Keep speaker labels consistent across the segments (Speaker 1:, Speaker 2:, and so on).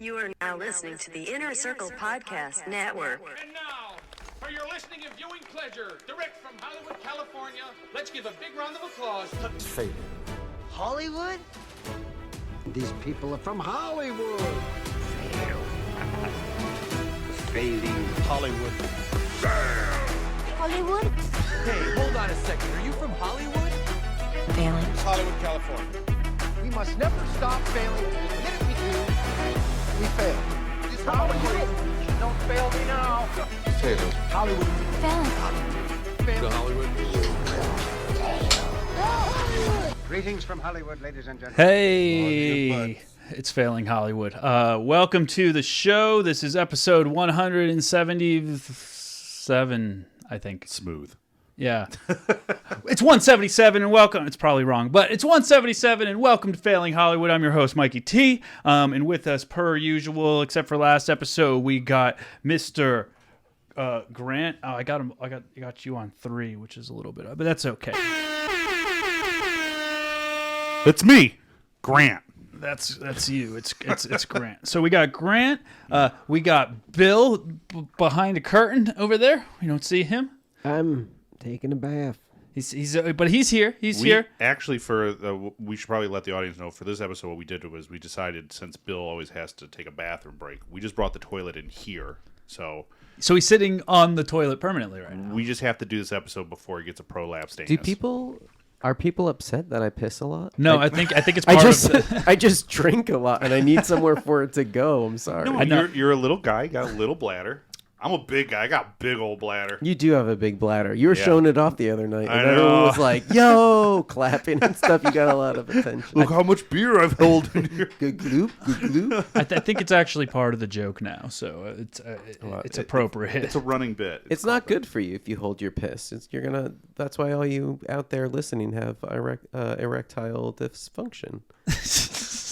Speaker 1: You are now listening to the Inner Circle Podcast Network.
Speaker 2: And now, for your listening and viewing pleasure, direct from Hollywood, California, let's give a big round of applause to...
Speaker 3: Fading.
Speaker 4: Hollywood?
Speaker 3: These people are from Hollywood.
Speaker 4: Fading Hollywood.
Speaker 5: Hollywood?
Speaker 6: Hey, hold on a second. Are you from Hollywood?
Speaker 5: Failing.
Speaker 2: Hollywood, California.
Speaker 3: We must never stop failing. The minute we do, we fail. It's Hollywood. Don't fail me now.
Speaker 4: Potatoes.
Speaker 3: Hollywood.
Speaker 5: Failing.
Speaker 3: Hollywood. Greetings from Hollywood, ladies and gentlemen.
Speaker 7: Hey, it's Failing Hollywood. Welcome to the show. This is episode 177, I think.
Speaker 8: Smooth.
Speaker 7: Yeah. It's 177 and welcome. It's probably wrong, but it's 177 and welcome to Failing Hollywood. I'm your host, Mikey T. And with us, per usual, except for last episode, we got Mr. Grant. Oh, I got him. I got you on 3, which is a little bit, but that's okay.
Speaker 8: It's me, Grant.
Speaker 7: That's you. It's Grant. So we got Grant. We got Bill behind a curtain over there. We don't see him.
Speaker 9: I'm taking a bath.
Speaker 7: He's but he's here. He's here.
Speaker 8: Actually, we should probably let the audience know for this episode what we did was we decided, since Bill always has to take a bathroom break, we just brought the toilet in here. So
Speaker 7: he's sitting on the toilet permanently right now.
Speaker 8: We just have to do this episode before he gets a prolapse.
Speaker 9: Are people upset that I piss a lot?
Speaker 7: No, I think it's part of
Speaker 9: I just drink a lot and I need somewhere for it to go. I'm sorry.
Speaker 8: No, you're a little guy, you got a little bladder. I'm a big guy. I got a big old bladder.
Speaker 9: You do have a big bladder. You were showing it off the other night, and
Speaker 8: I
Speaker 9: everyone
Speaker 8: know.
Speaker 9: was like, "Yo," clapping and stuff. You got a lot of attention.
Speaker 8: Look how much beer I've held in here.
Speaker 9: Good gloop, good gloop.
Speaker 7: I think it's actually part of the joke now, so it's appropriate.
Speaker 8: It's a running bit.
Speaker 9: It's not good for you if you hold your piss. That's why all you out there listening have erectile dysfunction.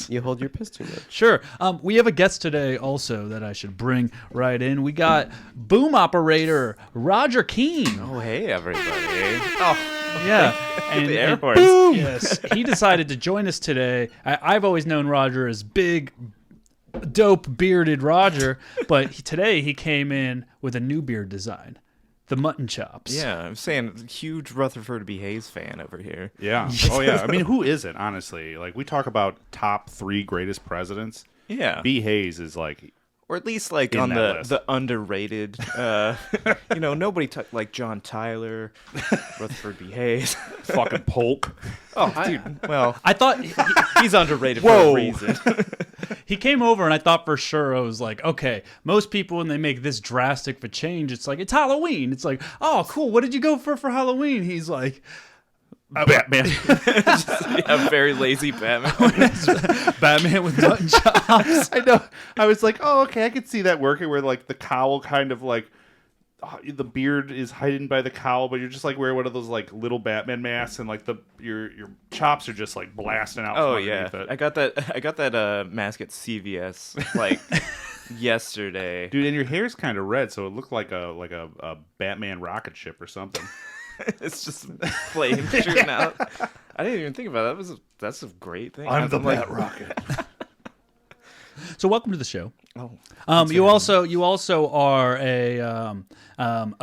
Speaker 9: You hold your piss too much.
Speaker 7: Sure. We have a guest today also that I should bring right in. We got boom operator Roger Kean.
Speaker 6: Oh, hey, everybody. Oh,
Speaker 7: Yeah. And,
Speaker 6: the airport.
Speaker 7: Boom! Yes. He decided to join us today. I've always known Roger as big, dope, bearded Roger, but today he came in with a new beard design. The mutton chops.
Speaker 6: yeah, I'm saying huge Rutherford B. Hayes fan over here.
Speaker 8: Yeah. Oh, yeah. I mean, who isn't, honestly? Like, we talk about top 3 greatest presidents.
Speaker 6: Yeah.
Speaker 8: B. Hayes is like...
Speaker 6: Or at least like
Speaker 8: In
Speaker 6: on
Speaker 8: that list.
Speaker 6: the underrated, nobody like John Tyler, Rutherford B. Hayes.
Speaker 8: fucking Polk.
Speaker 6: Oh, dude. Well,
Speaker 7: I thought
Speaker 6: he's underrated for a reason.
Speaker 7: he came over and I thought for sure, I was like, okay, most people when they make this drastic of a change, it's like, it's Halloween. It's like, oh, cool. What did you go for Halloween? He's like...
Speaker 8: Batman.
Speaker 6: A very lazy Batman.
Speaker 7: Batman with mutton chops.
Speaker 8: I know. I was like, oh, okay, I could see that working where like the cowl kind of like the beard is hidden by the cowl, but you're just like wearing one of those like little Batman masks, and like your chops are just like blasting out.
Speaker 6: Oh
Speaker 8: from
Speaker 6: yeah,
Speaker 8: underneath it.
Speaker 6: I got that mask at CVS like yesterday.
Speaker 8: Dude, and your hair's kind of red, so it looked like a Batman rocket ship or something.
Speaker 6: It's just flames shooting out. I didn't even think about that. That's a great thing.
Speaker 8: I'm the
Speaker 6: like,
Speaker 8: Bat Rocket.
Speaker 7: So welcome to the show.
Speaker 6: Oh,
Speaker 7: You also are a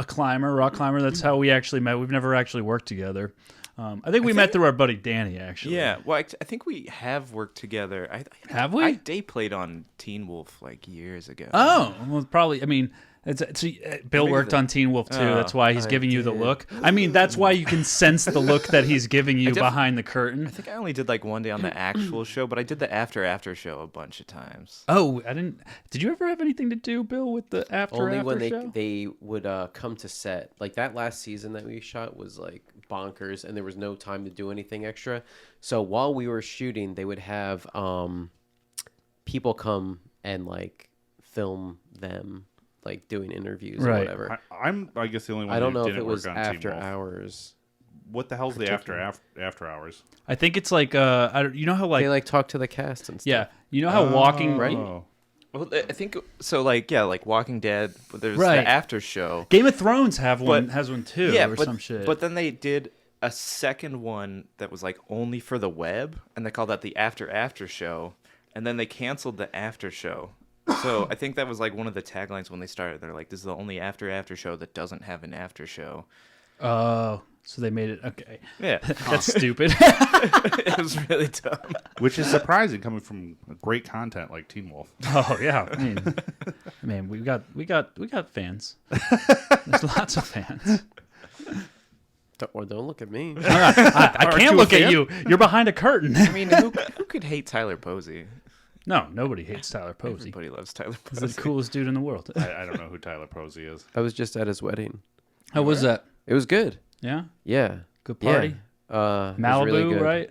Speaker 7: climber, rock climber. That's how we actually met. We've never actually worked together. I think we met through our buddy Danny, actually.
Speaker 6: yeah. Well, I think we have worked together.
Speaker 7: Have we?
Speaker 6: I day played on Teen Wolf like years ago.
Speaker 7: Oh, well, probably. I mean, Bill worked on Teen Wolf too. That's why he's giving you the look. I mean, that's why you can sense the look that he's giving you behind the curtain.
Speaker 6: I think I only did like one day on the actual show, but I did the after show a bunch of times.
Speaker 7: Oh, I didn't. Did you ever have anything to do, Bill, with the after
Speaker 9: When
Speaker 7: show?
Speaker 9: they would come to set. Like that last season that we shot was like bonkers, and there was no time to do anything extra. So while we were shooting, they would have people come and like film them, like doing interviews or whatever.
Speaker 8: I guess the only one
Speaker 9: I don't
Speaker 8: who
Speaker 9: know if
Speaker 8: didn't
Speaker 9: it was
Speaker 8: work on Teen
Speaker 9: after
Speaker 8: Wolf.
Speaker 9: hours.
Speaker 8: What the hell's the after hours?
Speaker 7: I think it's like you know how like
Speaker 9: They like talk to the cast and stuff.
Speaker 7: yeah, you know how Walking
Speaker 9: right?
Speaker 6: Well, I think so. Like like Walking Dead. But there's
Speaker 7: Right.
Speaker 6: the after show.
Speaker 7: Game of Thrones has one too,
Speaker 6: Yeah,
Speaker 7: or
Speaker 6: but,
Speaker 7: some shit.
Speaker 6: But then they did a second one that was like only for the web, and they called that the after show. And then they canceled the after show, So I think that was like one of the taglines when they started. They're like, "This is the only after show that doesn't have an after show."
Speaker 7: Oh, so they made it okay.
Speaker 6: Yeah,
Speaker 7: That's stupid.
Speaker 6: it was really dumb.
Speaker 8: Which is surprising coming from great content like Teen Wolf.
Speaker 7: Oh yeah, man, we got fans. There's lots of fans.
Speaker 9: Don't look at me.
Speaker 7: I can't look at you. You're behind a curtain.
Speaker 6: I mean, who could hate Tyler Posey?
Speaker 7: No, nobody hates Tyler Posey.
Speaker 6: Everybody loves Tyler
Speaker 7: He's
Speaker 6: Posey.
Speaker 7: the coolest dude in the world.
Speaker 8: I don't know who Tyler Posey is.
Speaker 9: I was just at his wedding.
Speaker 7: How was that?
Speaker 9: It was good.
Speaker 7: Yeah,
Speaker 9: Yeah.
Speaker 7: good party.
Speaker 9: Yeah. It was
Speaker 7: Malibu,
Speaker 9: really good.
Speaker 7: right?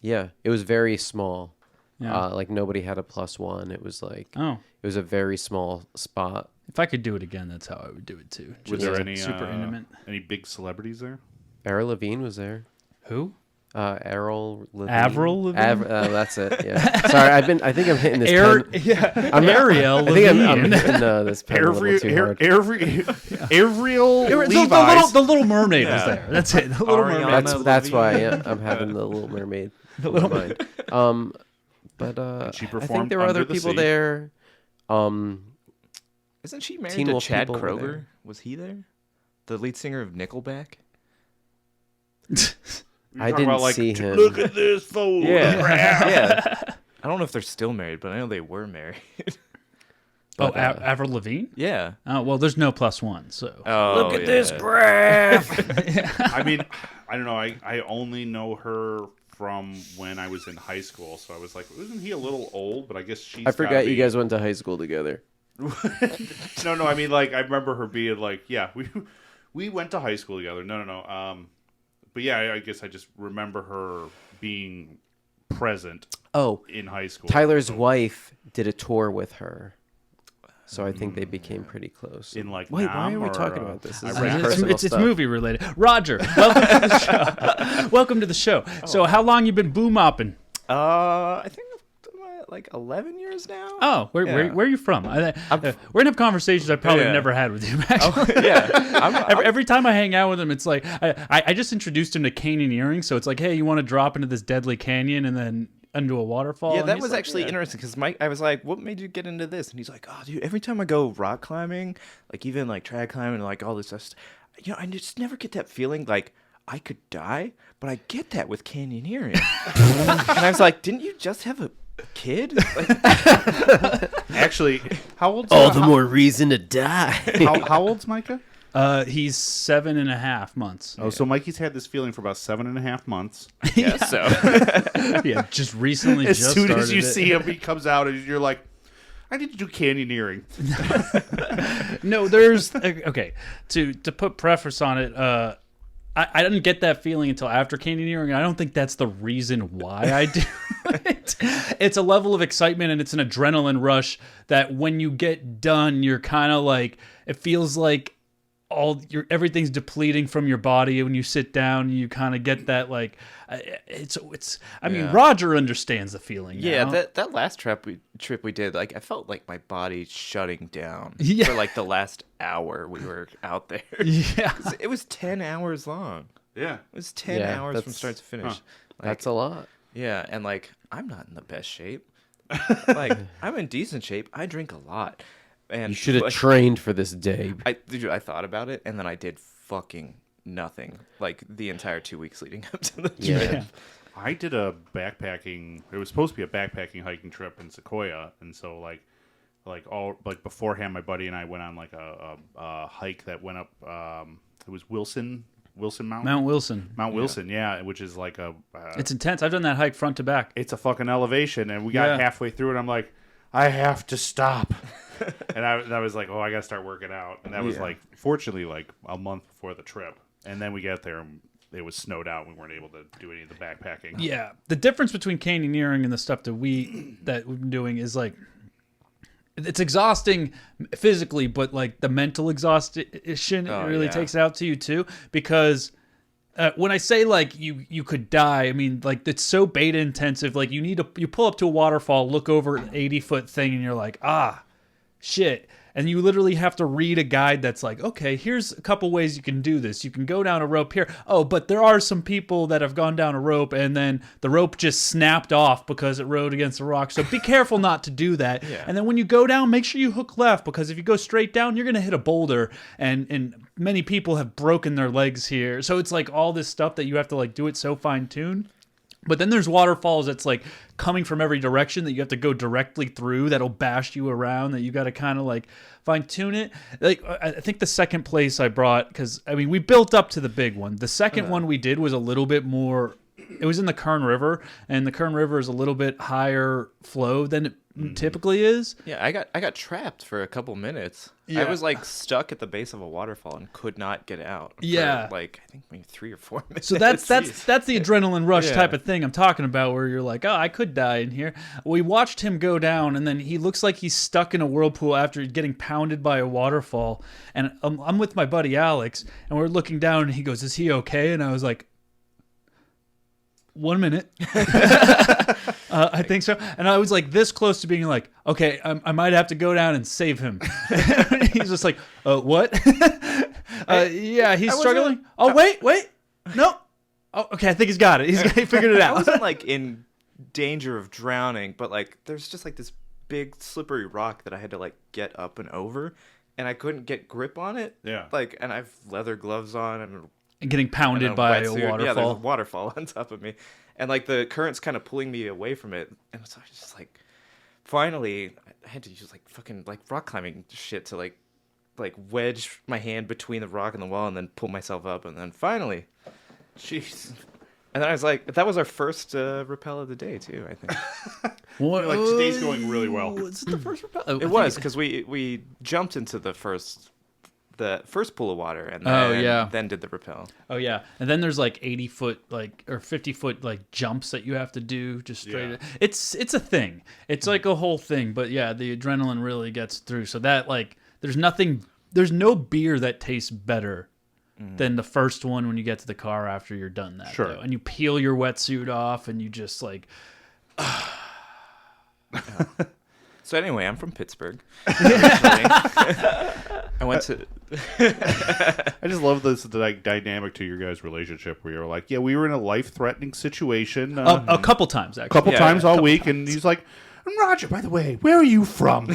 Speaker 9: Yeah. It was very small.
Speaker 7: Yeah.
Speaker 9: Like nobody had a +1. It was like
Speaker 7: Oh,
Speaker 9: it was a very small spot.
Speaker 7: if I could do it again, that's how I would do it too.
Speaker 8: Was
Speaker 7: Just
Speaker 8: there any
Speaker 7: super intimate?
Speaker 8: any big celebrities there?
Speaker 9: Avril Lavigne was there.
Speaker 7: Who?
Speaker 9: Avril Lavigne.
Speaker 7: Avril Lavigne?
Speaker 9: That's it. Yeah. Sorry, I think I'm hitting this pen.
Speaker 7: I'm Ariel.
Speaker 9: I think I'm
Speaker 7: Lavigne.
Speaker 9: hitting this pen a little too hard.
Speaker 8: Ariel Levi's.
Speaker 7: The Little Mermaid was there. That's it. The Little
Speaker 6: Ariana
Speaker 7: Mermaid.
Speaker 9: That's why I'm having the Little Mermaid. The Little Mermaid. But
Speaker 8: she
Speaker 9: I
Speaker 8: performed
Speaker 9: think there were
Speaker 8: Under
Speaker 9: other
Speaker 8: the
Speaker 9: people
Speaker 8: Sea.
Speaker 9: there.
Speaker 6: Isn't she married
Speaker 9: Teen
Speaker 6: to
Speaker 9: Wolf
Speaker 6: Chad
Speaker 9: people were
Speaker 6: Kroger?
Speaker 9: there.
Speaker 6: Was he there? The lead singer of Nickelback?
Speaker 8: You're
Speaker 9: I
Speaker 8: talking
Speaker 9: didn't
Speaker 8: about,
Speaker 9: see him.
Speaker 8: Look at this photograph.
Speaker 6: Yeah. I don't know if they're still married, but I know they were married.
Speaker 7: Oh, Avril Lavigne?
Speaker 6: Yeah.
Speaker 7: Oh, well, there's no +1, so.
Speaker 6: Oh,
Speaker 7: Look at this graph.
Speaker 8: I mean, I don't know. I only know her from when I was in high school, so I was like, isn't he a little old? But I guess she's.
Speaker 9: I forgot you guys went to high school together.
Speaker 8: No, I mean, like, I remember her being like, yeah, we went to high school together. No. But yeah, I guess I just remember her being present.
Speaker 9: Oh,
Speaker 8: in high school.
Speaker 9: Tyler's wife did a tour with her, so I think they became pretty close.
Speaker 8: In like,
Speaker 9: wait, why are we
Speaker 8: Nam
Speaker 9: talking
Speaker 8: or,
Speaker 9: about this?
Speaker 8: I
Speaker 9: This is
Speaker 8: read
Speaker 9: personal
Speaker 7: It's
Speaker 9: stuff.
Speaker 7: movie related. Roger, welcome to the show. Welcome to the show. So, how long you been boo mopping?
Speaker 6: I think like 11 years now.
Speaker 7: Oh, where are you from? We're gonna have conversations I probably
Speaker 6: Yeah.
Speaker 7: never had with you. Actually.
Speaker 6: Yeah.
Speaker 7: Every time I hang out with him, it's like I just introduced him to canyoneering, so it's like, hey, you want to drop into this deadly canyon and then into a waterfall?
Speaker 6: Yeah,
Speaker 7: And
Speaker 6: that
Speaker 7: he's
Speaker 6: was
Speaker 7: like,
Speaker 6: actually
Speaker 7: yeah.
Speaker 6: interesting because Mike, I was like, "What made you get into this?" And he's like, "Oh, dude, every time I go rock climbing, like even like trad climbing, and like all this stuff, I just never get that feeling like I could die, but I get that with canyoneering." And I was like, "Didn't you just have a kid?" Like,
Speaker 8: Actually, how old's
Speaker 9: more reason to die.
Speaker 8: how old's Micah?
Speaker 7: He's 7.5 months.
Speaker 8: Oh, so Mikey's had this feeling for about 7.5 months.
Speaker 6: yeah, so
Speaker 7: Yeah, just recently.
Speaker 8: As
Speaker 7: just
Speaker 8: soon as
Speaker 7: started
Speaker 8: you
Speaker 7: it.
Speaker 8: see him, he comes out and you're like, I need to do canyoneering.
Speaker 7: No, there's okay. To put preface on it, I didn't get that feeling until after canyoneering, and I don't think that's the reason why I do it. It's a level of excitement and it's an adrenaline rush that when you get done, you're kind of like, it feels like everything's depleting from your body. When you sit down, you kind of get that like, I mean, Roger understands the feeling.
Speaker 6: yeah,
Speaker 7: now.
Speaker 6: that last trip we did, like I felt like my body shutting down
Speaker 7: Yeah.
Speaker 6: for like the last hour we were out there.
Speaker 7: Yeah.
Speaker 6: It was 10 hours long.
Speaker 8: Yeah.
Speaker 6: It was 10
Speaker 9: Yeah,
Speaker 6: hours from
Speaker 9: that's-
Speaker 6: start to finish. Like,
Speaker 9: That's a lot.
Speaker 6: yeah, and like I'm not in the best shape. Like I'm in decent shape. I drink a lot. And
Speaker 9: You should have
Speaker 6: like,
Speaker 9: trained for this day.
Speaker 6: I thought about it, and then I did fucking nothing. Like the entire 2 weeks leading up to the trip.
Speaker 9: Yeah.
Speaker 8: I did a backpacking. It was supposed to be a backpacking hiking trip in Sequoia, and so like beforehand, my buddy and I went on like a hike that went up. It was Wilson Mountain.
Speaker 7: Mount Wilson.
Speaker 8: Mount Wilson, yeah, which is like a.
Speaker 7: It's intense. I've done that hike front to back.
Speaker 8: It's a fucking elevation, and we got
Speaker 7: Yeah.
Speaker 8: halfway through, and I'm like, I have to stop. And I was like, oh, I gotta start working out, and that was like, fortunately, like a month before the trip, and then we get there, and it was snowed out. We weren't able to do any of the backpacking.
Speaker 7: Yeah, the difference between canyoneering and the stuff that we've been doing is like it's exhausting physically, but like the mental exhaustion it really takes it out to you too. Because when I say like you could die, I mean like it's so beta intensive. Like you pull up to a waterfall, look over an 80-foot thing, and you're like, shit. And you literally have to read a guide that's like, okay, here's a couple ways you can do this. You can go down a rope here. Oh, but there are some people that have gone down a rope and then the rope just snapped off because it rode against a rock. So be careful not to do that.
Speaker 6: Yeah.
Speaker 7: And then when you go down, make sure you hook left, because if you go straight down, you're going to hit a boulder. And many people have broken their legs here. So it's like all this stuff that you have to like do it so fine-tuned. But then there's waterfalls that's like coming from every direction that you have to go directly through, that'll bash you around, that you got to kind of like fine tune it. Like I think the second place I brought, because I mean we built up to the big one. The second one we did was a little bit more. It was in the Kern River, and the Kern River is a little bit higher flow than it typically is.
Speaker 6: Yeah, I got trapped for a couple minutes.
Speaker 7: Yeah.
Speaker 6: I was like stuck at the base of a waterfall and could not get out.
Speaker 7: Yeah.
Speaker 6: For, like I think maybe 3 or 4 minutes.
Speaker 7: So that's the adrenaline rush
Speaker 6: Yeah.
Speaker 7: type of thing I'm talking about, where you're like, oh, I could die in here. We watched him go down, and then he looks like he's stuck in a whirlpool after getting pounded by a waterfall. And I'm with my buddy Alex, and we're looking down, and he goes, "Is he okay?" And I was like, 1 minute. I think so. And I was like this close to being like, okay, I might have to go down and save him. He's just like, what? Yeah, he's struggling. Oh, wait. No. Oh, okay, I think he's got it. He figured it
Speaker 6: I
Speaker 7: out.
Speaker 6: wasn't like in danger of drowning, but like there's just like this big slippery rock that I had to like get up and over, and I couldn't get grip on it.
Speaker 8: Yeah.
Speaker 6: Like, and I have leather gloves on and
Speaker 7: Getting pounded by a
Speaker 6: wetsuit. Yeah, there's a
Speaker 7: waterfall.
Speaker 6: waterfall on top of me, and like the current's kind of pulling me away from it, and so I was just like, finally, I had to use like fucking like rock climbing shit to like wedge my hand between the rock and the wall, and then pull myself up, and then finally, jeez. And then I was like, that was our first rappel of the day too, I think.
Speaker 8: Like today's going really well.
Speaker 7: Was it the first rappel?
Speaker 6: It was because we jumped into the first pool of water and then did the rappel.
Speaker 7: Oh yeah, and then there's like 80-foot or 50-foot like jumps that you have to do just straight.
Speaker 8: Yeah.
Speaker 7: It's a thing. It's like a whole thing. But yeah, the adrenaline really gets through. So that like there's no beer that tastes better than the first one when you get to the car after you're done that.
Speaker 8: Sure.
Speaker 7: Though. And you peel your wetsuit off and you just like.
Speaker 6: So anyway, I'm from Pittsburgh. I went to.
Speaker 8: I just love this like dynamic to your guys' relationship where you're like, yeah, we were in a life-threatening situation
Speaker 7: A couple times actually.
Speaker 8: a couple
Speaker 6: Yeah,
Speaker 8: times
Speaker 6: yeah,
Speaker 8: all week, and he's like, Roger, by the way, where are you from?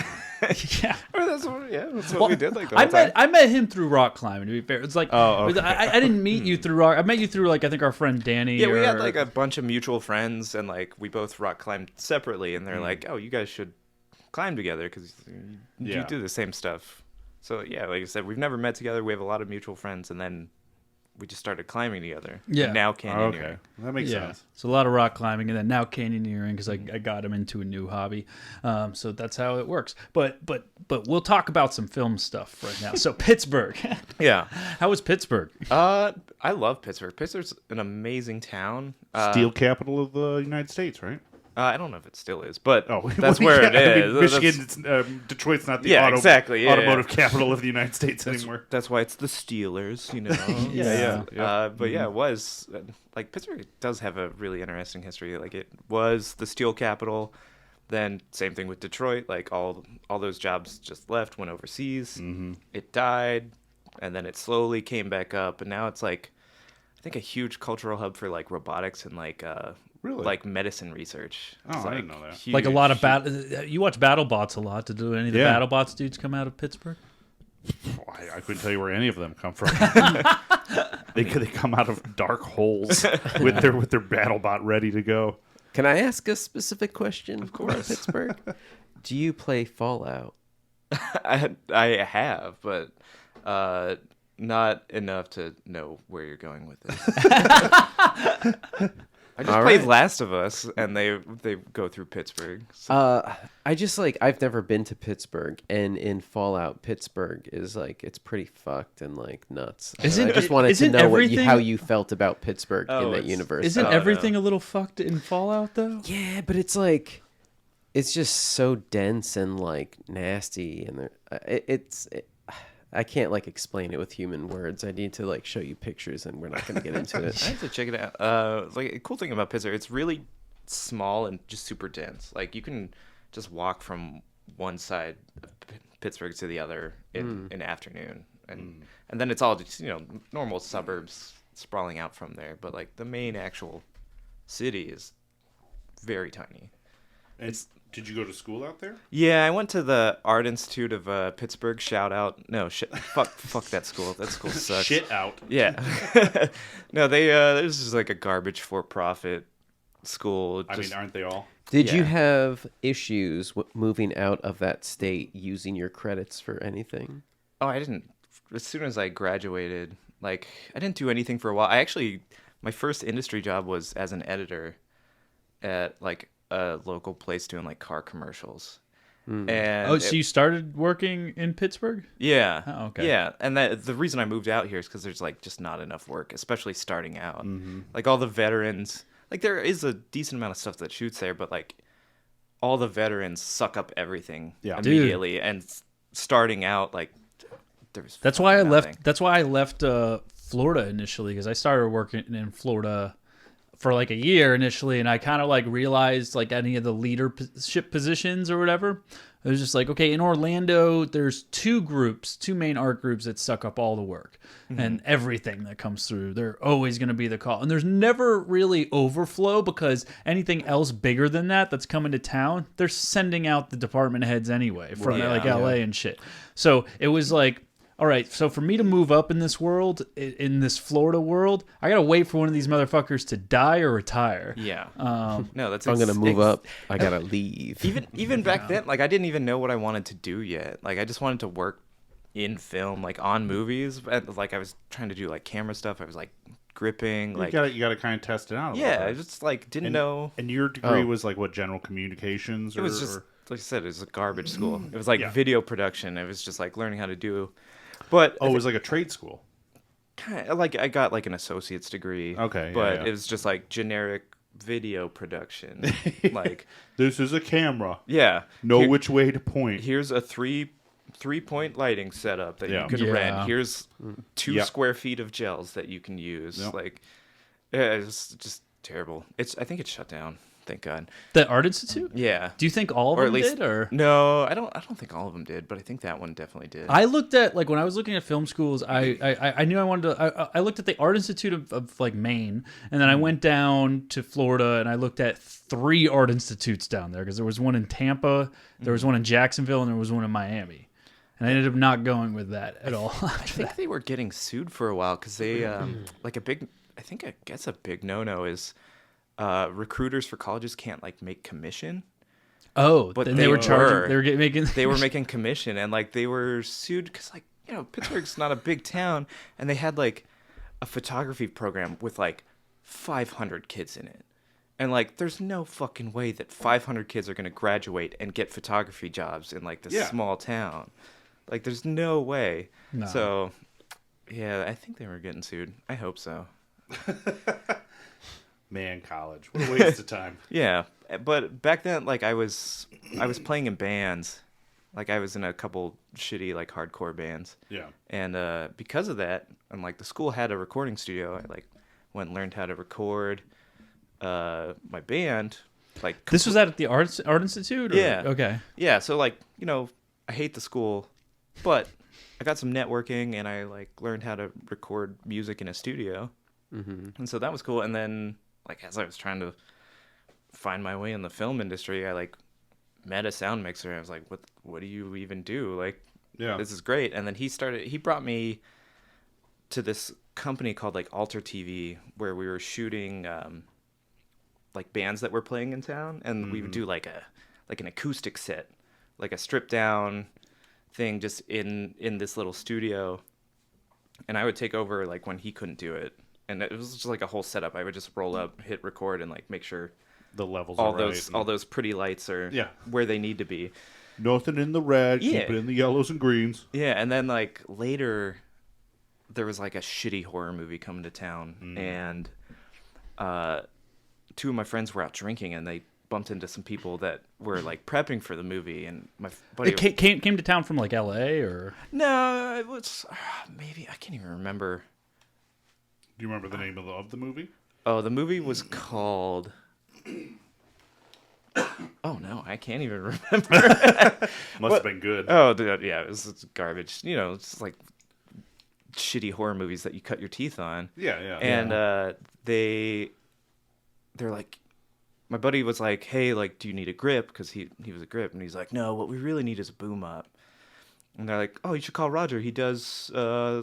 Speaker 7: Yeah.
Speaker 6: That's what we did. Like the whole
Speaker 7: I met him through rock climbing. To be fair, it's like
Speaker 8: okay.
Speaker 7: I didn't meet you through rock. I met you through like I think our friend Danny.
Speaker 6: Yeah, we had like a bunch of mutual friends, and like we both rock climbed separately, and
Speaker 8: Mm.
Speaker 6: they're like, "Oh, you guys should climb together because you
Speaker 8: Yeah.
Speaker 6: do the same stuff." So yeah, like I said, we've never met together. We have a lot of mutual friends, and then we just started climbing together.
Speaker 7: Yeah.
Speaker 6: And now
Speaker 8: Okay,
Speaker 6: canyoneering.
Speaker 8: that makes sense.
Speaker 7: So a lot of rock climbing, and then now canyoneering because I got him into a new hobby. So that's how it works. But we'll talk about some film stuff right now. So Pittsburgh,
Speaker 6: Yeah.
Speaker 7: how was Pittsburgh?
Speaker 6: I love Pittsburgh. Pittsburgh's an amazing town.
Speaker 8: Steel capital of the United States, right?
Speaker 6: I don't know if it still is, but
Speaker 8: Oh,
Speaker 6: that's
Speaker 8: well,
Speaker 6: where
Speaker 8: yeah,
Speaker 6: it
Speaker 8: I
Speaker 6: is.
Speaker 8: mean, Michigan, Detroit's not the
Speaker 6: Yeah, exactly, yeah,
Speaker 8: automotive capital of the United States anymore.
Speaker 6: That's why it's the Steelers, you know.
Speaker 7: Yeah.
Speaker 6: But yeah, it was like Pittsburgh does have a really interesting history. Like it was the steel capital. Then same thing with Detroit. Like all those jobs just left, went overseas. Mm-hmm. It died, and then it slowly came back up, and now it's like I think a huge cultural hub for like robotics and like
Speaker 8: Really?
Speaker 6: like medicine research.
Speaker 8: Oh,
Speaker 6: It's,
Speaker 8: I didn't know that.
Speaker 6: huge,
Speaker 7: Like a lot of
Speaker 6: huge-
Speaker 7: you watch BattleBots a lot. Did any of the
Speaker 8: Yeah.
Speaker 7: BattleBots dudes come out of Pittsburgh?
Speaker 8: I couldn't tell you where any of them come from. they come out of dark holes with their BattleBot ready to go.
Speaker 9: Can I ask a specific question? Of course. Pittsburgh. Do you play Fallout?
Speaker 6: I have, but not enough to know where you're going with this. I just
Speaker 9: All
Speaker 6: played
Speaker 9: right.
Speaker 6: Last of Us, and they go through Pittsburgh. So.
Speaker 9: I just like I've never been to Pittsburgh, and in Fallout, Pittsburgh is like it's pretty fucked and like nuts.
Speaker 7: Isn't-
Speaker 9: I just wanted to
Speaker 7: isn't
Speaker 9: know
Speaker 7: everything-
Speaker 9: how you felt about Pittsburgh in that
Speaker 6: it's-
Speaker 9: universe.
Speaker 7: Isn't
Speaker 6: no.
Speaker 7: everything a little fucked in Fallout though?
Speaker 9: Yeah, but it's like it's just so dense and like nasty, and I can't like explain it with human words. I need to like show you pictures, and we're not going to get into
Speaker 6: I
Speaker 9: it.
Speaker 6: have to check it out. Like a cool thing about Pittsburgh, it's really small and just super dense. Like you can just walk from one side of Pittsburgh to the other in an afternoon, and then it's all just normal suburbs sprawling out from there. But like the main actual city is very tiny.
Speaker 8: And did you go to school out there?
Speaker 6: Yeah, I went to the Art Institute of Pittsburgh. Shout out. No, shit. Fuck that school. That school sucks.
Speaker 8: Shit out.
Speaker 6: Yeah. No, this is like a garbage for-profit school.
Speaker 8: I mean, aren't they all?
Speaker 9: Did you have issues moving out of that state using your credits for anything?
Speaker 6: Oh, I didn't. As soon as I graduated, like, I didn't do anything for a while. My first industry job was as an editor at, like, a local place doing, like, car commercials. And
Speaker 7: so you started working in Pittsburgh?
Speaker 6: Yeah.
Speaker 7: Oh, okay.
Speaker 6: Yeah, and the reason I moved out here is because there's, like, just not enough work, especially starting out. Like, all the veterans... Like, there is a decent amount of stuff that shoots there, but, like, all the veterans suck up everything immediately.
Speaker 7: Dude.
Speaker 6: And starting out, like, there's
Speaker 7: That's why I
Speaker 6: nothing.
Speaker 7: left. That's why I left Florida initially, because I started working in Florida for like a year initially, and I kind of like realized like any of the leadership positions or whatever. It was just like, okay, in Orlando, there's two main art groups that suck up all the work and everything that comes through. They're always going to be the call. And there's never really overflow because anything else bigger than that that's coming to town, they're sending out the department heads anyway from like LA and shit. So it was like, all right, so for me to move up in this world, in this Florida world, I got to wait for one of these motherfuckers to die or retire.
Speaker 6: Yeah. No, that's.
Speaker 9: If I'm gonna move up, I gotta leave.
Speaker 6: Even back then, like I didn't even know what I wanted to do yet. Like I just wanted to work in film, like on movies. And, like I was trying to do like camera stuff. I was like gripping. Like
Speaker 8: You gotta kind of test it out. A
Speaker 6: yeah,
Speaker 8: little
Speaker 6: I
Speaker 8: bit.
Speaker 6: just like didn't know.
Speaker 8: And your degree was like what, general communications?
Speaker 6: It was just like I said, it was a garbage school. It was like video production. It was just like learning how to do. But
Speaker 8: it was like a trade school.
Speaker 6: Kind of, like I got like an associate's degree.
Speaker 8: Okay,
Speaker 6: but it was just like generic video production. Like
Speaker 8: this is a camera.
Speaker 6: Yeah.
Speaker 8: Know which way to point.
Speaker 6: Here's a three-point lighting setup that you could
Speaker 7: Yeah.
Speaker 6: rent. Here's 2 square feet of gels that you can use. Like, it's just terrible. I think it's shut down. Thank God.
Speaker 7: The Art Institute?
Speaker 6: Yeah.
Speaker 7: Do you think all of
Speaker 6: Or
Speaker 7: them
Speaker 6: at least,
Speaker 7: did? Or
Speaker 6: no, I don't think all of them did, but I think that one definitely did.
Speaker 7: I looked at like when I was looking at film schools, I knew I wanted to. I looked at the Art Institute of like Maine, and then I went down to Florida and I looked at 3 art institutes down there because there was one in Tampa, there was one in Jacksonville, and there was one in Miami. And I ended up not going with that at all.
Speaker 6: I think they were getting sued for a while because they like I guess a big no-no is recruiters for colleges can't like make commission.
Speaker 7: Oh,
Speaker 6: but
Speaker 7: they were charging. They were
Speaker 6: making commission, and like they were sued because like Pittsburgh's not a big town, and they had like a photography program with like 500 kids in it, and like there's no fucking way that 500 kids are gonna graduate and get photography jobs in like this small town. Like there's no way.
Speaker 7: No.
Speaker 6: So yeah, I think they were getting sued. I hope so.
Speaker 8: Man, college. What a waste of time.
Speaker 6: Yeah, but back then, like I was playing in bands, like I was in a couple shitty like hardcore bands.
Speaker 8: Yeah.
Speaker 6: And because of that, and like the school had a recording studio, I like went and learned how to record my band. Like
Speaker 7: this was at the Art Institute. Or?
Speaker 6: Yeah.
Speaker 7: Okay.
Speaker 6: Yeah. So like I hate the school, but I got some networking and I like learned how to record music in a studio, and so that was cool. And then like as I was trying to find my way in the film industry, I like met a sound mixer. And I was like, what do you even do? Like, this is great. And then he brought me to this company called like Alter TV, where we were shooting like bands that were playing in town, and we would do like an acoustic set, like a stripped down thing just in this little studio. And I would take over like when he couldn't do it. And it was just like a whole setup. I would just roll up, hit record, and like make sure
Speaker 8: the levels
Speaker 6: all
Speaker 8: are
Speaker 6: those
Speaker 8: right.
Speaker 6: all those pretty lights are where they need to be.
Speaker 8: Nothing in the red, keep it in the yellows and greens.
Speaker 6: Yeah, and then like later there was like a shitty horror movie coming to town, and 2 of my friends were out drinking, and they bumped into some people that were like prepping for the movie, and my buddy
Speaker 7: It came to town from like LA or
Speaker 6: no, it was maybe I can't even remember.
Speaker 8: Do you remember the name of the movie?
Speaker 6: Oh, the movie was called Oh no, I can't even remember.
Speaker 8: Must have been good.
Speaker 6: Oh, dude, yeah, it's garbage. You know, it's like shitty horror movies that you cut your teeth on.
Speaker 8: Yeah, yeah.
Speaker 6: And they're like, my buddy was like, hey, like, do you need a grip? Because he was a grip, and he's like, no, what we really need is a boom up. And they're like, oh, you should call Roger. He does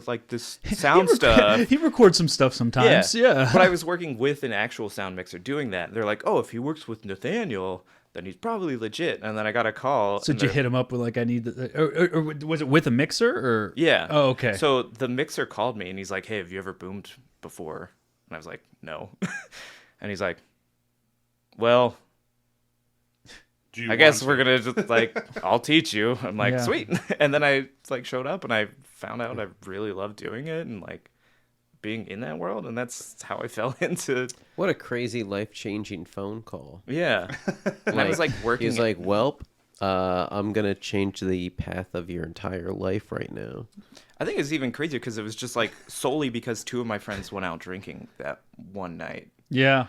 Speaker 6: like this sound stuff.
Speaker 7: He records some stuff sometimes. Yeah.
Speaker 6: But I was working with an actual sound mixer doing that. They're like, oh, if he works with Nathaniel, then he's probably legit. And then I got a call.
Speaker 7: So did you hit him up with like, I need or was it with a mixer or?
Speaker 6: Yeah.
Speaker 7: Oh, okay.
Speaker 6: So the mixer called me and he's like, hey, have you ever boomed before? And I was like, no. And he's like, well, I guess we're gonna just like, I'll teach you. I'm like, sweet. And then I like showed up and I found out I really loved doing it and like being in that world, and that's how I fell into.
Speaker 9: What a crazy life-changing phone call.
Speaker 6: Yeah. And I was like working.
Speaker 9: He's like, "Welp, I'm gonna change the path of your entire life right now."
Speaker 6: I think it's even crazier because it was just like solely because two of my friends went out drinking that one night.
Speaker 7: Yeah.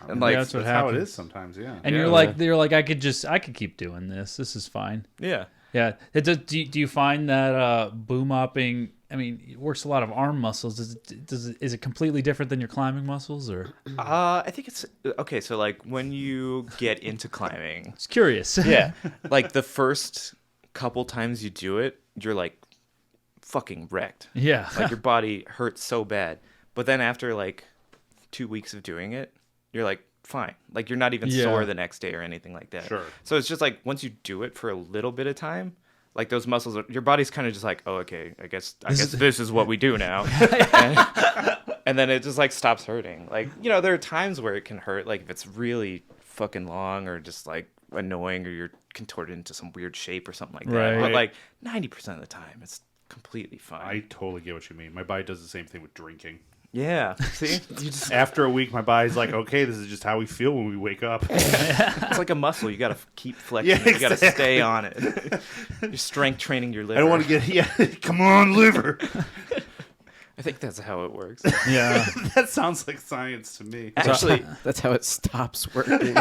Speaker 6: And like
Speaker 7: that's what
Speaker 8: how it
Speaker 7: happens.
Speaker 8: is sometimes, yeah.
Speaker 7: And you're like, I could keep doing this. This is fine.
Speaker 6: Yeah.
Speaker 7: Yeah. Do you find that boom mopping? I mean, it works a lot of arm muscles. Is it completely different than your climbing muscles, or?
Speaker 6: I think it's okay. So like when you get into climbing,
Speaker 7: It's curious.
Speaker 6: yeah, like the first couple times you do it, you're like fucking wrecked.
Speaker 7: Yeah.
Speaker 6: Like your body hurts so bad. But then after like 2 weeks of doing it, you're like fine. Like you're not even sore the next day or anything like that.
Speaker 8: Sure.
Speaker 6: So it's just like once you do it for a little bit of time, like those muscles, your body's kind of just like, oh, okay, I guess this is what we do now. And then it just like stops hurting. Like, you know, there are times where it can hurt, like if it's really fucking long or just like annoying or you're contorted into some weird shape or something like that.
Speaker 7: Right.
Speaker 6: But like 90% of the time, it's completely fine.
Speaker 8: I totally get what you mean. My body does the same thing with drinking.
Speaker 6: Yeah. See? You just,
Speaker 8: After a week, my body's like, okay, this is just how we feel when we wake up.
Speaker 6: it's like a muscle. You got to keep flexing
Speaker 8: Yeah,
Speaker 6: it. You got to
Speaker 8: exactly.
Speaker 6: stay on it. You're strength training your liver.
Speaker 8: I don't want to get, come on, liver.
Speaker 6: I think that's how it works.
Speaker 7: Yeah.
Speaker 8: That sounds like science to me.
Speaker 6: Actually,
Speaker 9: That's how it stops working.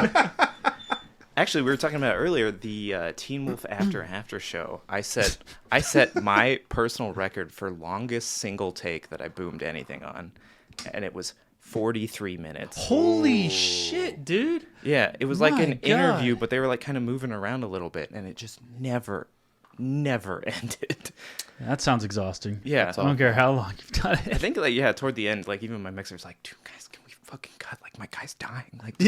Speaker 6: we were talking about earlier the Teen Wolf After show. I set my personal record for longest single take that I boomed anything on, and it was 43 minutes.
Speaker 7: Holy shit, dude.
Speaker 6: Yeah, it was like
Speaker 7: My
Speaker 6: an interview,
Speaker 7: God.
Speaker 6: but they were like kind of moving around a little bit, and it just never ended.
Speaker 7: That sounds exhausting.
Speaker 6: Yeah,
Speaker 7: I don't care how long you've done
Speaker 6: I
Speaker 7: it.
Speaker 6: think like toward the end, like even my mixer's like, dude, guys, can we fucking cut? Like my guy's dying. Like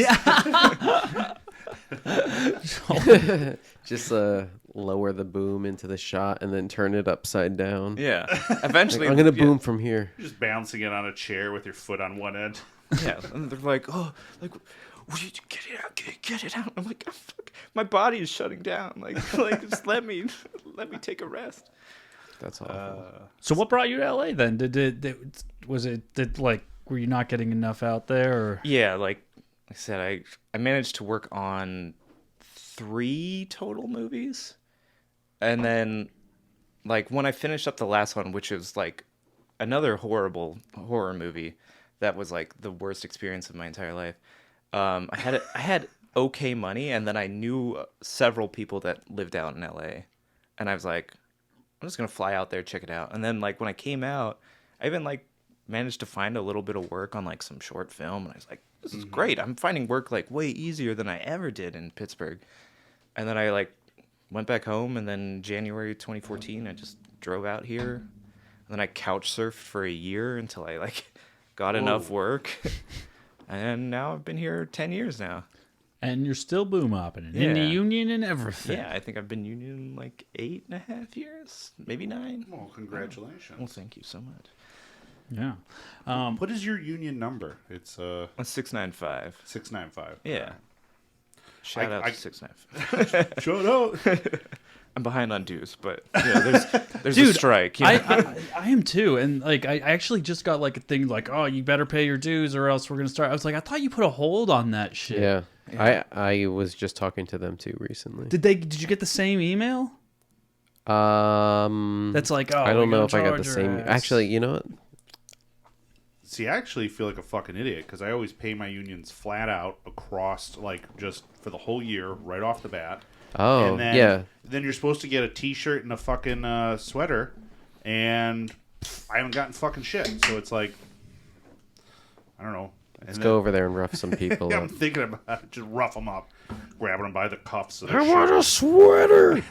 Speaker 9: Just lower the boom into the shot and then turn it upside down.
Speaker 6: yeah. Eventually,
Speaker 9: I'm gonna
Speaker 6: yeah.
Speaker 9: boom from here.
Speaker 8: You're just bouncing it on a chair with your foot on one end.
Speaker 6: Yeah, and they're like, oh, like, will you get it out, get it out. I'm like, oh, fuck, my body is shutting down. Like just let me take a rest.
Speaker 9: That's awful.
Speaker 7: So what brought you to LA then? Were you not getting enough out there, or?
Speaker 6: Yeah, like I said, I managed to work on 3 total movies, and then like when I finished up the last one, which was like another horrible horror movie, that was like the worst experience of my entire life. I had okay money, and then I knew several people that lived out in LA, and I was like, I'm just gonna fly out there, check it out. And then like when I came out, I even like managed to find a little bit of work on like some short film, and I was like, this is great. I'm finding work like way easier than I ever did in Pittsburgh. And then I like went back home, and then January 2014 I just drove out here, and then I couch surfed for a year until I like got enough work. And now I've been here 10 years now.
Speaker 7: And you're still boom mopping it in the
Speaker 6: Yeah.
Speaker 7: union and everything.
Speaker 6: Yeah, I think I've been union like 8.5 years, maybe 9.
Speaker 8: Well, congratulations.
Speaker 6: Well, thank you so much.
Speaker 7: Yeah.
Speaker 8: What is your union number? It's
Speaker 6: 695.
Speaker 8: 695.
Speaker 6: Yeah. Shout out
Speaker 8: I-
Speaker 6: to 695.
Speaker 8: Shut up.
Speaker 6: I'm behind on dues, but you know, there's a
Speaker 7: Dude,
Speaker 6: strike. You know?
Speaker 7: I am too, and like I actually just got like a thing like, oh, you better pay your dues or else we're gonna start. I was like, I thought you put a hold on that shit.
Speaker 9: Yeah. I was just talking to them too recently.
Speaker 7: Did you get the same email?
Speaker 9: That's
Speaker 7: That's like, oh,
Speaker 9: I don't
Speaker 7: we're
Speaker 9: know
Speaker 7: gonna
Speaker 9: if I got the
Speaker 7: charge
Speaker 9: same.
Speaker 7: your ass.
Speaker 9: Actually, you know what?
Speaker 8: See, I actually feel like a fucking idiot because I always pay my unions flat out across, like, just for the whole year, right off the bat.
Speaker 9: Oh,
Speaker 8: and then,
Speaker 9: yeah.
Speaker 8: Then you're supposed to get a T-shirt and a fucking sweater, and I haven't gotten fucking shit. So it's like, I don't know.
Speaker 9: Let's go over there and rough some people
Speaker 8: Yeah,
Speaker 9: up.
Speaker 8: I'm thinking about it. Just rough them up, grabbing them by the cuffs. Of
Speaker 9: I
Speaker 8: their
Speaker 9: want
Speaker 8: shirt.
Speaker 9: a sweater.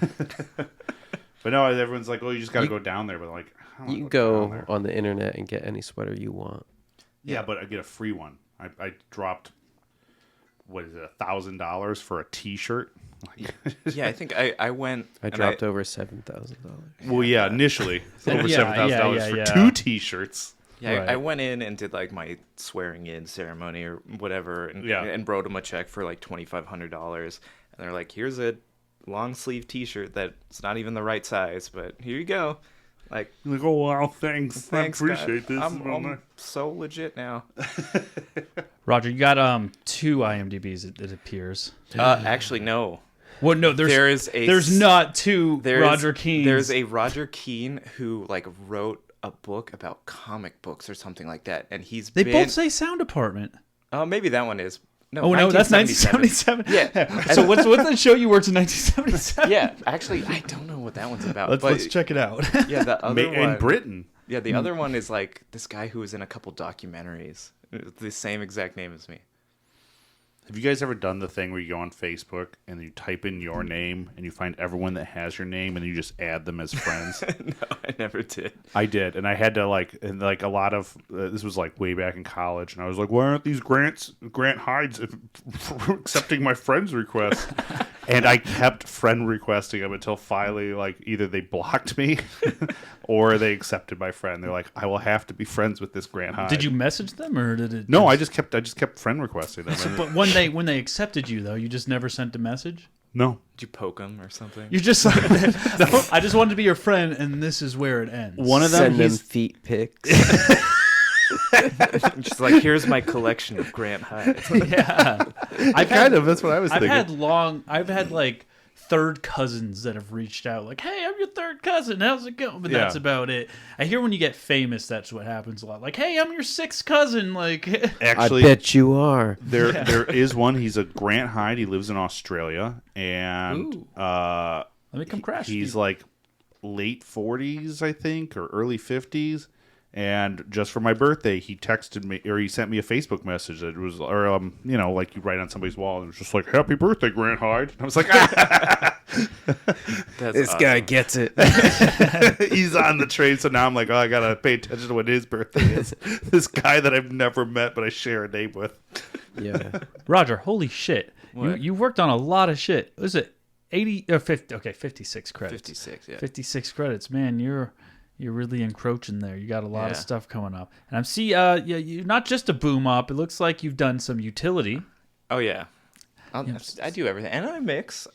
Speaker 8: But no, everyone's like, "Oh, you just got to go down there." But like, I don't
Speaker 9: You
Speaker 8: wanna
Speaker 9: can
Speaker 8: down
Speaker 9: go
Speaker 8: there.
Speaker 9: on the internet and get any sweater you want.
Speaker 8: Yeah, but I get a free one. I dropped, what is it, $1,000 for a T-shirt?
Speaker 6: Yeah, I think I went.
Speaker 9: I
Speaker 6: and
Speaker 9: dropped over $7,000.
Speaker 8: Well, yeah, initially over
Speaker 7: Yeah,
Speaker 8: $7,000 for
Speaker 7: yeah.
Speaker 8: 2 T-shirts.
Speaker 6: Yeah,
Speaker 7: Right.
Speaker 6: I went in and did like my swearing in ceremony or whatever, and wrote them a check for like $2,500, and they're like, "Here's a long sleeve T-shirt that's not even the right size, but here you go." Like,
Speaker 8: oh wow, thanks,
Speaker 6: thanks,
Speaker 8: I appreciate
Speaker 6: guys.
Speaker 8: this.
Speaker 6: I'm so legit now.
Speaker 7: Roger, you got 2 IMDb's. It appears.
Speaker 6: Actually, no.
Speaker 7: Well, no, there's not 2 Roger Keans.
Speaker 6: There's a Roger Kean who like wrote a book about comic books or something like that, and
Speaker 7: They both say sound department.
Speaker 6: Oh, maybe that one is. No,
Speaker 7: Oh no, that's 1977.
Speaker 6: Yeah.
Speaker 7: So what's that show you worked in 1977?
Speaker 6: Yeah, actually, I don't know what that one's about.
Speaker 7: Let's check it out.
Speaker 6: Yeah, the other one
Speaker 8: in Britain.
Speaker 6: Yeah, the other one is like this guy who was in a couple documentaries. The same exact name as me.
Speaker 8: Have you guys ever done the thing where you go on Facebook and you type in your name and you find everyone that has your name and you just add them as friends?
Speaker 6: No, I never did.
Speaker 8: I did, and I had to a lot of this was like way back in college, and I was like, why aren't these Grant Hydes accepting my friends request? And I kept friend requesting them until finally, like, either they blocked me or they accepted my friend. They're like, I will have to be friends with this Grant Hyde.
Speaker 7: Did you message them or did it?
Speaker 8: No, I just kept friend requesting them.
Speaker 7: But when they accepted you though, you just never sent a message.
Speaker 8: No.
Speaker 6: Did you poke them or something?
Speaker 7: You just like, I just wanted to be your friend, and this is where it ends.
Speaker 8: One of them,
Speaker 9: Send them feet pics.
Speaker 6: Just like, here's my collection of Grant Hyde.
Speaker 7: Yeah,
Speaker 8: that's what I was thinking.
Speaker 7: I've had like third cousins that have reached out, like, "Hey, I'm your third cousin. How's it going?" But that's about it. I hear when you get famous, that's what happens a lot. Like, "Hey, I'm your sixth cousin." Like,
Speaker 8: Actually,
Speaker 9: I bet you are.
Speaker 8: there is one. He's a Grant Hyde. He lives in Australia, and
Speaker 7: let me come crash.
Speaker 8: he's like late 40s, I think, or early 50s. And just for my birthday, he texted me, or he sent me a Facebook message that was, or like you write on somebody's wall, and it was just like, "Happy birthday, Grant Hyde." And I was like,
Speaker 9: This guy gets it.
Speaker 8: he's on the train. So now I'm like, oh, I gotta pay attention to what his birthday is. This guy that I've never met, but I share a name with.
Speaker 9: Yeah.
Speaker 7: Roger, holy shit!
Speaker 6: What?
Speaker 7: You worked on a lot of shit. Was it 80 or 50? Okay, 56 credits.
Speaker 6: 56, yeah.
Speaker 7: 56 credits, man. You're really encroaching there. You got a lot of
Speaker 6: Yeah.
Speaker 7: stuff coming up, and I'm you're not just a boom up. It looks like you've done some utility.
Speaker 6: Oh yeah. I do everything, and I mix.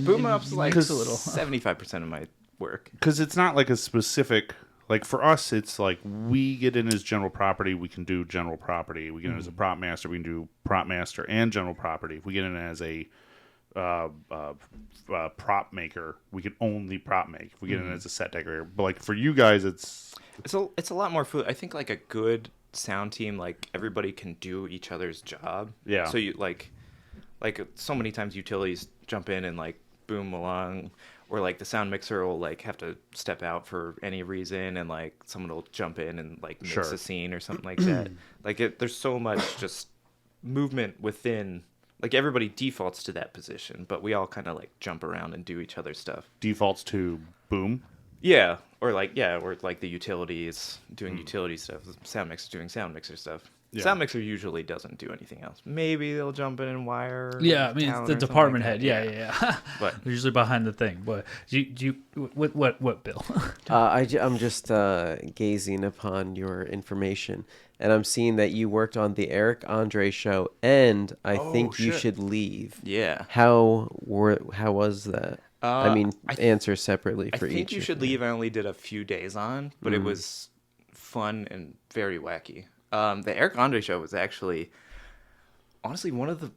Speaker 6: Boom up's like
Speaker 7: mix a little.
Speaker 6: 75% of my work.
Speaker 8: Because it's not like a specific, like for us, it's like we get in as general property, we can do general property. We get in as a prop master, we can do prop master and general property. If we get in as a prop maker, we can only prop make. If we get in as a set decorator, but like for you guys, it's
Speaker 6: a lot more food. I think like a good sound team, like everybody can do each other's job.
Speaker 8: Yeah.
Speaker 6: So you like so many times utilities jump in and like boom along, or like the sound mixer will like have to step out for any reason, and like someone will jump in and like mix
Speaker 8: Sure.
Speaker 6: a scene or something like that. There's so much just movement within. Like everybody defaults to that position, but we all kind of like jump around and do each other's stuff.
Speaker 8: defaults to boom.
Speaker 6: Yeah, or like the utilities doing utility stuff, sound mixer doing sound mixer stuff.
Speaker 8: Yeah.
Speaker 6: Sound mixer usually doesn't do anything else. Maybe they'll jump in and wire.
Speaker 7: Yeah, I mean
Speaker 6: talent
Speaker 7: it's the
Speaker 6: or something
Speaker 7: department
Speaker 6: like
Speaker 7: head.
Speaker 6: that.
Speaker 7: Yeah.
Speaker 6: But
Speaker 7: They're usually behind the thing. But do you what Bill?
Speaker 9: I'm just gazing upon your information, and I'm seeing that you worked on the Eric Andre show, and I think you
Speaker 8: shit.
Speaker 9: should leave.
Speaker 6: yeah,
Speaker 9: How was that? I mean, answer separately
Speaker 6: I
Speaker 9: for each.
Speaker 6: think you should leave. I only did a few days on, but it was fun and very wacky. The Eric Andre show was actually, honestly, one of the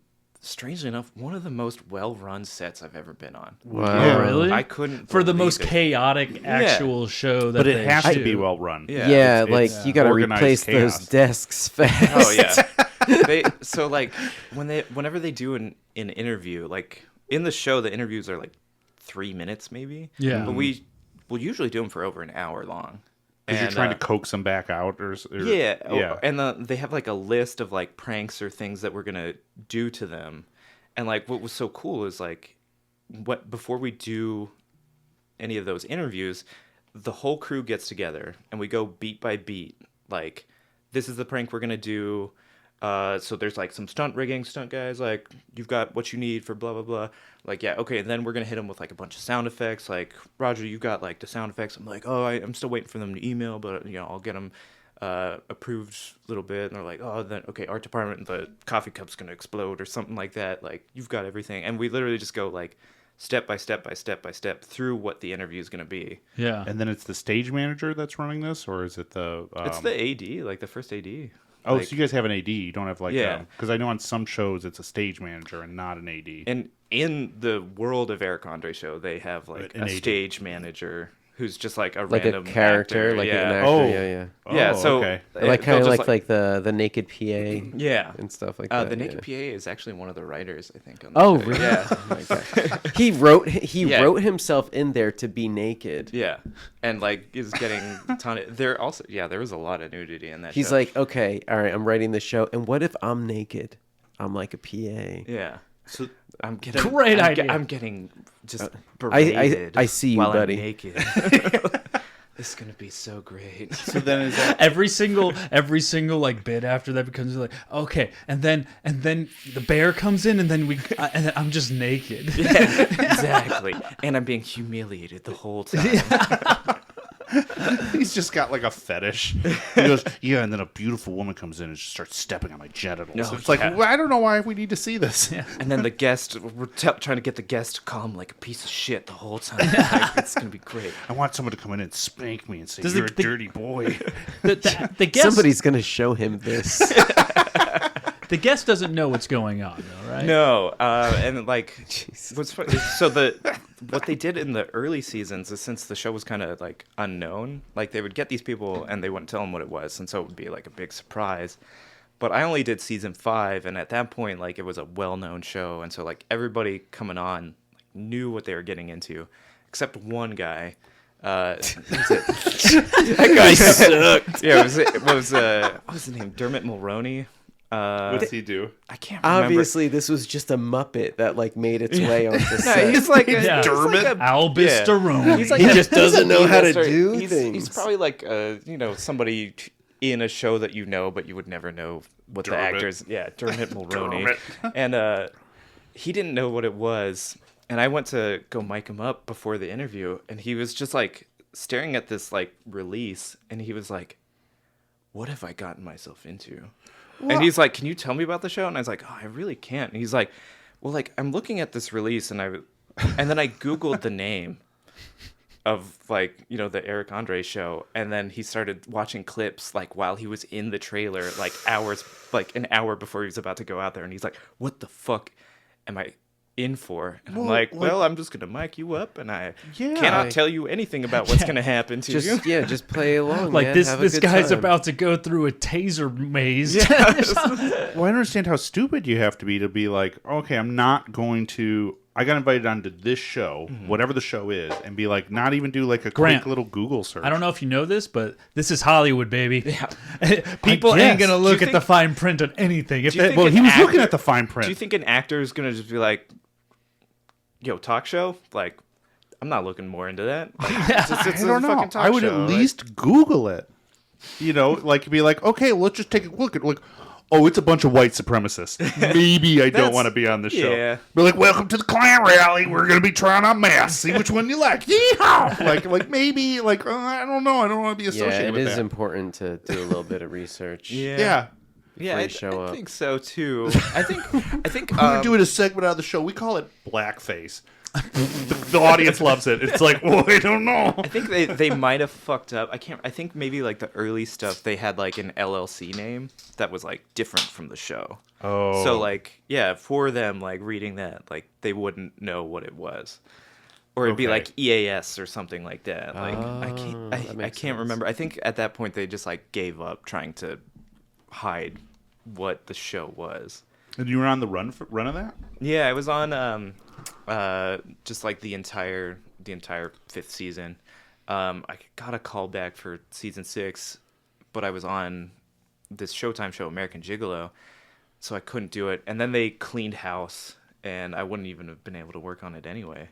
Speaker 6: strangely enough, one of the most well-run sets I've ever been on.
Speaker 9: Wow.
Speaker 7: Oh, really?
Speaker 6: I couldn't
Speaker 7: For the
Speaker 6: believe
Speaker 7: most
Speaker 6: it.
Speaker 7: chaotic actual show that
Speaker 8: But it
Speaker 7: they
Speaker 8: has to
Speaker 7: do.
Speaker 8: be well run.
Speaker 9: Yeah, like
Speaker 8: it's
Speaker 9: you got to
Speaker 8: organized
Speaker 9: replace
Speaker 8: chaos.
Speaker 9: those desks fast.
Speaker 6: Oh yeah. So like whenever they do an interview, like in the show, the interviews are like 3 minutes maybe.
Speaker 7: Yeah.
Speaker 6: But we'll usually do them for over an hour long.
Speaker 8: Because you're trying to coax them back out, or
Speaker 6: yeah.
Speaker 8: yeah.
Speaker 6: And they have like a list of like pranks or things that we're gonna do to them, and like what was so cool is like before we do any of those interviews, the whole crew gets together and we go beat by beat. Like, this is the prank we're gonna do. So there's like some stunt rigging, stunt guys, like, you've got what you need for blah blah blah. Like, yeah, okay, and then we're gonna hit them with like a bunch of sound effects. Like, Roger, you got like the sound effects. I'm like, oh, I'm still waiting for them to email, but I'll get them approved a little bit. And they're like, oh, then okay, art department, the coffee cup's gonna explode or something like that. Like, you've got everything, and we literally just go like step by step by step by step through what the interview is gonna be.
Speaker 7: Yeah.
Speaker 8: And then it's the stage manager that's running this, or is it the?
Speaker 6: It's the AD, like the first AD.
Speaker 8: Oh,
Speaker 6: like,
Speaker 8: so you guys have an AD. You don't have like
Speaker 6: Yeah.
Speaker 8: because I know on some shows it's a stage manager and not an AD.
Speaker 6: And in the world of Eric Andre show, they have like
Speaker 8: An
Speaker 6: a
Speaker 8: AD.
Speaker 6: stage manager who's just like a
Speaker 9: Like a
Speaker 6: random
Speaker 9: character,
Speaker 6: actor.
Speaker 9: like
Speaker 6: yeah.
Speaker 9: an actor.
Speaker 8: Oh.
Speaker 9: Yeah.
Speaker 6: Yeah,
Speaker 8: Oh,
Speaker 6: so
Speaker 8: okay.
Speaker 9: Like kind of
Speaker 6: they'll just,
Speaker 9: like the naked PA
Speaker 6: yeah
Speaker 9: and stuff like that.
Speaker 6: the naked
Speaker 9: yeah.
Speaker 6: PA is actually one of the writers, I think. On the
Speaker 9: Oh,
Speaker 6: show.
Speaker 9: really?
Speaker 6: Yeah,
Speaker 9: Oh my God. He wrote
Speaker 6: Yeah.
Speaker 9: wrote himself in there to be naked.
Speaker 6: yeah, and like is getting a ton of. There also there was a lot of nudity in that.
Speaker 9: He's
Speaker 6: show.
Speaker 9: like, okay, all right, I'm writing this show, and what if I'm naked? I'm like a PA.
Speaker 6: yeah. So I'm getting
Speaker 7: Great idea.
Speaker 6: I'm getting just berated.
Speaker 9: I see you,
Speaker 6: while
Speaker 9: buddy.
Speaker 6: I'm naked. This is gonna be so great.
Speaker 8: So then is that
Speaker 7: every single like bit after that becomes like, okay, and then the bear comes in, and then and then I'm just naked.
Speaker 6: Yeah, exactly. And I'm being humiliated the whole time.
Speaker 8: he's just got like a fetish? He goes, yeah, and then a beautiful woman comes in and just starts stepping on my genitals.
Speaker 6: No,
Speaker 8: It's like,
Speaker 6: yeah.
Speaker 8: well, I don't know why we need to see this.
Speaker 6: And then the guest, we're trying to get the guest to call him like a piece of shit the whole time. Like, it's going to be great.
Speaker 8: I want someone to come in and spank me and say,
Speaker 7: Does
Speaker 8: you're
Speaker 7: the-
Speaker 8: a dirty boy.
Speaker 7: The guest,
Speaker 9: Somebody's gonna show him this.
Speaker 7: the guest doesn't know what's going on, though, right?
Speaker 6: No, and like, what's funny, so what they did in the early seasons is, since the show was kind of like unknown, like they would get these people and they wouldn't tell them what it was, and so it would be like a big surprise. But I only did season 5, and at that point, like, it was a well-known show, and so like everybody coming on knew what they were getting into, except one guy. That guy sucked. Yeah, what was the name? Dermot Mulroney.
Speaker 8: What's he do?
Speaker 6: I can't remember.
Speaker 9: Obviously, this was just a Muppet that like made its way onto
Speaker 6: No,
Speaker 9: set.
Speaker 6: he's like a,
Speaker 7: Yeah.
Speaker 6: Dermot. Like
Speaker 7: Albus
Speaker 6: Yeah.
Speaker 7: Deroni.
Speaker 6: He's like
Speaker 9: He
Speaker 6: a-
Speaker 9: just doesn't know how to
Speaker 6: Sorry,
Speaker 9: do
Speaker 6: he's
Speaker 9: things.
Speaker 6: probably like somebody in a show that you know, but you would never know what
Speaker 8: Dermot.
Speaker 6: the actors. Yeah, Dermot Mulroney.
Speaker 8: Dermot.
Speaker 6: And he didn't know what it was, and I went to go mic him up before the interview, and he was just like staring at this like release, and he was like, "What have I gotten myself into?" And he's like, "Can you tell me about the show?" And I was like, "Oh, I really can't." And he's like, "Well, like, I'm looking at this release, and then I Googled the name of, like, the Eric Andre show, and then he started watching clips like while he was in the trailer, like an hour before he was about to go out there, and he's like, "What the fuck am I in for?" And I'm like, "Well, I'm just gonna mic you up, and I cannot tell you anything about what's gonna happen to you."
Speaker 9: Just play along.
Speaker 7: Like
Speaker 9: man.
Speaker 7: this
Speaker 9: Have a
Speaker 7: this
Speaker 9: good
Speaker 7: guy's
Speaker 9: time.
Speaker 7: about to go through a taser maze.
Speaker 8: Well, I understand how stupid you have to be like, okay, I'm not going to. I got invited onto this show, whatever the show is, and be like, not even do like a
Speaker 7: Grant,
Speaker 8: quick little Google search.
Speaker 7: I don't know if you know this, but this is Hollywood, baby.
Speaker 6: Yeah.
Speaker 7: People
Speaker 8: I
Speaker 7: ain't
Speaker 8: guess.
Speaker 7: gonna
Speaker 6: Do
Speaker 7: look
Speaker 6: you
Speaker 7: at the
Speaker 6: think-
Speaker 7: fine print on anything. If
Speaker 6: Do you
Speaker 7: they,
Speaker 6: think
Speaker 8: Well,
Speaker 6: an
Speaker 8: he was looking
Speaker 6: actor-
Speaker 8: at the fine print.
Speaker 6: Do you think an actor is gonna just be like, "Yo, talk show"? Like, I'm not looking more into that. Like, it's
Speaker 8: I don't know.
Speaker 6: fucking talk
Speaker 8: I would
Speaker 6: show.
Speaker 8: at
Speaker 6: Like,
Speaker 8: least Google it. Like be like, okay, let's just take a look at oh, it's a bunch of white supremacists. Maybe I don't
Speaker 6: That's-
Speaker 8: want to be on this show.
Speaker 6: yeah.
Speaker 8: Be like, welcome to the Klan rally. We're gonna be trying on masks. See which one you like. Yeehaw! like maybe I don't know. I don't want to be
Speaker 9: Yeah,
Speaker 8: associated
Speaker 9: it
Speaker 8: with
Speaker 9: is
Speaker 8: that.
Speaker 9: important to do a little bit of research.
Speaker 8: Yeah.
Speaker 6: Yeah,
Speaker 9: you show
Speaker 6: I
Speaker 9: up.
Speaker 6: think so too. I think
Speaker 8: We're doing a segment out of the show. We call it blackface. The audience loves it. It's like, well, I don't know.
Speaker 6: I think they might have fucked up. I think maybe like the early stuff they had like an LLC name that was like different from the show.
Speaker 8: Oh.
Speaker 6: So like yeah, for them like reading that like they wouldn't know what it was. Or it'd be like EAS or something like that. Like I can't remember. I think at that point they just like gave up trying to hide what the show was.
Speaker 8: And you were on the run of that?
Speaker 6: Yeah, I was on just like the entire fifth season. I got a call back for season 6, but I was on this Showtime show, American Gigolo, so I couldn't do it. And then they cleaned house, and I wouldn't even have been able to work on it anyway.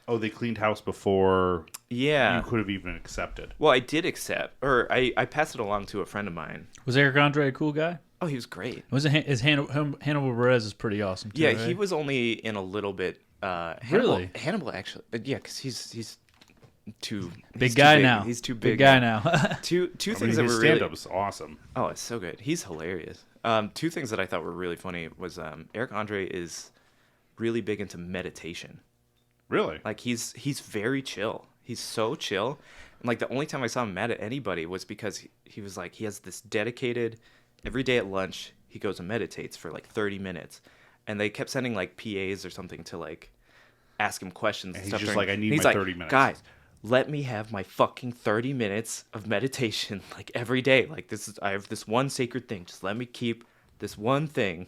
Speaker 8: Oh, they cleaned house before
Speaker 6: Yeah.
Speaker 8: you could have even accepted.
Speaker 6: Well, I did accept, or I passed it along to a friend of mine.
Speaker 7: Was Eric Andre a cool guy?
Speaker 6: Oh, he was great.
Speaker 7: Hannibal Perez is pretty awesome too,
Speaker 6: Yeah,
Speaker 7: right?
Speaker 6: he was only in a little bit.
Speaker 7: Really?
Speaker 6: Hannibal actually, yeah, because he's too
Speaker 7: big guy
Speaker 6: big.
Speaker 7: now.
Speaker 6: He's too big
Speaker 7: guy
Speaker 6: now.
Speaker 7: now.
Speaker 6: Two
Speaker 8: I
Speaker 6: things
Speaker 8: mean,
Speaker 6: that
Speaker 8: his
Speaker 6: were really
Speaker 8: stand-up's awesome.
Speaker 6: Oh, it's so good. He's hilarious. Two things that I thought were really funny was Eric Andre is really big into meditation.
Speaker 8: Really?
Speaker 6: Like he's very chill. He's so chill. And like the only time I saw him mad at anybody was because he was like he has this dedicated every day at lunch he goes and meditates for like 30 minutes. And they kept sending like PAs or something to like ask him questions and
Speaker 8: he's
Speaker 6: stuff.
Speaker 8: just
Speaker 6: during-
Speaker 8: like, I need
Speaker 6: he's
Speaker 8: my
Speaker 6: like,
Speaker 8: 30 minutes.
Speaker 6: Guys, let me have my fucking 30 minutes of meditation like every day. Like I have this one sacred thing. Just let me keep this one thing.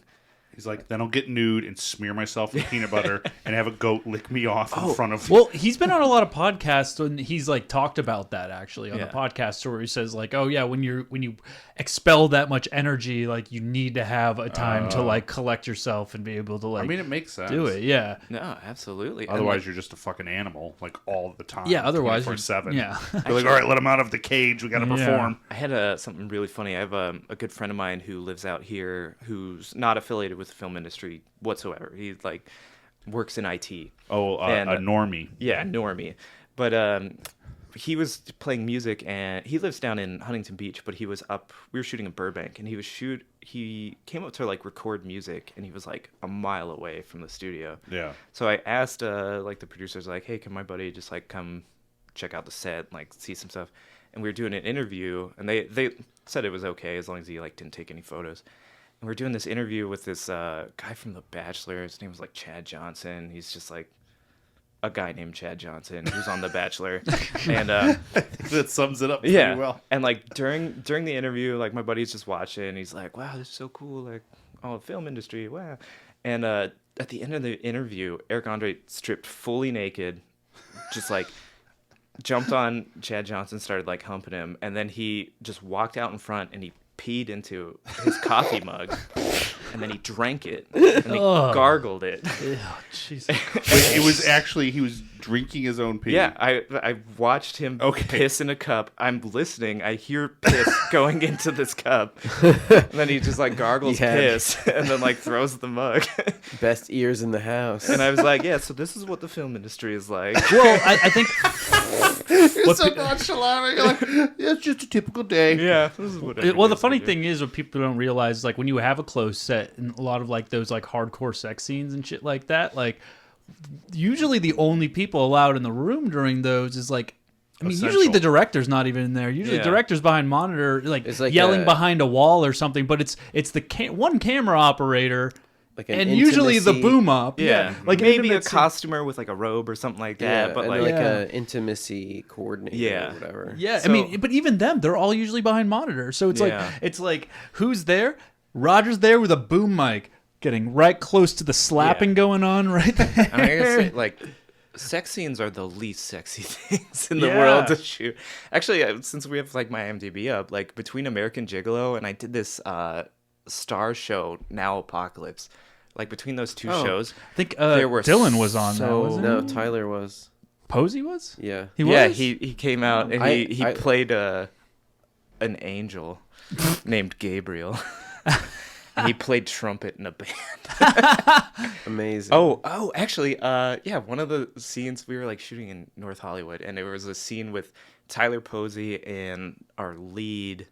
Speaker 8: He's like, then I'll get nude and smear myself with peanut butter and have a goat lick me off in front of
Speaker 7: Well, he's been on a lot of podcasts and he's like talked about that actually on the
Speaker 6: Yeah.
Speaker 7: podcast where he says like, oh yeah, when you expel that much energy, like you need to have a time to like collect yourself and be able to like
Speaker 8: I mean, it makes sense.
Speaker 7: do it. Yeah.
Speaker 6: No, absolutely. And,
Speaker 8: Otherwise,
Speaker 6: like,
Speaker 8: you're just a fucking animal, like all the time.
Speaker 7: Yeah, otherwise you're-
Speaker 8: 24/7.
Speaker 7: yeah.
Speaker 8: You're like, all right, let him out of the cage. We got to perform.
Speaker 6: I had something really funny. I have a good friend of mine who lives out here who's not affiliated with the film industry whatsoever. He like works in IT.
Speaker 8: Oh,
Speaker 6: And,
Speaker 8: a normie.
Speaker 6: Yeah, normie. But he was playing music, and he lives down in Huntington Beach. But he was up. We were shooting in Burbank, and he came up to like record music, and he was like a mile away from the studio.
Speaker 8: Yeah.
Speaker 6: So I asked like the producers, like, hey, can my buddy just like come check out the set, like see some stuff? And we were doing an interview, and they said it was okay as long as he like didn't take any photos. And we're doing this interview with this guy from The Bachelor. His name was like Chad Johnson. He's just like a guy named Chad Johnson who's on The Bachelor. And
Speaker 8: That sums it up pretty
Speaker 6: yeah,
Speaker 8: well.
Speaker 6: and like during the interview, like my buddy's just watching. And he's like, "Wow, this is so cool! Like, oh, film industry, wow!" And at the end of the interview, Eric Andre stripped fully naked, just like jumped on Chad Johnson, started like humping him, and then he just walked out in front and he peed into his coffee mug, and then he drank it and he gargled it.
Speaker 7: Jesus.
Speaker 8: Wait, it was actually, he was drinking his own pee.
Speaker 6: Yeah, I watched him piss in a cup. I'm listening. I hear piss going into this cup. And then he just like gargles piss and then like throws the mug.
Speaker 9: Best ears in the house.
Speaker 6: And I was like, yeah, so this is what the film industry is like.
Speaker 7: Well, I think
Speaker 8: You're so nonchalant. You're like, yeah, it's just a typical day.
Speaker 6: Yeah, this is what
Speaker 7: well, the funny thing is what people don't realize, like when you have a closed set and a lot of like those like hardcore sex scenes and shit like that, like usually the only people allowed in the room during those is like, I mean, usually the director's not even in there. Usually the director's behind monitor, like yelling behind a wall or something. But it's the one camera operator.
Speaker 9: Like
Speaker 7: and usually the boom up,
Speaker 6: like maybe a costumer with like a robe or something like that, but
Speaker 9: and
Speaker 6: like
Speaker 9: a intimacy coordinator, or whatever.
Speaker 7: Yeah,
Speaker 6: So-
Speaker 7: I mean, but even them, they're all usually behind monitors. So it's like who's there? Roger's there with a boom mic, getting right close to the slapping going on right there.
Speaker 6: I mean, I gotta say, like, sex scenes are the least sexy things in the world to shoot. Actually, since we have like my IMDb up, like between American Gigolo and I did this Star show, Now Apocalypse. Like between those two shows,
Speaker 7: I think
Speaker 6: there were
Speaker 7: Dylan was on that, wasn't
Speaker 9: No,
Speaker 7: he?
Speaker 9: Tyler was.
Speaker 7: Posey was?
Speaker 9: Yeah.
Speaker 7: He was?
Speaker 6: Yeah, he came out and he
Speaker 9: I
Speaker 6: played an angel named Gabriel. And he played trumpet in a band.
Speaker 9: Amazing.
Speaker 6: Oh, actually, yeah, one of the scenes we were like shooting in North Hollywood, and there was a scene with Tyler Posey and our lead.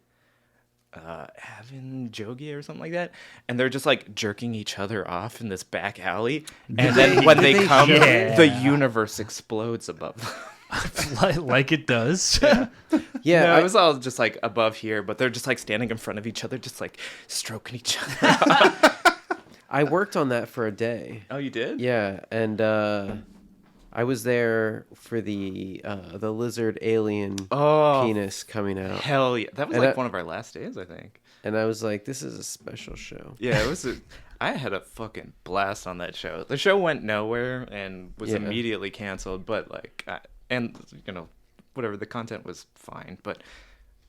Speaker 6: Avon Jogi or something like that, and they're just like jerking each other off in this back alley, and then when they come, the universe explodes above them.
Speaker 7: like it does.
Speaker 9: Yeah,
Speaker 6: No, it was all just like above here, but they're just like standing in front of each other, just like stroking each other.
Speaker 9: I worked on that for a day.
Speaker 6: Oh, you did?
Speaker 9: Yeah, and I was there for the lizard alien penis coming out.
Speaker 6: Hell yeah. That was
Speaker 9: And
Speaker 6: like
Speaker 9: I-
Speaker 6: one of our last days, I think.
Speaker 9: And I was like, this is a special show.
Speaker 6: Yeah, it was. I had a fucking blast on that show. The show went nowhere and was
Speaker 9: Yeah.
Speaker 6: immediately canceled, but like, whatever, the content was fine, but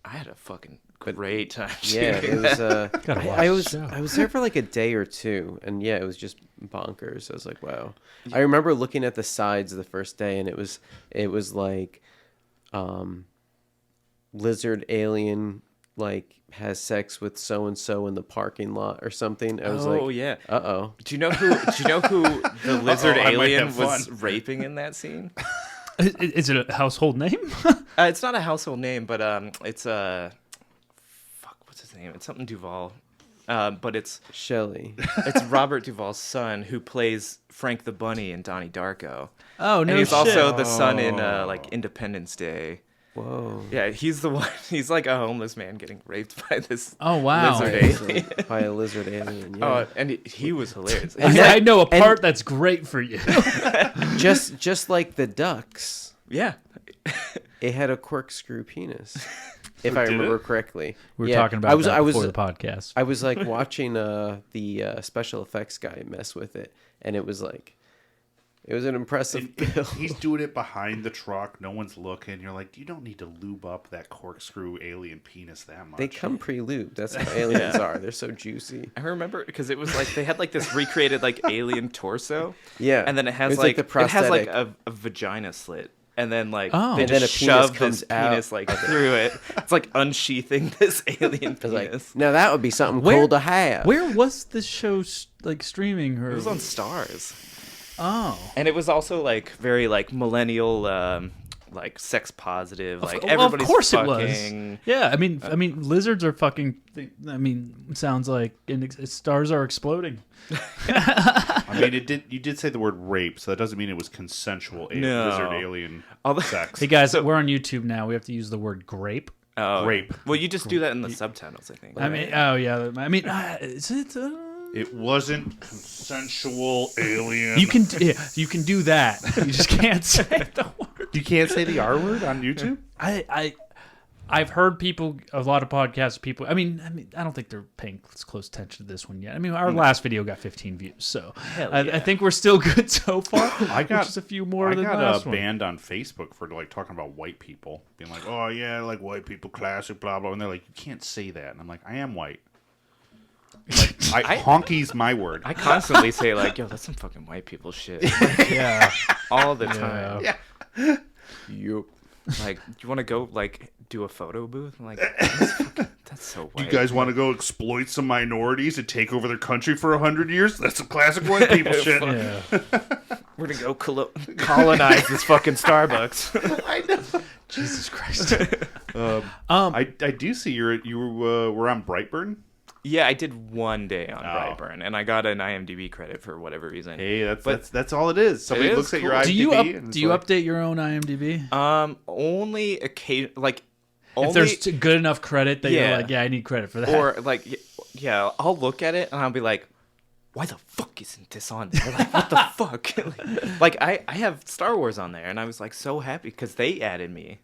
Speaker 6: I had a fucking great time.
Speaker 9: Yeah,
Speaker 6: shooting
Speaker 9: it was.
Speaker 6: that.
Speaker 7: Gotta watch the show.
Speaker 9: I was there for like a day or two, and yeah, it was just bonkers. I was like, wow. I remember looking at the sides the first day, and it was like, lizard alien like has sex with so and so in the parking lot or something. I was
Speaker 6: Oh
Speaker 9: like,
Speaker 6: yeah.
Speaker 9: uh-oh.
Speaker 6: Do you know who the lizard
Speaker 8: I might
Speaker 6: alien
Speaker 8: have
Speaker 6: was
Speaker 8: fun.
Speaker 6: raping in that scene?
Speaker 7: Is it a household name?
Speaker 6: It's not a household name, but it's what's his name? It's something Duvall. But it's
Speaker 9: Shelley.
Speaker 6: Robert Duvall's son who plays Frank the Bunny in Donnie Darko.
Speaker 7: Oh, no
Speaker 6: And he's
Speaker 7: shit.
Speaker 6: also the son in like Independence Day.
Speaker 9: Whoa.
Speaker 6: Yeah, he's the one. He's like a homeless man getting raped by this
Speaker 7: Oh, wow.
Speaker 6: lizard alien.
Speaker 9: By a lizard alien. Yeah.
Speaker 6: Oh, and he was hilarious.
Speaker 9: And
Speaker 7: I know a part that's great for you.
Speaker 9: just like the ducks,
Speaker 6: Yeah.
Speaker 9: it had a corkscrew penis. If I remember correctly.
Speaker 7: We were
Speaker 9: Yeah,
Speaker 7: talking about
Speaker 9: I was,
Speaker 7: that
Speaker 9: I was,
Speaker 7: before the podcast.
Speaker 9: I was like watching the special effects guy mess with it, and it was like, it was an impressive build.
Speaker 8: He's doing it behind the truck. No one's looking. You're like, you don't need to lube up that corkscrew alien penis that much.
Speaker 9: They come pre-lubed. That's how aliens are. They're so juicy.
Speaker 6: I remember because it was like they had like this recreated like alien torso.
Speaker 9: Yeah.
Speaker 6: And then it has
Speaker 9: It's
Speaker 6: like,
Speaker 9: the
Speaker 6: it has like
Speaker 9: prosthetic.
Speaker 6: a vagina slit. And then like
Speaker 7: Oh.
Speaker 6: they
Speaker 7: And
Speaker 9: then
Speaker 6: just
Speaker 9: a penis
Speaker 6: shove
Speaker 9: comes
Speaker 6: this
Speaker 9: out
Speaker 6: penis like through it. It's like unsheathing this alien
Speaker 9: I was like,
Speaker 6: penis.
Speaker 9: now that would be something
Speaker 7: Where-
Speaker 9: cool to have.
Speaker 7: Where was this show like streaming? Or
Speaker 6: It was on Stars.
Speaker 7: Oh,
Speaker 6: And it was also like very like millennial like sex positive. Like
Speaker 7: of
Speaker 6: everybody's
Speaker 7: course
Speaker 6: fucking.
Speaker 7: it was. Yeah, I mean, lizards are fucking. I mean, it sounds like stars are exploding.
Speaker 8: I mean, you did say the word rape, so that doesn't mean it was consensual
Speaker 6: No.
Speaker 8: lizard alien
Speaker 6: Although-
Speaker 8: sex.
Speaker 7: Hey guys, we're on YouTube now. We have to use the word grape.
Speaker 6: Oh,
Speaker 8: Rape.
Speaker 6: Well, you just do that in the subtitles, I think.
Speaker 7: I mean, oh yeah. I mean, is it?
Speaker 8: It wasn't consensual alien.
Speaker 7: You can do that. You just can't say the word.
Speaker 8: You can't say the R word on YouTube?
Speaker 7: I've heard people, a lot of podcasts, people. I mean, I don't think they're paying close attention to this one yet. I mean, our last video got 15 views, so I think we're still good so far.
Speaker 8: I got
Speaker 7: which is a few more
Speaker 8: I
Speaker 7: than the
Speaker 8: got
Speaker 7: last one.
Speaker 8: banned on Facebook for like talking about white people, being like, "Oh yeah, like white people, classic, blah blah," and they're like, "You can't say that," and I'm like, "I am white." Like, honky's my word.
Speaker 6: I constantly say like, "Yo, that's some fucking white people shit."
Speaker 7: Yeah,
Speaker 6: All the time.
Speaker 8: Yeah.
Speaker 9: Yup.
Speaker 6: Like, you want to go like do a photo booth? I'm like, that's so white.
Speaker 8: Do you guys want to go exploit some minorities and take over their country for 100 years? That's some classic white people shit.
Speaker 7: yeah.
Speaker 6: We're gonna go colonize this fucking Starbucks.
Speaker 8: I know.
Speaker 7: Jesus Christ.
Speaker 8: I do see you were on Brightburn.
Speaker 6: Yeah, I did one day on
Speaker 8: Oh.
Speaker 6: Brightburn, and I got an IMDb credit for whatever reason.
Speaker 8: Hey, that's all it is. Somebody
Speaker 6: is
Speaker 8: looks at your
Speaker 6: cool.
Speaker 8: IMDb.
Speaker 7: Do you update your own IMDb?
Speaker 6: Only occasion, like,
Speaker 7: If there's good enough credit that you're like, yeah, I need credit for that.
Speaker 6: or like, yeah, I'll look at it and I'll be like, why the fuck isn't this on there? Like, what the fuck? Like, I have Star Wars on there, and I was like so happy because they added me.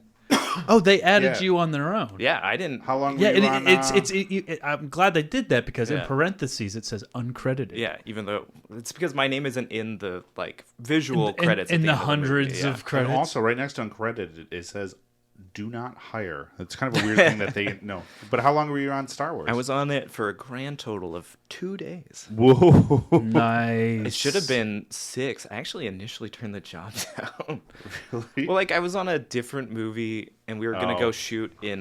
Speaker 7: oh, they added
Speaker 8: Yeah.
Speaker 7: you on their own.
Speaker 6: Yeah, I didn't.
Speaker 8: How long?
Speaker 7: Yeah,
Speaker 8: were you
Speaker 7: and
Speaker 8: on,
Speaker 7: I'm glad they did that because in
Speaker 6: Yeah.
Speaker 7: parentheses it says uncredited.
Speaker 6: Yeah, even though it's because my name isn't in the like visual
Speaker 7: In
Speaker 6: credits. at
Speaker 7: in
Speaker 6: the
Speaker 7: the
Speaker 6: end of movie,
Speaker 7: hundreds
Speaker 6: yeah.
Speaker 7: of credits.
Speaker 8: And also, right next to uncredited, it says "Do not hire." It's kind of a weird thing that they know. But how long were you on Star Wars?
Speaker 6: I was on it for a grand total of 2 days.
Speaker 8: Whoa.
Speaker 7: Nice.
Speaker 6: It should have been 6. I actually initially turned the job down.
Speaker 8: Really?
Speaker 6: Well, like I was on a different movie, and we were gonna
Speaker 8: Oh.
Speaker 6: go shoot in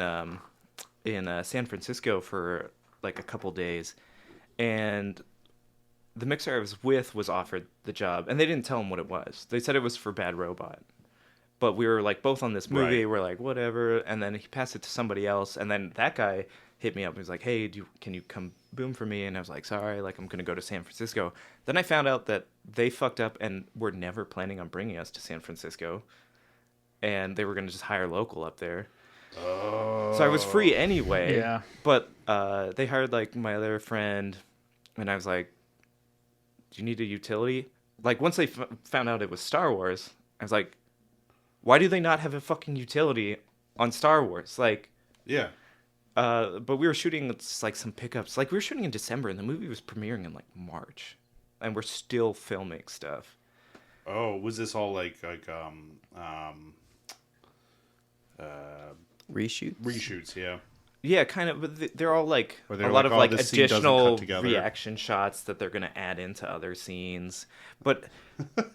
Speaker 6: San Francisco for like a couple days, and the mixer I was with was offered the job, and they didn't tell him what it was. They said it was for Bad Robot. But we were like both on this movie.
Speaker 8: Right.
Speaker 6: We're like, whatever. And then he passed it to somebody else. And then that guy hit me up. He was like, hey, can you come boom for me? And I was like, sorry, like I'm going to go to San Francisco. Then I found out that they fucked up and were never planning on bringing us to San Francisco. And they were going to just hire local up there. Oh. So I was free anyway.
Speaker 7: Yeah.
Speaker 6: But they hired like my other friend, and I was like, do you need a utility? Like once they found out it was Star Wars, I was like, why do they not have a fucking utility on Star Wars? Like,
Speaker 8: yeah.
Speaker 6: But we were shooting like some pickups. Like we were shooting in December, and the movie was premiering in like March, and we're still filming stuff.
Speaker 8: Oh, was this all like
Speaker 9: Reshoots?
Speaker 8: reshoots? Yeah.
Speaker 6: Yeah, kind of. But they're all like
Speaker 8: Or
Speaker 6: a
Speaker 8: they're
Speaker 6: lot
Speaker 8: like,
Speaker 6: of
Speaker 8: oh,
Speaker 6: like
Speaker 8: this scene doesn't cut
Speaker 6: additional
Speaker 8: together.
Speaker 6: reaction shots that they're gonna add into other scenes. But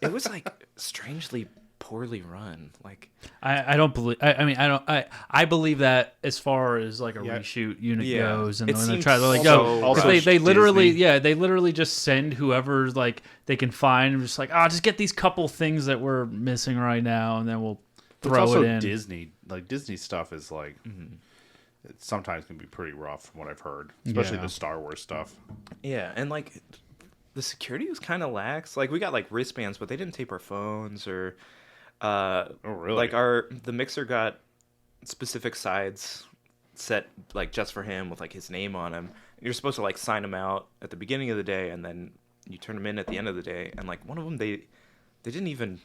Speaker 6: it was like strangely poorly run. Like
Speaker 7: I don't believe. I mean, I believe that as far as like a reshoot unit
Speaker 6: Yeah.
Speaker 7: goes, and
Speaker 6: It
Speaker 7: when they
Speaker 6: seems
Speaker 7: try to like
Speaker 6: also-
Speaker 7: go,
Speaker 8: also
Speaker 7: they literally
Speaker 8: Disney.
Speaker 7: they literally just send whoever like they can find, just like just get these couple things that we're missing right now, and then we'll
Speaker 8: It's
Speaker 7: throw
Speaker 8: also
Speaker 7: it in.
Speaker 8: Disney. Like Disney stuff is like it sometimes can be pretty rough from what I've heard, especially
Speaker 7: Yeah.
Speaker 8: the Star Wars stuff.
Speaker 6: yeah, and like the security was kind of lax. Like we got like wristbands, but they didn't tape our phones or.
Speaker 8: Oh, really?
Speaker 6: Like the mixer got specific sides set like just for him with like his name on them. You're supposed to like sign them out at the beginning of the day, and then you turn them in at the end of the day. And like one of them, they didn't even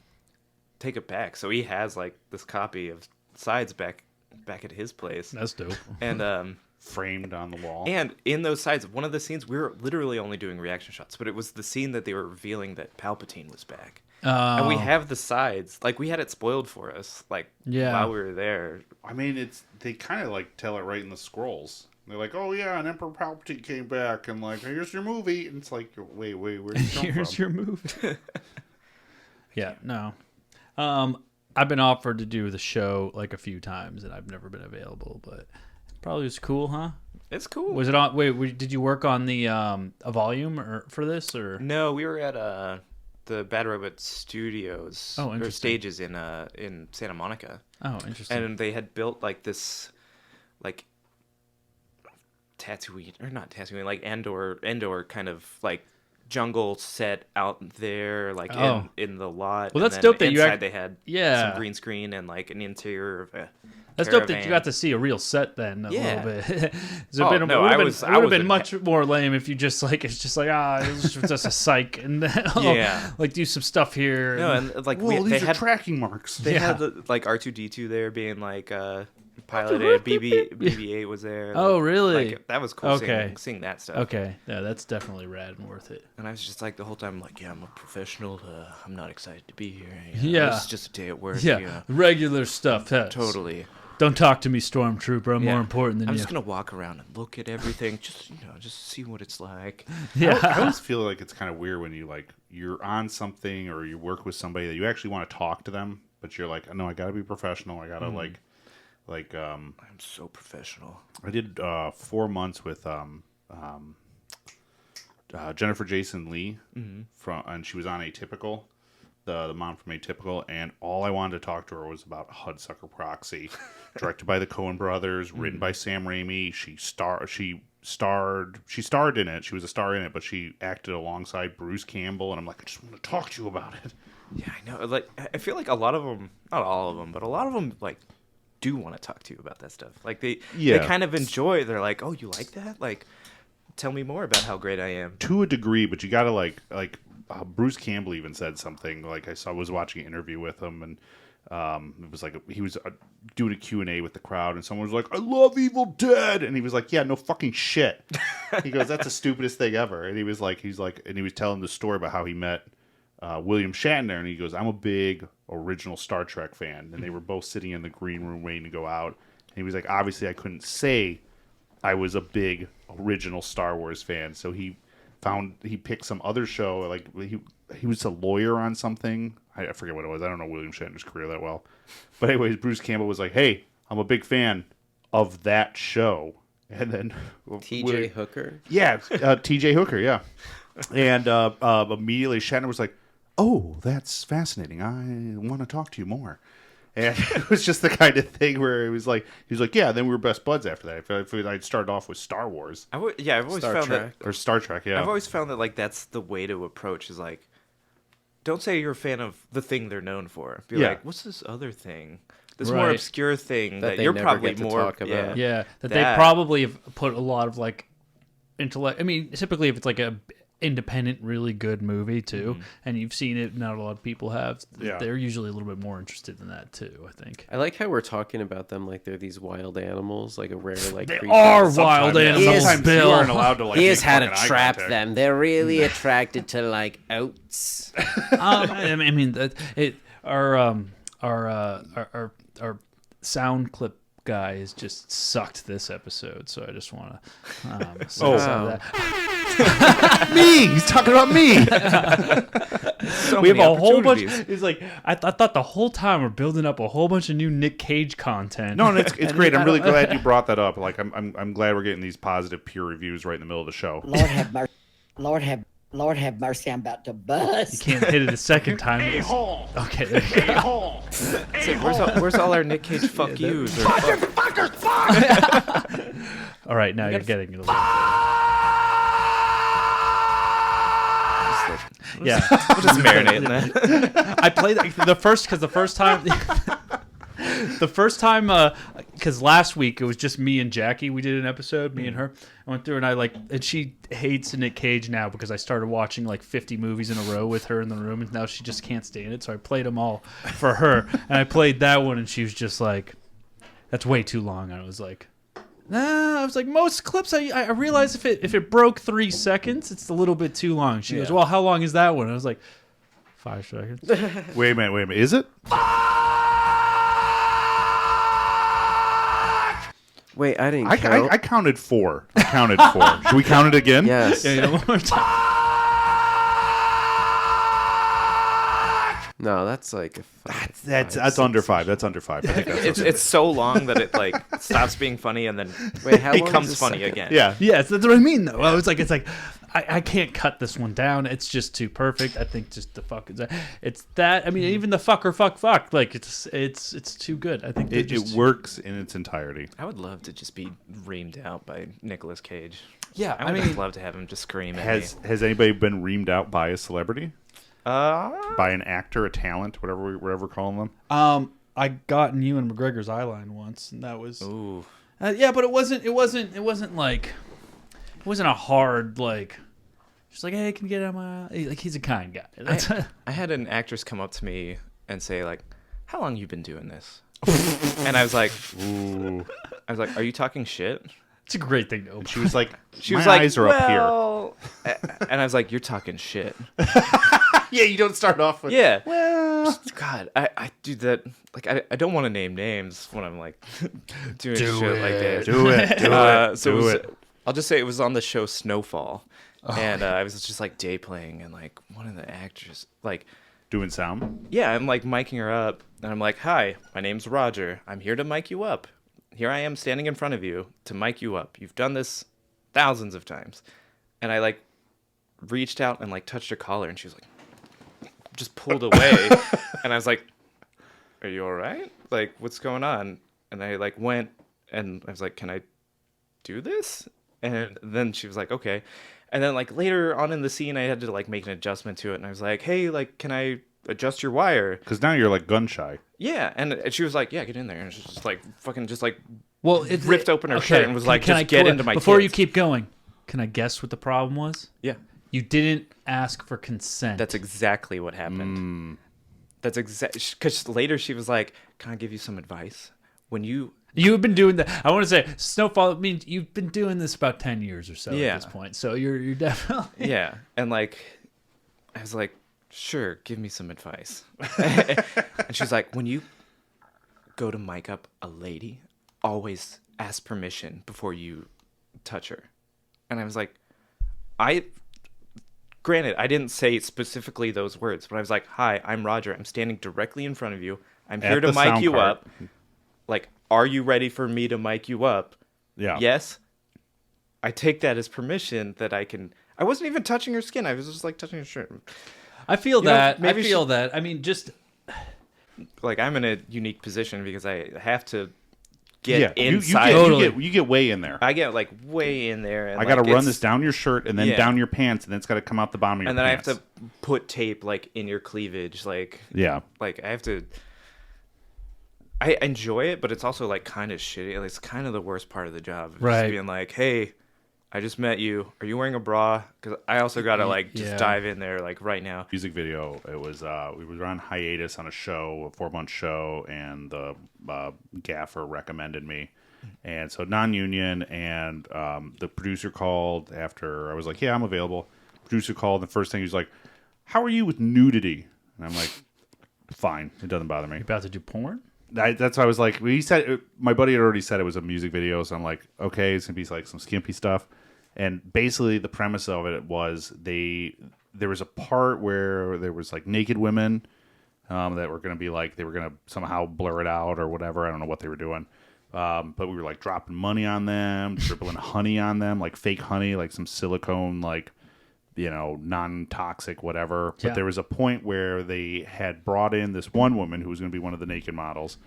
Speaker 6: take it back. So he has like this copy of sides back at his place.
Speaker 7: That's dope.
Speaker 6: And
Speaker 8: Framed on the wall.
Speaker 6: and in those sides, one of the scenes we were literally only doing reaction shots, but it was the scene that they were revealing that Palpatine was back. And we have the sides, like we had it spoiled for us, like while we were there.
Speaker 8: I mean, they kind of like tell it right in the scrolls. They're like, "Oh yeah, and Emperor Palpatine came back, and like, here's your movie." And it's like, "Wait, where did you come
Speaker 7: Here's
Speaker 8: from?"
Speaker 7: your movie. Yeah, no. I've been offered to do the show like a few times, and I've never been available, but probably was cool, huh?
Speaker 6: It's cool.
Speaker 7: Was it on? Wait, did you work on the a volume or for this or?
Speaker 6: No, we were at the Bad Robot Studios
Speaker 7: Oh,
Speaker 6: or
Speaker 7: interesting.
Speaker 6: stages in Santa Monica,
Speaker 7: Oh, interesting.
Speaker 6: and they had built like this, like Tatooine or not Tatooine, like Endor kind of like jungle set out there, like in the lot.
Speaker 7: Well,
Speaker 6: And
Speaker 7: that's
Speaker 6: then
Speaker 7: dope that you
Speaker 6: inside they had
Speaker 7: Yeah.
Speaker 6: some green screen and like an interior of a
Speaker 7: That's dope that you
Speaker 6: caravan.
Speaker 7: got to see a real set then a
Speaker 6: Yeah.
Speaker 7: little bit. It
Speaker 6: Oh,
Speaker 7: would
Speaker 6: no, I
Speaker 7: have
Speaker 6: was
Speaker 7: been
Speaker 6: in-
Speaker 7: much more lame if you just like it's just like it's just a psych and then
Speaker 6: Yeah.
Speaker 7: like do some stuff here.
Speaker 6: No, and like
Speaker 8: Whoa,
Speaker 6: they
Speaker 8: these are
Speaker 6: had
Speaker 8: tracking marks.
Speaker 6: they
Speaker 7: Yeah.
Speaker 6: had like R2D2 there being like piloted. BB-8 was there.
Speaker 7: Oh, really?
Speaker 6: Like, that was cool.
Speaker 7: Okay.
Speaker 6: Seeing that stuff.
Speaker 7: Okay, yeah, that's definitely rad and worth it.
Speaker 6: And I was just like the whole time, like, yeah, I'm a professional. I'm not excited to be here.
Speaker 7: Yeah.
Speaker 6: It's just a day at work.
Speaker 7: Yeah, regular stuff. Yes.
Speaker 6: Totally.
Speaker 7: Don't talk to me, Stormtrooper. I'm
Speaker 6: Yeah.
Speaker 7: more important than
Speaker 6: I'm
Speaker 7: you.
Speaker 6: just gonna walk around and look at everything, just see what it's like.
Speaker 8: I always feel like it's kind of weird when you're on something or you work with somebody that you actually want to talk to them, but you're like, no, I gotta be professional. I gotta
Speaker 6: I'm so professional.
Speaker 8: I did 4 months with Jennifer Jason Leigh and she was on Atypical, the mom from Atypical, and all I wanted to talk to her was about Hudsucker Proxy, directed by the Coen brothers, written by Sam Raimi. She starred in it. She was a star in it, but she acted alongside Bruce Campbell, and I'm like, I just want to talk to you about it.
Speaker 6: Yeah, I know. Like, I feel like a lot of them, not all of them, but a lot of them, like, do want to talk to you about that stuff. Like, they kind of enjoy. They're like, oh, you like that? Like, tell me more about how great I am.
Speaker 8: To a degree, but you gotta like Bruce Campbell even said something. Like I was watching an interview with him, and it was like he was doing a Q&A with the crowd, and someone was like, I love Evil Dead, and he was like, yeah, no fucking shit. He goes, that's the stupidest thing ever. And he was telling the story about how he met William Shatner, and he goes, I'm a big original Star Trek fan, and they were both sitting in the green room waiting to go out, and he was like, obviously I couldn't say I was a big original Star Wars fan, so he picked some other show, like he was a lawyer on something. I forget what it was. I don't know William Shatner's career that well, but anyways, Bruce Campbell was like, hey, I'm a big fan of that show. And then
Speaker 9: T.J. Hooker?
Speaker 8: Yeah, T.J. Hooker, yeah. And immediately Shatner was like, oh, that's fascinating. I want to talk to you more. And it was just the kind of thing where it was like, he was like, yeah, then we were best buds after that. If I'd started off with Star Wars.
Speaker 6: I've always
Speaker 9: Star
Speaker 6: found
Speaker 9: Trek.
Speaker 6: that.
Speaker 8: Or Star Trek, yeah.
Speaker 6: I've always found that like that's the way to approach is like, don't say you're a fan of the thing they're known for. Be
Speaker 8: Yeah.
Speaker 6: like, what's this other thing? This more
Speaker 7: Right.
Speaker 6: obscure thing
Speaker 9: That
Speaker 6: that
Speaker 9: they
Speaker 6: you're
Speaker 9: never
Speaker 6: probably
Speaker 9: get to
Speaker 6: more
Speaker 9: talk about.
Speaker 7: Yeah, that they
Speaker 6: That.
Speaker 7: probably have put a lot of like intellect. I mean, typically if it's like a independent, really good movie too, and you've seen it, not a lot of people have.
Speaker 8: Yeah.
Speaker 7: They're usually a little bit more interested in that too. I think
Speaker 9: I like how we're talking about them like they're these wild animals, like a rare like.
Speaker 7: they
Speaker 9: creature.
Speaker 7: are wild animals.
Speaker 8: Sometimes
Speaker 7: Bill.
Speaker 8: you aren't allowed to like.
Speaker 9: He has
Speaker 8: make
Speaker 9: how to
Speaker 8: fucking eye
Speaker 9: trap
Speaker 8: contact.
Speaker 9: them. They're really attracted to like oats.
Speaker 7: I mean, our sound clip guy has just sucked this episode, so I just want to say that.
Speaker 8: Me! He's talking about me!
Speaker 6: So
Speaker 7: We have
Speaker 6: many
Speaker 7: a whole bunch.
Speaker 6: opportunities.
Speaker 7: It's like I thought the whole time we're building up a whole bunch of new Nick Cage content.
Speaker 8: No, and it's
Speaker 7: And
Speaker 8: great. I'm
Speaker 7: I
Speaker 8: really
Speaker 7: don't-
Speaker 8: glad you brought that up. Like, I'm glad we're getting these positive peer reviews right in the middle of the show.
Speaker 10: Lord have mercy. Lord have mercy. I'm about to bust.
Speaker 7: Can't hit it a second time. Okay, there you go.
Speaker 6: Where's all our Nick Cage fuck yous? Or
Speaker 7: All right, now you're getting it a little. Yeah,
Speaker 6: we'll just marinate in that.
Speaker 7: I played the first time because last week it was just me and Jackie. We did an episode, me and her. I went through and she hates Nick Cage now because I started watching like 50 movies in a row with her in the room, and now she just can't stand it. So I played them all for her, and I played that one, and she was just like, "That's way too long." And I was like, "Nah." I was like, most clips I realize if it broke 3 seconds, it's a little bit too long. She goes, "Well, how long is that one?" I was like, 5 seconds.
Speaker 8: Wait a minute. Is it?
Speaker 9: Wait, I didn't count.
Speaker 8: I counted 4. Should we count it again?
Speaker 9: Yes.
Speaker 7: Yeah, one more time.
Speaker 9: No, that's like a
Speaker 8: That's under 5. That's under 5. I think that's
Speaker 6: It's so long that it like stops being funny and then
Speaker 9: Wait, how long
Speaker 6: becomes
Speaker 9: is a
Speaker 6: funny
Speaker 9: second?
Speaker 6: again.
Speaker 8: yeah.
Speaker 7: Yes, that's what I mean, though. It's like I can't cut this one down. It's just too perfect. I think just the fuck is it's that. I mean, even the fuck. Like it's too good. I think
Speaker 8: It works in its entirety.
Speaker 6: I would love to just be reamed out by Nicolas Cage.
Speaker 7: Yeah,
Speaker 6: I would just love to have him just scream at me.
Speaker 8: Has anybody been reamed out by a celebrity?
Speaker 6: Uh,
Speaker 8: By an actor, a talent, whatever we're calling them?
Speaker 7: I got in Ewan McGregor's eye line once, and that was
Speaker 6: ooh.
Speaker 7: yeah, but it wasn't like it wasn't a hard like. Just like, hey, can you get out of my eye? Like, he's a kind guy. That's
Speaker 6: I had an actress come up to me and say like, "How long you been doing this?" And I was like,
Speaker 8: Ooh.
Speaker 6: "Are you talking shit?"
Speaker 7: it's a great thing to open.
Speaker 8: She was like,
Speaker 6: She
Speaker 8: my
Speaker 6: was like,
Speaker 8: eyes are up here.
Speaker 6: "Well," and I was like, "You're talking shit."
Speaker 8: Yeah, you don't start off with.
Speaker 6: Yeah.
Speaker 8: Well,
Speaker 6: God, I do that. Like, I don't want to name names when I'm like doing shit like that.
Speaker 8: do it.
Speaker 6: So
Speaker 8: do
Speaker 6: it was,
Speaker 8: it.
Speaker 6: I'll just say it was on the show Snowfall, and I was just like day playing, and like one of the actors, like,
Speaker 8: Doing sound.
Speaker 6: yeah, I'm like miking her up, and I'm like, "Hi, my name's Roger. I'm here to mic you up. Here I am standing in front of you to mic you up. You've done this thousands of times," and I like reached out and like touched her collar, and she was like, just pulled away, and I was like, "Are you all right? Like, what's going on?" And I like went, and I was like, "Can I do this?" And then she was like, "Okay." And then like later on in the scene, I had to like make an adjustment to it, and I was like, "Hey, like, can I adjust your wire?"
Speaker 8: Because now you're like gun shy.
Speaker 6: Yeah, and she was like, "Yeah, get in there," and she's just like fucking just like
Speaker 7: Well, it
Speaker 6: ripped open her shirt and was like, "Just get into my
Speaker 7: before
Speaker 6: kids."
Speaker 7: you keep going. Can I guess what the problem was?
Speaker 6: Yeah,
Speaker 7: You didn't ask for consent.
Speaker 6: that's exactly what happened. That's exactly because later she was like, "Can I give you some advice? When you
Speaker 7: You've been doing that. I want to say Snowfall means you've been doing this about 10 years or so
Speaker 6: Yeah.
Speaker 7: at this point. So you're definitely
Speaker 6: yeah," and like I was like, "Sure, give me some advice." And she's like, "When you go to mic up a lady, always ask permission before you touch her." And I was like, granted, I didn't say specifically those words, but I was like, "Hi, I'm Roger. I'm standing directly in front of you. I'm here
Speaker 8: At
Speaker 6: to
Speaker 8: the
Speaker 6: mic
Speaker 8: sound
Speaker 6: you
Speaker 8: card.
Speaker 6: up. Like, are you ready for me to mic you up?"
Speaker 8: Yeah.
Speaker 6: Yes. I take that as permission that I can. I wasn't even touching her skin. I was just like touching her shirt.
Speaker 7: I feel
Speaker 6: You know,
Speaker 7: that.
Speaker 6: maybe
Speaker 7: I feel that. I mean, just
Speaker 6: like I'm in a unique position because I have to get inside.
Speaker 8: You get way in there.
Speaker 6: I get like way in there. And
Speaker 8: I got to run this down your shirt and then down your pants, and then it's got to come out the bottom of your
Speaker 6: pants. And then
Speaker 8: pants.
Speaker 6: I have to put tape like in your cleavage, like like I have to. I enjoy it, but it's also like kind of shitty. It's kind of the worst part of the job,
Speaker 7: right?
Speaker 6: Just being like, hey, I just met you. Are you wearing a bra? Because I also got to like just dive in there like right now.
Speaker 8: Music video. It was we were on hiatus on a show, a 4-month show, and the gaffer recommended me, and so non-union. And the producer called after I was like, yeah, I'm available. Producer called, and the first thing he was like, how are you with nudity? And I'm like, fine, it doesn't bother me.
Speaker 7: You about to do porn?
Speaker 8: That's why I was like, he said, my buddy had already said it was a music video, so I'm like, okay, it's gonna be like some skimpy stuff. And basically, the premise of it was there was a part where there was like naked women that were gonna be like they were gonna somehow blur it out or whatever. I don't know what they were doing, but we were like dropping money on them, dribbling honey on them, like fake honey, like some silicone, like non-toxic, whatever. But there was a point where they had brought in this one woman who was going to be one of the naked models,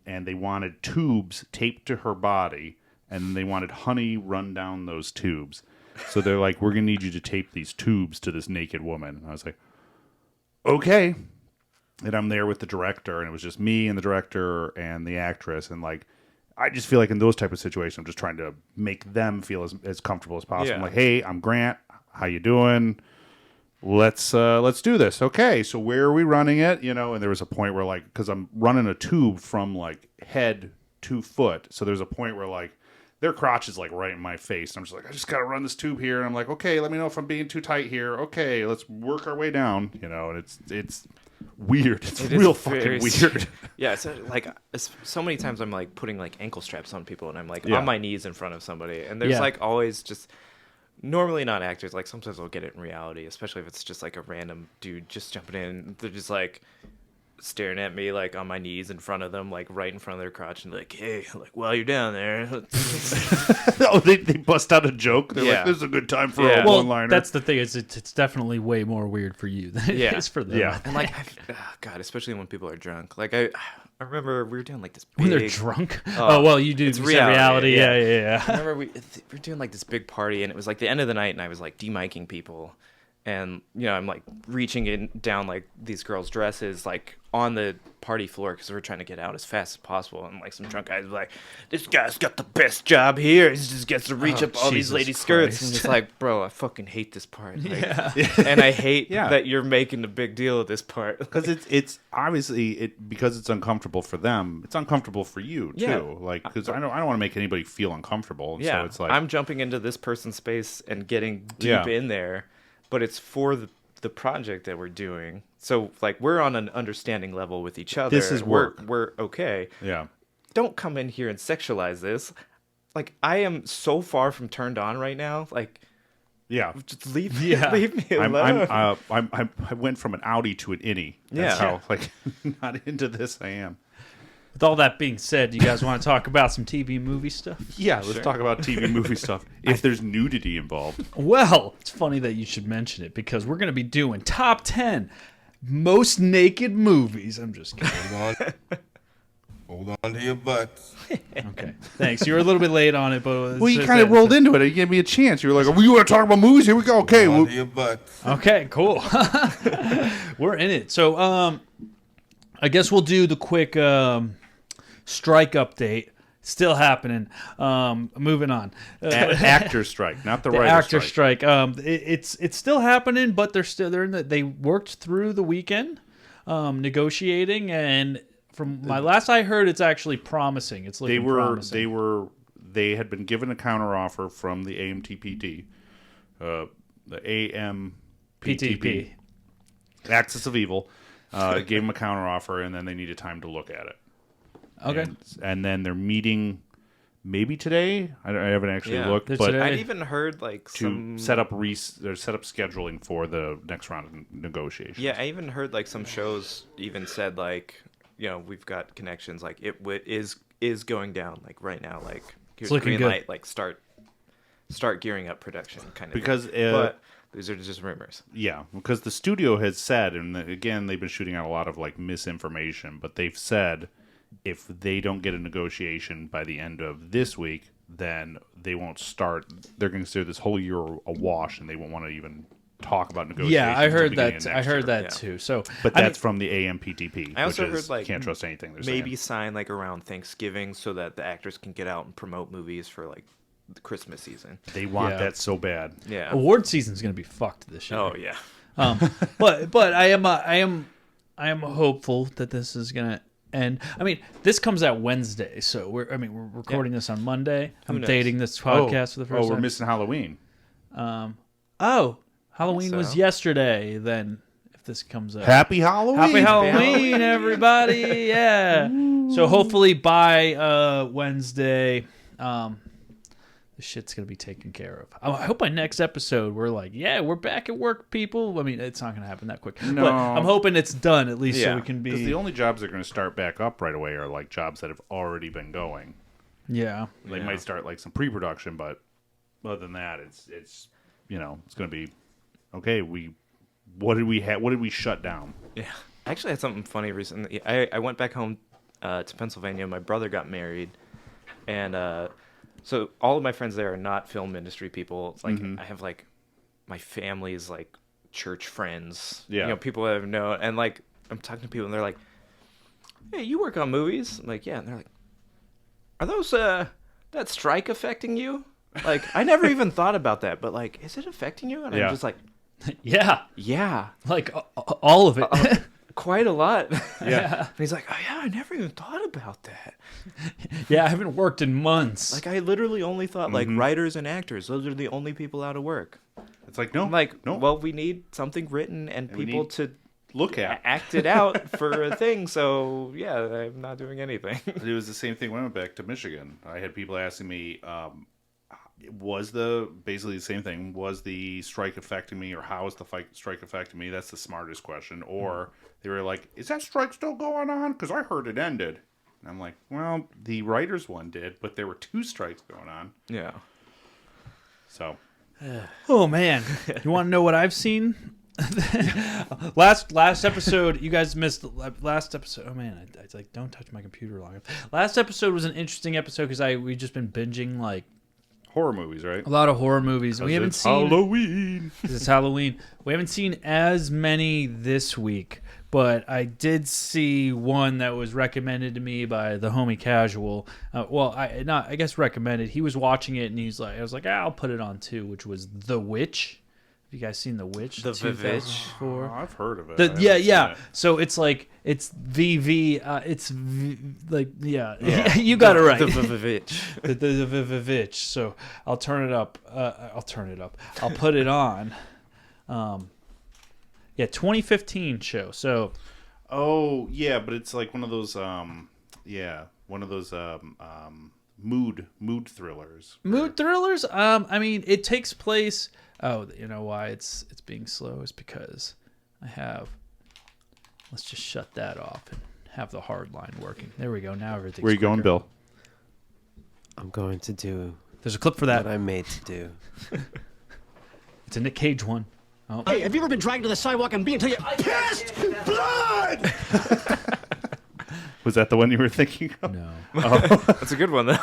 Speaker 8: and they wanted tubes taped to her body, and they wanted honey run down those tubes. So they're like, we're going to need you to tape these tubes to this naked woman. And I was like, okay. And I'm there with the director, and it was just me and the director and the actress, and like, I just feel like in those type of situations, I'm just trying to make them feel as comfortable as possible. I'm like, hey, I'm Grant. How you doing? Let's do this. Okay, so where are we running it? And there was a point where like, because I'm running a tube from like head to foot, so there's a point where like their crotch is like right in my face. And I'm just like, I just got to run this tube here, and I'm like, okay, let me know if I'm being too tight here. Okay, let's work our way down. And it's weird. It's real fucking weird.
Speaker 6: Yeah, so like so many times I'm like putting like ankle straps on people, and I'm like on my knees in front of somebody, and there's like always just. Normally not actors, like sometimes I'll get it in reality, especially if it's just like a random dude just jumping in. They're just like staring at me like on my knees in front of them, like right in front of their crotch, and like, hey, like while you're down there.
Speaker 8: Oh, they bust out a joke. They're like, this is a good time for a one-liner.
Speaker 7: That's the thing. It's definitely way more weird for you than it is for them.
Speaker 8: Yeah,
Speaker 6: and like, God, especially when people are drunk. Like I remember we were doing like this big...
Speaker 7: When they're drunk? Oh, well, you do reality. Yeah.
Speaker 6: I remember we were doing like this big party, and it was like the end of the night, and I was like de-micing people. And, I'm like reaching in down like these girls' dresses, like on the party floor because we're trying to get out as fast as possible. And like some drunk guys were like, this guy's got the best job here. He just gets to reach up all these ladies' skirts. And it's like, bro, I fucking hate this part. Like, and I hate that you're making a big deal of this part.
Speaker 8: Because it's obviously, because it's uncomfortable for them, it's uncomfortable for you too.
Speaker 6: Yeah.
Speaker 8: Like, because I don't want to make anybody feel uncomfortable.
Speaker 6: Yeah.
Speaker 8: So it's like,
Speaker 6: I'm jumping into this person's space and getting deep in there. But it's for the project that we're doing. So, like, we're on an understanding level with each other.
Speaker 8: This is work.
Speaker 6: We're okay.
Speaker 8: Yeah.
Speaker 6: Don't come in here and sexualize this. Like, I am so far from turned on right now. Like, just leave me alone.
Speaker 8: I went from an outie to an innie. That's how, like, not into this I am.
Speaker 7: With all that being said, do you guys want to talk about some TV movie stuff?
Speaker 8: Yeah, let's talk about TV movie stuff. If there's nudity involved.
Speaker 7: Well, it's funny that you should mention it because we're going to be doing top 10 most naked movies. I'm just kidding.
Speaker 4: Hold on to your butts.
Speaker 7: Okay, thanks. You were a little bit late on it, but
Speaker 8: well, you kind of rolled into it. You gave me a chance. You were like, "We want to talk about movies? Here we go." Okay,
Speaker 4: Hold on to your butts.
Speaker 7: Okay, cool. We're in it. So, I guess we'll do the quick strike update. Still happening. Moving on.
Speaker 8: Actor strike, not the writer
Speaker 7: actor strike. It's still happening, but they worked through the weekend negotiating, and from my last I heard, it's actually promising. It's looking promising. They had been given a counteroffer from the AMTPT, the AMPTP, Axis of Evil. Gave them a counteroffer, and then they needed time to look at it. Okay. And then they're meeting maybe today. I haven't actually looked, but
Speaker 6: I'd even heard like
Speaker 8: to set up scheduling for the next round of negotiations.
Speaker 6: Yeah, I even heard like some shows even said like, we've got connections. Like it is going down like right now. Like here's green light. Like start gearing up production kind of.
Speaker 8: Because
Speaker 6: thing. These are just rumors.
Speaker 8: Yeah, because the studio has said, and again, they've been shooting out a lot of like misinformation, but they've said if they don't get a negotiation by the end of this week, then they won't start. They're going to consider this whole year a wash, and they won't want to even talk about negotiations.
Speaker 7: Yeah, I heard
Speaker 8: until the beginning
Speaker 7: that.
Speaker 8: of
Speaker 7: I
Speaker 8: next
Speaker 7: heard
Speaker 8: year.
Speaker 7: that too. So,
Speaker 8: But that's from the AMPTP.
Speaker 6: I also
Speaker 8: which is,
Speaker 6: heard like
Speaker 8: can't trust anything they're
Speaker 6: maybe
Speaker 8: saying.
Speaker 6: sign like around Thanksgiving so that the actors can get out and promote movies for like the Christmas season.
Speaker 8: They want
Speaker 7: Yeah.
Speaker 8: that so bad.
Speaker 6: Yeah.
Speaker 7: award season's gonna be fucked this year.
Speaker 6: Oh yeah.
Speaker 7: But I am hopeful that this is gonna end. I mean, this comes out Wednesday, so we're recording this on Monday. I'm
Speaker 6: knows?
Speaker 7: dating this podcast for the first
Speaker 8: we're
Speaker 7: time.
Speaker 8: missing Halloween.
Speaker 7: Halloween was
Speaker 6: So?
Speaker 7: yesterday. Then, if this comes out,
Speaker 8: Happy Halloween.
Speaker 7: Happy Halloween, everybody! Yeah. So hopefully by Wednesday, this shit's gonna be taken care of. I hope by next episode we're like, yeah, we're back at work, people. I mean, it's not gonna happen that quick.
Speaker 8: No.
Speaker 7: But I'm hoping it's done at least, so
Speaker 6: Yeah.
Speaker 7: we can
Speaker 8: Because
Speaker 7: be.
Speaker 8: the only jobs that are going to start back up right away are like jobs that have already been going.
Speaker 7: Yeah.
Speaker 8: They might start like some pre-production, but other than that, it's it's going to be okay. What did we shut down?
Speaker 6: Yeah. I actually had something funny recently. I went back home to Pennsylvania. My brother got married, and so all of my friends there are not film industry people. It's like I have like my family's like church friends.
Speaker 8: Yeah.
Speaker 6: People that I've known, and like I'm talking to people, and they're like, "Hey, you work on movies?" I'm like, "Yeah." And they're like, "Are those that strike affecting you?" Like I never even thought about that, but like, is it affecting you? And
Speaker 8: Yeah.
Speaker 6: I'm just like,
Speaker 7: Yeah.
Speaker 6: yeah.
Speaker 7: Like all of it.
Speaker 6: Quite a lot.
Speaker 8: Yeah.
Speaker 6: And he's like, oh yeah, I never even thought about that.
Speaker 7: Yeah, I haven't worked in months.
Speaker 6: Like I literally only thought like writers and actors, those are the only people out of work.
Speaker 8: It's like, no.
Speaker 6: I'm like,
Speaker 8: no.
Speaker 6: well, we need something written and
Speaker 8: we
Speaker 6: people
Speaker 8: need
Speaker 6: to
Speaker 8: look at.
Speaker 6: act it out for a thing. So yeah, I'm not doing anything.
Speaker 8: It was the same thing when I went back to Michigan. I had people asking me, basically the same thing, was the strike affecting me, or how is the strike affecting me? That's the smartest question. Or they were like, is that strike still going on? Because I heard it ended. And I'm like, well, the writers one did, but there were 2 strikes going on.
Speaker 6: Yeah.
Speaker 8: So
Speaker 7: Oh man, you want to know what I've seen? last episode, you guys missed last episode. Oh man, I like don't touch my computer long enough. Last episode was an interesting episode because we just been binging like
Speaker 8: horror movies, right?
Speaker 7: a lot of horror movies. We haven't seen
Speaker 8: Halloween.
Speaker 7: It's Halloween. We haven't seen as many this week, but I did see one that was recommended to me by the homie Casual. I guess recommended. He was watching it and I was like, I'll put it on too, which was The Witch. Have you guys seen The Witch?
Speaker 6: The VVitch.
Speaker 7: 2004?
Speaker 8: I've heard of it. I haven't
Speaker 7: Yeah.
Speaker 8: seen it.
Speaker 7: So it's like it's VV. You got it right.
Speaker 6: The VVitch.
Speaker 7: the VVitch. So I'll turn it up. I'll put it on. 2015 show. So
Speaker 8: Oh yeah, but it's like one of those mood thrillers.
Speaker 7: mood thrillers. I mean, it takes place. Oh, you know why it's being slow is because I have. Let's just shut that off and have the hard line working. There we go. Now everything's.
Speaker 8: Where you going,
Speaker 7: quicker.
Speaker 8: Bill?
Speaker 9: I'm going to do
Speaker 7: There's a clip for that.
Speaker 9: what I'm made to do.
Speaker 7: It's a Nick Cage one. Oh.
Speaker 11: Hey, have you ever been dragged to the sidewalk and being until you pissed blood?
Speaker 8: Was that the one you were thinking of?
Speaker 7: No.
Speaker 6: That's a good one though.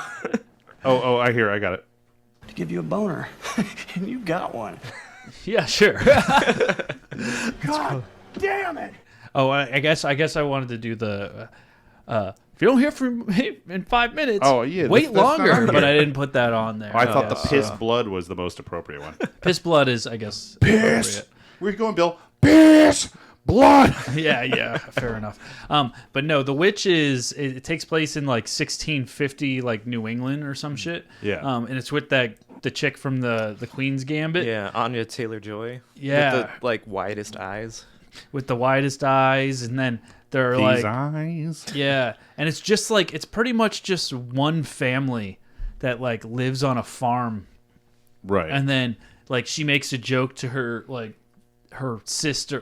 Speaker 8: Oh, I got it.
Speaker 11: To give you a boner, and you got one.
Speaker 7: Yeah, sure.
Speaker 11: God damn it!
Speaker 7: Oh, I guess I wanted to do the. If you don't hear from me in 5 minutes,
Speaker 8: Oh, yeah,
Speaker 7: wait
Speaker 8: that's not
Speaker 7: longer.
Speaker 8: on
Speaker 7: But
Speaker 8: here.
Speaker 7: I didn't put that on there.
Speaker 8: I thought the
Speaker 7: Yes.
Speaker 8: piss blood was the most appropriate one.
Speaker 7: Piss blood is, I guess.
Speaker 8: Piss. Where you going, Bill? Piss blood.
Speaker 7: Yeah, fair enough. But no, The Witch it takes place in like 1650, like New England or some shit.
Speaker 8: Yeah.
Speaker 7: And it's with the chick from the Queen's Gambit.
Speaker 6: Yeah, Anya Taylor-Joy.
Speaker 7: Yeah.
Speaker 6: With the like widest eyes.
Speaker 7: With the widest eyes, and then they're
Speaker 8: These
Speaker 7: like,
Speaker 8: eyes.
Speaker 7: yeah, and it's just like it's pretty much just one family that like lives on a farm,
Speaker 8: Right.
Speaker 7: and then like she makes a joke to her like her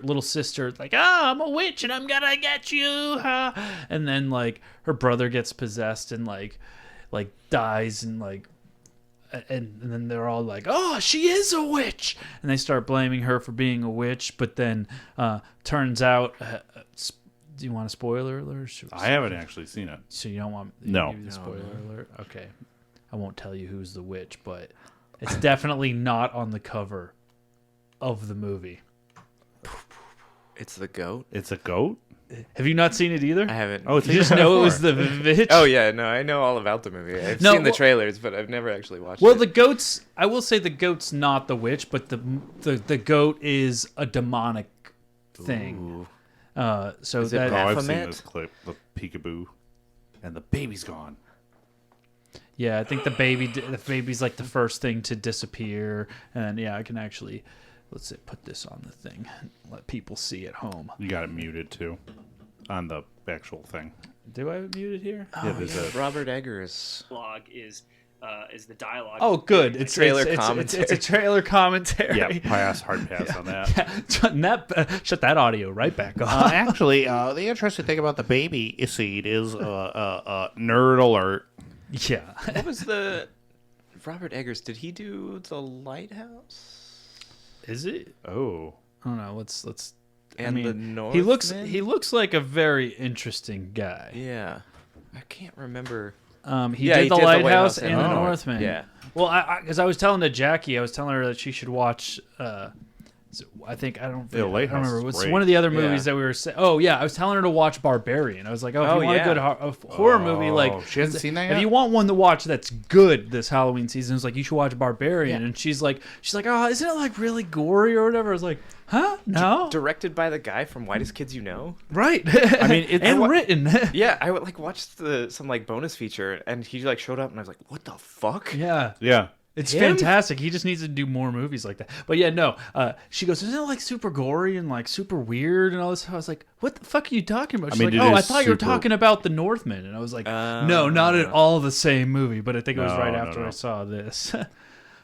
Speaker 7: little sister, like, I'm a witch and I'm gonna get you, huh? And then like her brother gets possessed and like dies, and like and then they're all like, "Oh, she is a witch," and they start blaming her for being a witch. But then turns out, do you want a spoiler alert?
Speaker 8: I haven't actually seen it.
Speaker 7: So you don't want
Speaker 8: no
Speaker 7: the spoiler alert? Okay, I won't tell you who's the witch, but it's definitely not on the cover of the movie.
Speaker 6: It's the goat.
Speaker 8: It's a goat.
Speaker 7: Have you not seen it either?
Speaker 6: I haven't.
Speaker 8: Oh,
Speaker 7: you just know it was the VVitch?
Speaker 6: Oh yeah, no, I know all about the movie. I've seen the trailers, but I've never actually watched it.
Speaker 7: Well, the goat's. I will say the goat's not the witch, but the goat is a demonic thing. So
Speaker 6: Is it
Speaker 7: that
Speaker 8: I've seen
Speaker 6: Baphomet?
Speaker 8: this clip. The peekaboo, and the baby's gone.
Speaker 7: yeah, I think the baby's like the first thing to disappear, and yeah, I can actually. Let's put this on the thing. Let people see at home.
Speaker 8: You got it muted too, on the actual thing.
Speaker 7: Do I have it muted here?
Speaker 8: Yeah, there's a
Speaker 6: Robert Eggers.
Speaker 12: Dialogue is the dialogue.
Speaker 7: Oh, good. It's
Speaker 6: commentary.
Speaker 7: It's a trailer commentary.
Speaker 8: hard pass on that.
Speaker 7: Shut that audio right back off.
Speaker 8: Actually, the interesting thing about the baby seed is nerd alert.
Speaker 7: Yeah.
Speaker 6: What was the Robert Eggers? Did he do The Lighthouse?
Speaker 7: Is it?
Speaker 8: Oh,
Speaker 7: I don't know. Let's.
Speaker 6: And
Speaker 7: I
Speaker 6: the
Speaker 7: mean,
Speaker 6: Northman?
Speaker 7: he looks like a very interesting guy.
Speaker 6: Yeah, I can't remember.
Speaker 7: He did The Lighthouse and The
Speaker 6: Oh,
Speaker 7: Northman.
Speaker 6: Yeah.
Speaker 7: Well, because I was telling to Jackie, I was telling her that she should watch. I think I don't remember. It's one of the other movies that we were saying. Oh yeah, I was telling her to watch Barbarian. I was like, if you want a good horror movie, like
Speaker 8: she hasn't seen that yet.
Speaker 7: If you want one to watch that's good this Halloween season, it's like you should watch Barbarian. And she's like, oh, isn't it like really gory or whatever? I was like, huh? No.
Speaker 6: Directed by the guy from Whitest Kids You Know.
Speaker 7: Right. I mean, written.
Speaker 6: Yeah, I would watched some bonus feature, and he showed up, and I was like, what the fuck?
Speaker 7: Yeah.
Speaker 8: Yeah.
Speaker 7: It's fantastic. He just needs to do more movies like that. But yeah, no. She goes, isn't it super gory and super weird and all this? I was like, what the fuck are you talking about? She's I thought you were talking about The Northman. And I was like, no, not at all the same movie. But I think it was right after I saw this.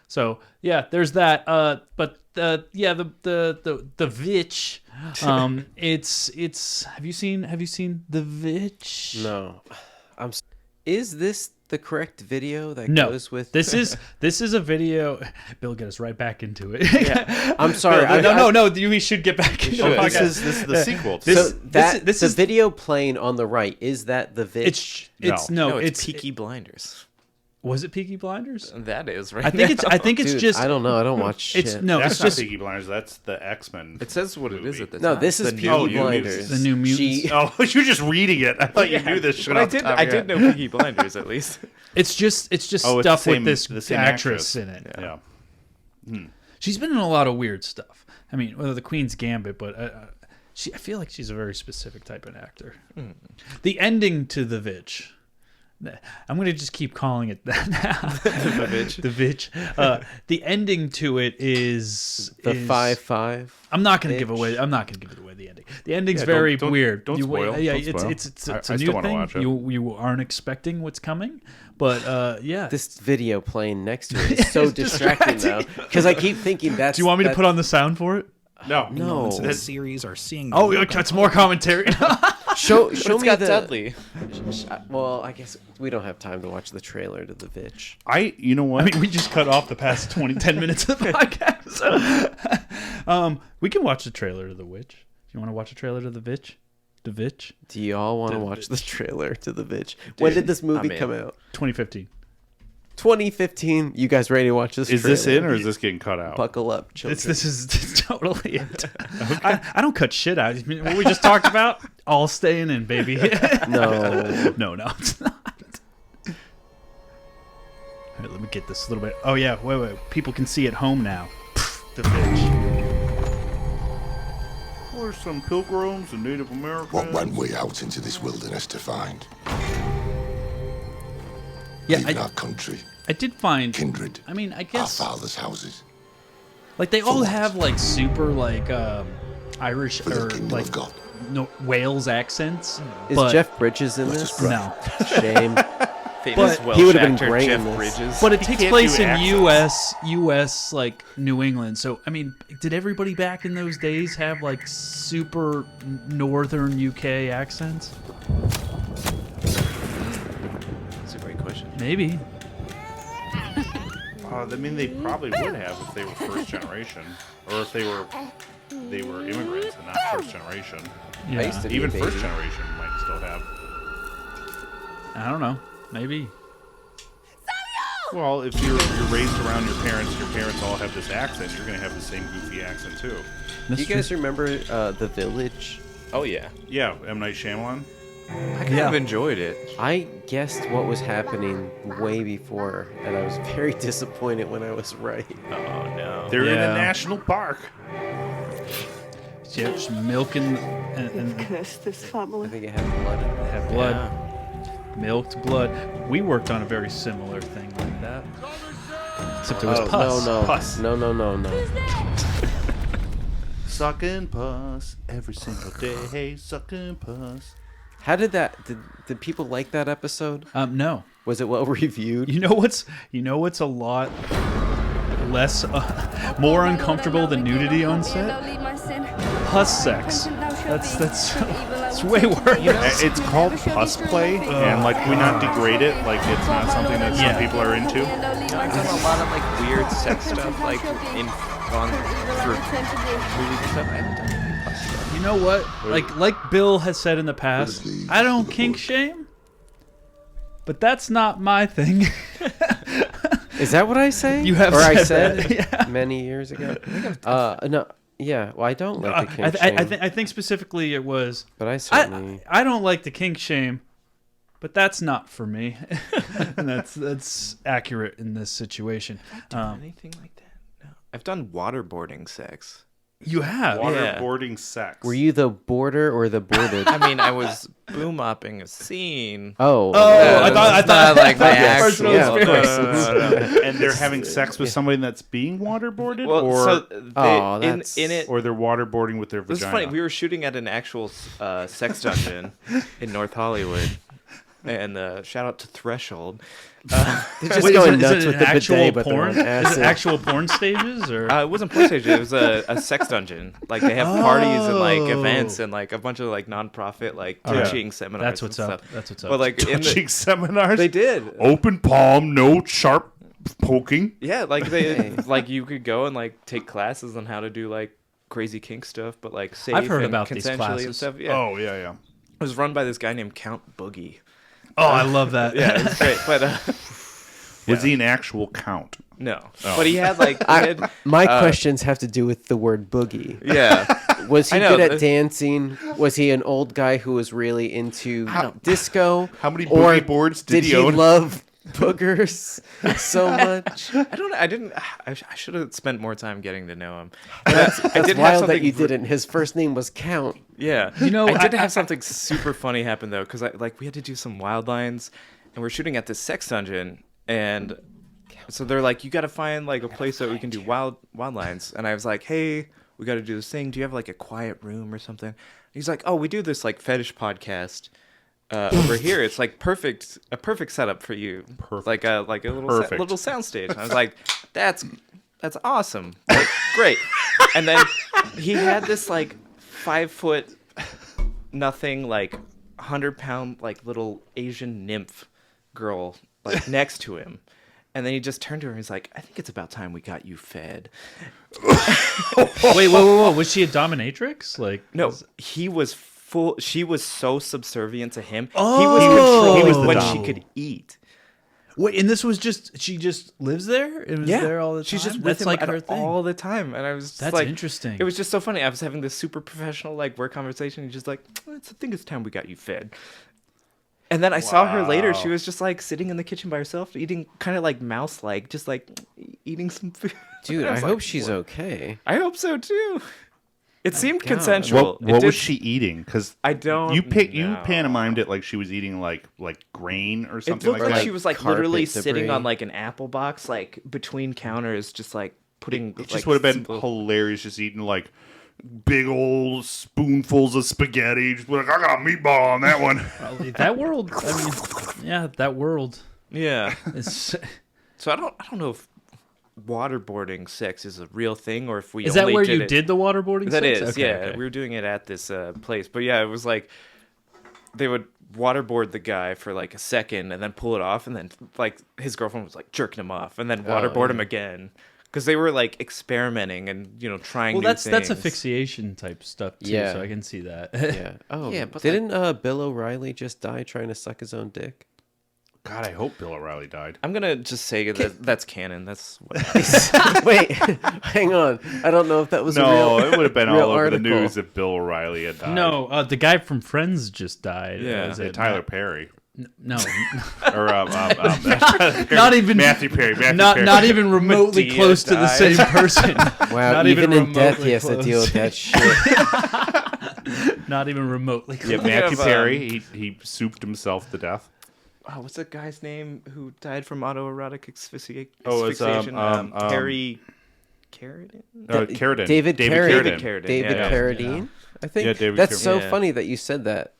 Speaker 7: So yeah, there's that. But the VVitch. It's. Have you seen the VVitch?
Speaker 9: No. Is this the correct video that
Speaker 7: No,
Speaker 9: goes with
Speaker 7: this is a video. Bill, get us right back into it.
Speaker 9: Yeah. I'm sorry.
Speaker 7: No. We should get back into it.
Speaker 8: This is the sequel.
Speaker 9: This is the video playing on the right. Is that the VVitch?
Speaker 6: It's Peaky Blinders.
Speaker 7: Was it Peaky Blinders?
Speaker 6: That is right.
Speaker 7: I think it's
Speaker 9: Dude,
Speaker 7: just.
Speaker 9: I don't know. I don't watch.
Speaker 8: That's
Speaker 7: it's
Speaker 8: not
Speaker 7: just
Speaker 8: Peaky Blinders. That's the X-Men.
Speaker 6: It says what
Speaker 8: movie.
Speaker 6: it is at the
Speaker 9: No,
Speaker 6: time.
Speaker 9: this is Peaky Blinders.
Speaker 7: The New Mutants.
Speaker 8: You're just reading it. I thought you knew this shit.
Speaker 6: I did know Peaky Blinders at least.
Speaker 7: It's just stuff with this actress in it.
Speaker 8: Yeah.
Speaker 7: She's been in a lot of weird stuff. I mean, whether the Queen's Gambit, but I feel like she's a very specific type of actor. The ending to the VVitch. I'm going to just keep calling it that now. The VVitch. The ending to it is
Speaker 9: the 5-5.
Speaker 7: I'm not going to give away. I'm not going to give it away. The ending. The ending's very weird.
Speaker 8: Don't spoil.
Speaker 7: Yeah,
Speaker 8: don't spoil.
Speaker 7: it's a
Speaker 8: I
Speaker 7: new
Speaker 8: still want to
Speaker 7: thing.
Speaker 8: watch it.
Speaker 7: You aren't expecting what's coming, but yeah.
Speaker 9: This video playing next to it is so distracting though, because I keep thinking that's.
Speaker 7: Do you want me to put on the sound for it?
Speaker 8: No.
Speaker 11: This series are seeing.
Speaker 7: Oh, it's more commentary.
Speaker 9: Show me
Speaker 6: got
Speaker 9: the
Speaker 6: Dudley.
Speaker 9: Well, I guess we don't have time to watch the trailer to the VVitch.
Speaker 8: You know what?
Speaker 7: I mean, we just cut off the past 10 minutes of the podcast. So, we can watch the trailer to The Witch. Do you want to watch a trailer to The VVitch? The VVitch?
Speaker 9: Do you all want to watch the trailer to the VVitch? When did this movie come out?
Speaker 7: 2015.
Speaker 9: 2015. You guys ready to watch this?
Speaker 8: Is
Speaker 9: trailer?
Speaker 8: this in or is this getting cut out?
Speaker 9: Buckle up, children.
Speaker 7: This is totally it. Okay. I don't cut shit out. I mean, what we just talked about, all staying in, baby.
Speaker 9: No,
Speaker 7: it's not. All right, let me get this a little bit. Oh yeah, wait. People can see at home now. The VVitch.
Speaker 8: Or some pilgrims and Native Americans.
Speaker 13: What went we out into this wilderness to find?
Speaker 7: Yeah,
Speaker 13: Leaving our country,
Speaker 7: I did find
Speaker 13: kindred,
Speaker 7: I mean, I
Speaker 13: our
Speaker 7: guess
Speaker 13: fathers' houses.
Speaker 7: like they all have super Irish
Speaker 13: For the
Speaker 7: or
Speaker 13: kingdom
Speaker 7: like
Speaker 13: of God.
Speaker 7: no Wales accents.
Speaker 9: Is
Speaker 7: but,
Speaker 9: Jeff Bridges in this?
Speaker 7: No.
Speaker 9: Shame.
Speaker 6: Famous
Speaker 9: But
Speaker 6: Welsh
Speaker 9: he would have been
Speaker 6: actor
Speaker 9: great
Speaker 6: Jeff
Speaker 9: in this.
Speaker 6: Bridges.
Speaker 7: But it takes
Speaker 8: can't
Speaker 7: place
Speaker 8: do
Speaker 7: in
Speaker 8: accents.
Speaker 7: U.S. like New England. So I mean, did everybody back in those days have like super northern UK accents?
Speaker 6: That's a great question.
Speaker 7: Maybe.
Speaker 8: I mean, they probably would have if they were first generation, or if they were immigrants and not first generation.
Speaker 7: Yeah.
Speaker 9: I used to be
Speaker 8: Even
Speaker 9: a baby.
Speaker 8: first generation might still have.
Speaker 7: I don't know. Maybe.
Speaker 8: Well, if you're raised around your parents all have this accent, you're going to have the same goofy accent too.
Speaker 9: Do you guys remember The Village?
Speaker 6: Oh yeah,
Speaker 8: Yeah, M. Night Shyamalan.
Speaker 6: I kind of enjoyed it.
Speaker 9: I guessed what was happening way before, and I was very disappointed when I was right.
Speaker 6: Oh no.
Speaker 8: They're in
Speaker 7: Yeah.
Speaker 8: a national park.
Speaker 7: Yeah, just milking and
Speaker 1: Curse this family.
Speaker 9: I think it had blood in it.
Speaker 7: have blood. Milked blood. We worked on a very similar thing like that. Except it was pus.
Speaker 9: No.
Speaker 8: Pus.
Speaker 9: No.
Speaker 8: Sucking pus every single day. Sucking pus.
Speaker 9: How did that? Did people like that episode?
Speaker 7: No.
Speaker 9: Was it well reviewed?
Speaker 7: You know what's a lot less more uncomfortable than nudity on set? Pus sex. That's way worse.
Speaker 8: It's called pus play, and like we not degrade it. Like it's not something that some people are into.
Speaker 6: I've done a lot of like weird sex stuff, like gone through movies and stuff. I haven't done any pus stuff.
Speaker 7: You know what? Like Bill has said in the past, I don't kink shame, but that's not my thing.
Speaker 9: Is that what I say?
Speaker 7: You have
Speaker 9: or I
Speaker 7: said
Speaker 9: said
Speaker 7: that, yeah.
Speaker 9: many years ago. No. Yeah, well, I don't like the kink shame.
Speaker 7: I think specifically it was.
Speaker 9: But I certainly.
Speaker 7: I don't like the kink shame, but that's not for me. And that's accurate in this situation.
Speaker 6: Anything like that? No. I've done waterboarding sex.
Speaker 7: You have.
Speaker 8: Waterboarding sex.
Speaker 9: Were you the boarder or the boarded?
Speaker 6: I mean, I was boom mopping a scene.
Speaker 9: Oh,
Speaker 7: I thought
Speaker 6: like my
Speaker 7: personal
Speaker 6: actual.
Speaker 7: experience.
Speaker 6: No.
Speaker 8: And they're having sex with somebody that's being waterboarded,
Speaker 6: Well,
Speaker 8: or
Speaker 6: so they, in it,
Speaker 8: or they're waterboarding with their
Speaker 6: this
Speaker 8: vagina.
Speaker 6: is funny. We were shooting at an actual sex dungeon in North Hollywood, and shout out to Threshold.
Speaker 9: They're just going nuts with the bidet, but they're on
Speaker 7: Is it
Speaker 9: acid.
Speaker 7: actual porn stages or?
Speaker 6: It wasn't porn stage. It was a sex dungeon. Like they have parties and like events and like a bunch of like nonprofit like touching seminars.
Speaker 7: That's what's
Speaker 6: and
Speaker 7: up.
Speaker 6: Stuff.
Speaker 7: That's what's up.
Speaker 6: But like in
Speaker 8: Touching seminars.
Speaker 6: they did.
Speaker 8: Open palm, no sharp poking.
Speaker 6: Yeah, like they like you could go and like take classes on how to do like crazy kink stuff, but like safe
Speaker 7: I've heard
Speaker 6: and
Speaker 7: about these
Speaker 6: consensually
Speaker 7: classes.
Speaker 6: and stuff. Yeah.
Speaker 8: Oh yeah.
Speaker 6: It was run by this guy named Count Boogie.
Speaker 7: Oh, I love that.
Speaker 6: Yeah, it's great. But
Speaker 8: Was he an actual count?
Speaker 6: no,
Speaker 8: Oh.
Speaker 6: but he had like
Speaker 9: My questions have to do with the word boogie.
Speaker 6: yeah.
Speaker 9: Was he
Speaker 6: I know,
Speaker 9: good at
Speaker 6: this-
Speaker 9: dancing? Was he an old guy who was really into disco?
Speaker 8: How many
Speaker 9: Or
Speaker 8: boogie boards
Speaker 9: did
Speaker 8: did
Speaker 9: he
Speaker 8: he own?
Speaker 9: love boogers so much?
Speaker 6: I should have spent more time getting to know him.
Speaker 9: That's
Speaker 6: I did have
Speaker 9: wild that
Speaker 6: something
Speaker 9: you
Speaker 6: ver-
Speaker 9: didn't. His first name was Count.
Speaker 6: Yeah,
Speaker 7: You know,
Speaker 6: I did
Speaker 7: I-
Speaker 6: have something super funny happen though, because we had to do some wild lines, and we're shooting at this sex dungeon, and so they're like, you got to find like a place that we can do wild lines, and I was like, hey, we got to do this thing. Do you have like a quiet room or something? He's like, oh, we do this like fetish podcast over here. It's like a perfect setup for you.
Speaker 8: Perfect.
Speaker 6: Like a little
Speaker 8: Perfect.
Speaker 6: little soundstage. And I was like, that's awesome. Like, great. And then he had this like 5 foot nothing, like 100-pound like little Asian nymph girl like next to him. And then he just turned to her and he's like, I think it's about time we got you fed.
Speaker 7: Wait, whoa. Was she a dominatrix? Like
Speaker 6: No, he was full. She was so subservient to him.
Speaker 7: Oh.
Speaker 6: He was controlling
Speaker 8: He was the
Speaker 6: what
Speaker 8: dom.
Speaker 6: she could eat.
Speaker 7: Wait, and this was she just lives there? It was there all the time?
Speaker 6: She's just with
Speaker 7: That's
Speaker 6: him
Speaker 7: like
Speaker 6: at
Speaker 7: her thing.
Speaker 6: all the time. And I was just
Speaker 7: That's
Speaker 6: like,
Speaker 7: interesting.
Speaker 6: It was just so funny. I was having this super professional like work conversation. He's just like, I think it's time we got you fed. And then I saw her later. She was just like sitting in the kitchen by herself, eating kind of like mouse-like, just like eating some food.
Speaker 9: Dude,
Speaker 6: I
Speaker 9: I
Speaker 6: was
Speaker 9: hope
Speaker 6: like,
Speaker 9: she's
Speaker 6: "What?"
Speaker 9: okay.
Speaker 6: I hope so too. It seemed
Speaker 9: God.
Speaker 6: consensual.
Speaker 8: What was she eating? Because
Speaker 6: I don't.
Speaker 8: you
Speaker 6: know.
Speaker 8: pantomimed it like she was eating like grain or
Speaker 6: It
Speaker 8: something
Speaker 6: looked
Speaker 8: like
Speaker 6: like
Speaker 8: that.
Speaker 6: she was like
Speaker 9: carpet
Speaker 6: literally
Speaker 9: debris.
Speaker 6: sitting on like an apple box, like between counters, just like putting.
Speaker 8: It just
Speaker 6: like,
Speaker 8: would have been
Speaker 6: simple-
Speaker 8: hilarious just eating like big old spoonfuls of spaghetti. Just be like, I got a meatball on that one.
Speaker 7: That world, I mean, yeah, that world.
Speaker 6: Yeah.
Speaker 7: Is,
Speaker 6: So I don't know if waterboarding sex is a real thing or if we
Speaker 7: is that
Speaker 6: only
Speaker 7: where
Speaker 6: did
Speaker 7: you
Speaker 6: it.
Speaker 7: did the waterboarding
Speaker 6: That
Speaker 7: sex?
Speaker 6: is,
Speaker 7: Okay,
Speaker 6: yeah.
Speaker 7: okay.
Speaker 6: We were doing it at this place, but yeah, it was like they would waterboard the guy for like a second and then pull it off, and then like his girlfriend was like jerking him off, and then waterboard him again. Because they were like experimenting and trying.
Speaker 7: Well,
Speaker 6: new
Speaker 7: that's
Speaker 6: things.
Speaker 7: asphyxiation type stuff too.
Speaker 9: Yeah.
Speaker 7: So I can see that.
Speaker 9: Yeah. Oh,
Speaker 6: Yeah, but
Speaker 9: didn't Bill O'Reilly just die trying to suck his own dick?
Speaker 8: God, I hope Bill O'Reilly died.
Speaker 6: I'm gonna just say that's canon. That's what
Speaker 9: Wait, hang on. I don't know if that was a real.
Speaker 8: No, it would have been all
Speaker 9: real
Speaker 8: over
Speaker 9: article.
Speaker 8: the news if Bill O'Reilly had died.
Speaker 7: No, the guy from Friends just died.
Speaker 6: Yeah.
Speaker 7: Was it
Speaker 8: Tyler Perry.
Speaker 7: No,
Speaker 8: Or
Speaker 7: not even
Speaker 8: Matthew Perry.
Speaker 7: not even remotely
Speaker 6: Medea
Speaker 7: close to the
Speaker 6: died.
Speaker 7: same person.
Speaker 9: Wow,
Speaker 7: Not
Speaker 9: even in
Speaker 7: remotely
Speaker 9: death, he has to
Speaker 7: close.
Speaker 9: deal with that shit.
Speaker 7: Not even remotely close.
Speaker 8: Yeah, Matthew
Speaker 6: have,
Speaker 8: Perry. He souped himself to death.
Speaker 6: what's that guy's name who died from autoerotic asphyxiation?
Speaker 8: Oh, it's,
Speaker 6: Harry Carradine?
Speaker 8: Carradine.
Speaker 9: David
Speaker 8: Carradine.
Speaker 6: Carradine.
Speaker 9: David
Speaker 6: yeah.
Speaker 9: Carradine, I think.
Speaker 8: Yeah, David
Speaker 9: That's
Speaker 8: Carradine.
Speaker 9: so
Speaker 6: Yeah.
Speaker 9: funny that you said that.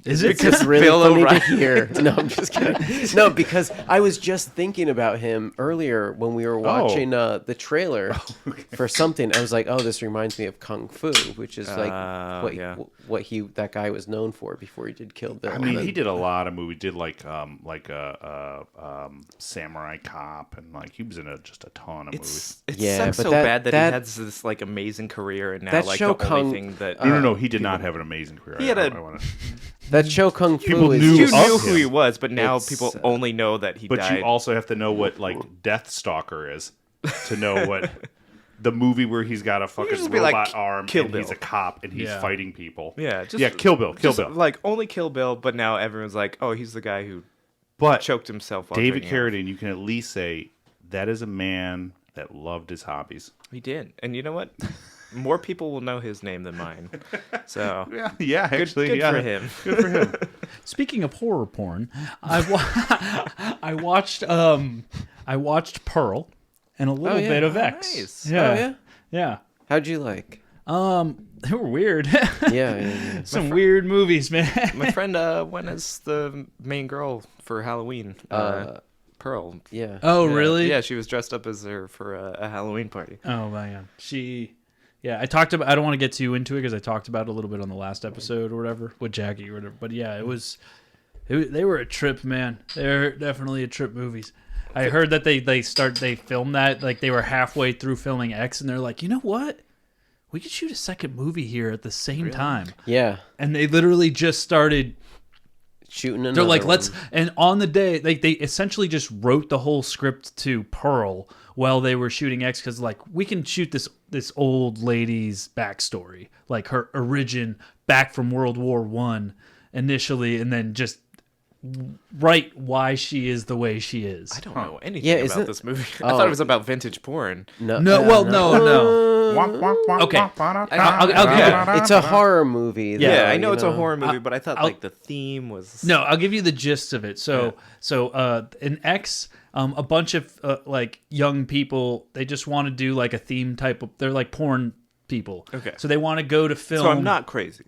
Speaker 7: Is it?
Speaker 9: It's really
Speaker 6: Bill
Speaker 9: funny
Speaker 6: O'Reilly.
Speaker 9: to hear. No, I'm just kidding. No, because I was just thinking about him earlier when we were watching the trailer for something. I was like, oh, this reminds me of Kung Fu, which is like what that guy was known for before he did Kill Bill.
Speaker 8: I mean, he did a lot of movies. Did like Samurai Cop, and like he was in just a ton of movies.
Speaker 6: It
Speaker 9: Yeah,
Speaker 6: sucks
Speaker 9: but
Speaker 6: so
Speaker 9: that-
Speaker 6: bad that
Speaker 9: that-
Speaker 6: he has this like amazing career, and now
Speaker 9: that
Speaker 6: like
Speaker 9: show
Speaker 6: the only
Speaker 9: Kung-
Speaker 6: thing that
Speaker 8: No, he did not have an amazing career.
Speaker 6: He had
Speaker 8: I
Speaker 6: a-
Speaker 8: wanna-
Speaker 9: That show Kung Fu
Speaker 8: People
Speaker 9: is
Speaker 8: knew
Speaker 6: you
Speaker 8: of
Speaker 6: knew
Speaker 8: him.
Speaker 6: who he was, but now
Speaker 9: It's,
Speaker 6: people only know that he
Speaker 8: But
Speaker 6: died.
Speaker 8: you also have to know what like Deathstalker is to know what the movie where he's got a fucking
Speaker 6: just be
Speaker 8: robot
Speaker 6: like,
Speaker 8: arm
Speaker 6: Kill
Speaker 8: and he's a
Speaker 6: Bill.
Speaker 8: cop and he's
Speaker 7: Yeah.
Speaker 8: fighting people.
Speaker 6: Yeah, just,
Speaker 8: yeah, Kill Bill, Kill
Speaker 6: just,
Speaker 8: Bill.
Speaker 6: Like only Kill Bill, but now everyone's like, oh, he's the guy who
Speaker 8: But
Speaker 6: choked himself. While
Speaker 8: David
Speaker 6: drinking alcohol.
Speaker 8: Carradine, you can at least say that is a man that loved his hobbies.
Speaker 6: He did, and you know what? More people will know his name than mine. So
Speaker 8: Yeah, actually,
Speaker 6: good
Speaker 8: yeah.
Speaker 6: for him.
Speaker 8: Good for him.
Speaker 7: Speaking of horror porn, I watched Pearl and a little
Speaker 9: yeah.
Speaker 7: bit of
Speaker 6: Oh,
Speaker 7: X.
Speaker 6: nice.
Speaker 7: Yeah.
Speaker 9: Oh, yeah?
Speaker 7: Yeah.
Speaker 9: How'd you like?
Speaker 7: They were weird.
Speaker 9: Yeah.
Speaker 7: Some weird movies, man.
Speaker 6: My friend went as the main girl for Halloween. Pearl.
Speaker 9: Yeah.
Speaker 7: Oh, really?
Speaker 6: Yeah, she was dressed up as her for a Halloween party.
Speaker 7: Oh man, I talked about. I don't want to get too into it because I talked about it a little bit on the last episode or whatever with Jackie or whatever. But yeah, they were a trip, man. They're definitely a trip movies. I heard that they filmed that like they were halfway through filming X, and they're like, you know what? We could shoot a second movie here at the same time.
Speaker 9: Yeah.
Speaker 7: And they literally just started
Speaker 9: Shooting another
Speaker 7: They're like,
Speaker 9: one.
Speaker 7: let's, and on the day, like they essentially just wrote the whole script to Pearl while they were shooting X, because like we can shoot this old lady's backstory, like her origin back from World War I initially, and then just write why she is the way she is.
Speaker 6: I don't know anything about this movie. I thought it was about vintage porn.
Speaker 7: No. Okay. I'll give you.
Speaker 9: It's a horror movie. Though,
Speaker 6: Yeah, I know it's a horror movie, but I thought like the theme was.
Speaker 7: No, I'll give you the gist of it. So in X, a bunch of like young people, they just want to do like a theme type of. They're like porn people.
Speaker 6: Okay.
Speaker 7: So they want to go to film.
Speaker 6: So I'm not crazy.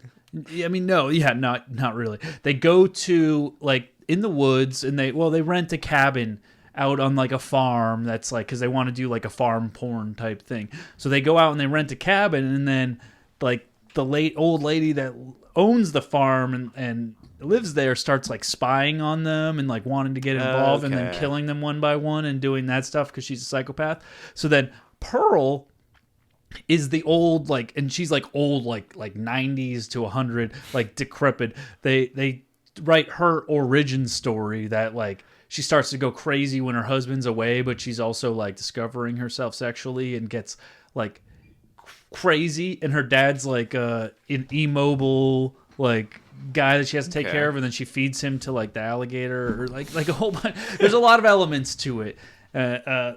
Speaker 7: I mean, no, yeah, not really. They go to like in the woods, and they rent a cabin out on like a farm that's like, because they want to do like a farm porn type thing. So they go out and they rent a cabin, and then like the old lady that owns the farm and lives there starts like spying on them and like wanting to get involved and then
Speaker 6: Okay.
Speaker 7: killing them one by one and doing that stuff because she's a psychopath. So then Pearl is the old, like, and she's like old, like 90s to 100, like decrepit. They write her origin story that like she starts to go crazy when her husband's away, but she's also like discovering herself sexually and gets like crazy, and her dad's like an immobile like guy that she has to take
Speaker 6: Okay.
Speaker 7: care of, and then she feeds him to like the alligator or like a whole bunch. There's a lot of elements to it.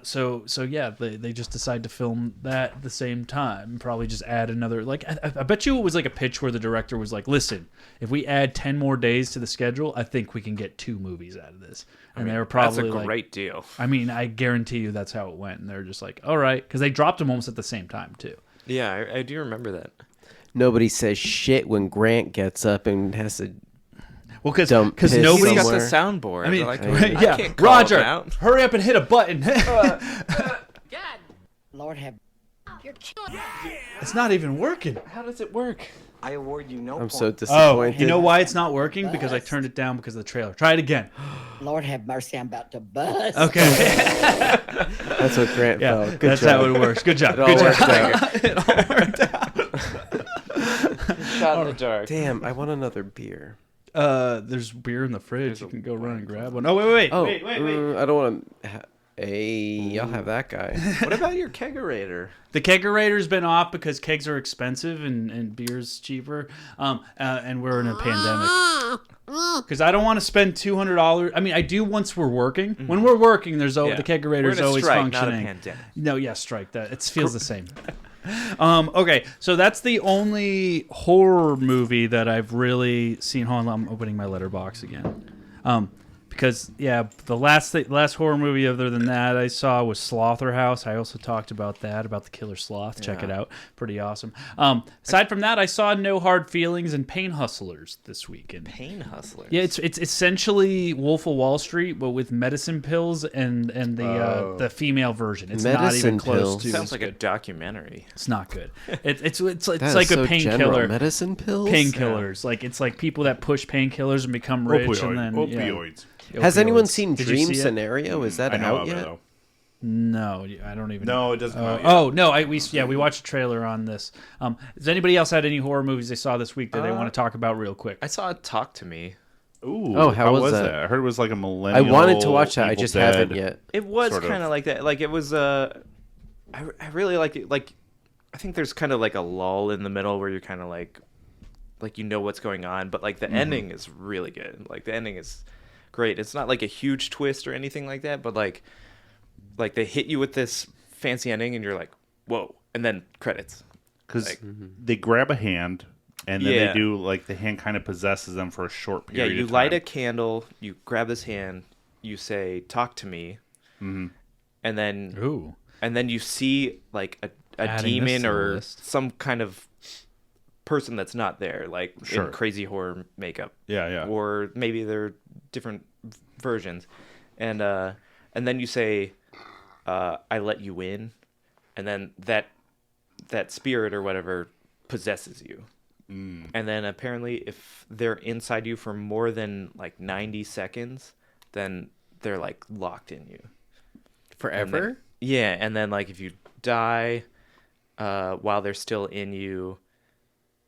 Speaker 7: So yeah, they just decide to film that at the same time. Probably just add another, like, I bet you it was like a pitch where the director was like, listen, if we add 10 more days to the schedule, I think we can get 2 movies out of this. And they were probably
Speaker 6: that's a
Speaker 7: like,
Speaker 6: great deal.
Speaker 7: I mean, I guarantee you that's how it went. And they're just like, all right, because they dropped them almost at the same time too.
Speaker 6: Yeah, I do remember that.
Speaker 9: Nobody says shit when Grant gets up and has to.
Speaker 7: Well, because
Speaker 6: He's
Speaker 7: nobody's
Speaker 6: got the soundboard.
Speaker 7: I mean,
Speaker 6: like,
Speaker 7: yeah,
Speaker 6: I can't call him
Speaker 7: Roger,
Speaker 6: out.
Speaker 7: hurry up and hit a button.
Speaker 10: Lord have.
Speaker 7: It's not even working.
Speaker 6: How does it work?
Speaker 14: I award you no
Speaker 9: I'm
Speaker 14: points.
Speaker 9: so
Speaker 7: Oh,
Speaker 9: disappointed.
Speaker 7: you know why it's not working? Because I turned it down because of the trailer. Try it again.
Speaker 10: Lord have mercy, I'm about to bust.
Speaker 7: Okay.
Speaker 9: That's what Grant felt. Good
Speaker 7: That's
Speaker 9: job.
Speaker 7: how it works. Good job.
Speaker 9: It all
Speaker 7: Good
Speaker 9: worked
Speaker 7: job.
Speaker 9: out.
Speaker 7: It all worked out.
Speaker 6: Shot in the dark.
Speaker 9: Damn, I want another beer.
Speaker 7: There's beer in the fridge. You can go run and grab one. Oh, wait.
Speaker 9: I don't want to. Hey, I'll have that guy.
Speaker 6: What about your kegerator?
Speaker 7: The kegerator's been off because kegs are expensive and beer's cheaper. And we're in a pandemic. Because I don't want to spend $200. I mean, I do once we're working.
Speaker 6: Mm-hmm.
Speaker 7: When we're working, the kegerator's always
Speaker 6: strike,
Speaker 7: functioning.
Speaker 6: Not a pandemic.
Speaker 7: No, yeah, strike that. It feels the same. Okay, so that's the only horror movie that I've really seen. Hold on, I'm opening my letterbox again. Because the last horror movie other than that I saw was Slaughterhouse. I also talked about that, about the killer sloth. Check it out, pretty awesome. Aside from that, I saw No Hard Feelings and Pain Hustlers this weekend.
Speaker 6: Pain Hustlers.
Speaker 7: Yeah, it's essentially Wolf of Wall Street, but with medicine pills and the female version. It's not even close to.
Speaker 6: Sounds like a documentary.
Speaker 7: It's not good. It's like
Speaker 9: so
Speaker 7: a painkiller.
Speaker 9: general. Medicine pills.
Speaker 7: Painkillers. Like it's like people that push painkillers and become rich and then
Speaker 8: opioids.
Speaker 9: Has anyone seen
Speaker 7: Did you
Speaker 9: Dream
Speaker 7: see it?
Speaker 9: Scenario? Is that
Speaker 8: I know
Speaker 9: out
Speaker 8: of it,
Speaker 9: yet?
Speaker 8: though.
Speaker 7: No, I don't even.
Speaker 8: No, it doesn't come out yet.
Speaker 7: Oh no, we watched a trailer on this. Does anybody else had any horror movies they saw this week that they want to talk about real quick?
Speaker 6: I saw Talk to Me.
Speaker 8: Ooh,
Speaker 9: Oh, how was that?
Speaker 8: I heard it was like a millennial.
Speaker 9: I wanted to watch that. I
Speaker 8: Evil
Speaker 9: just
Speaker 8: Dead
Speaker 9: haven't yet.
Speaker 6: It was
Speaker 8: sort of.
Speaker 6: kind of like that. Like it was. I really liked it. Like I think there's kind of like a lull in the middle where you're kind of like you know what's going on, but like the ending is really good. Like the ending is great. It's not like a huge twist or anything like that, but like they hit you with this fancy ending and you're like, whoa, and then credits.
Speaker 8: Because they grab a hand and then
Speaker 6: Yeah.
Speaker 8: they do like the hand kind of possesses them for a short
Speaker 6: Yeah,
Speaker 8: period.
Speaker 6: you
Speaker 8: of time.
Speaker 6: light a candle, you grab this hand, you say, "Talk to me," and then you see like a
Speaker 7: Adding this
Speaker 6: demon
Speaker 7: to the
Speaker 6: or
Speaker 7: list.
Speaker 6: some kind of person that's not there, like
Speaker 8: Sure.
Speaker 6: in crazy horror makeup.
Speaker 8: Yeah.
Speaker 6: Or maybe they're different versions, and then you say, "I let you in," and then that spirit or whatever possesses you. And then apparently if they're inside you for more than like 90 seconds, then they're like locked in you.
Speaker 9: Forever?
Speaker 6: And then like if you die while they're still in you,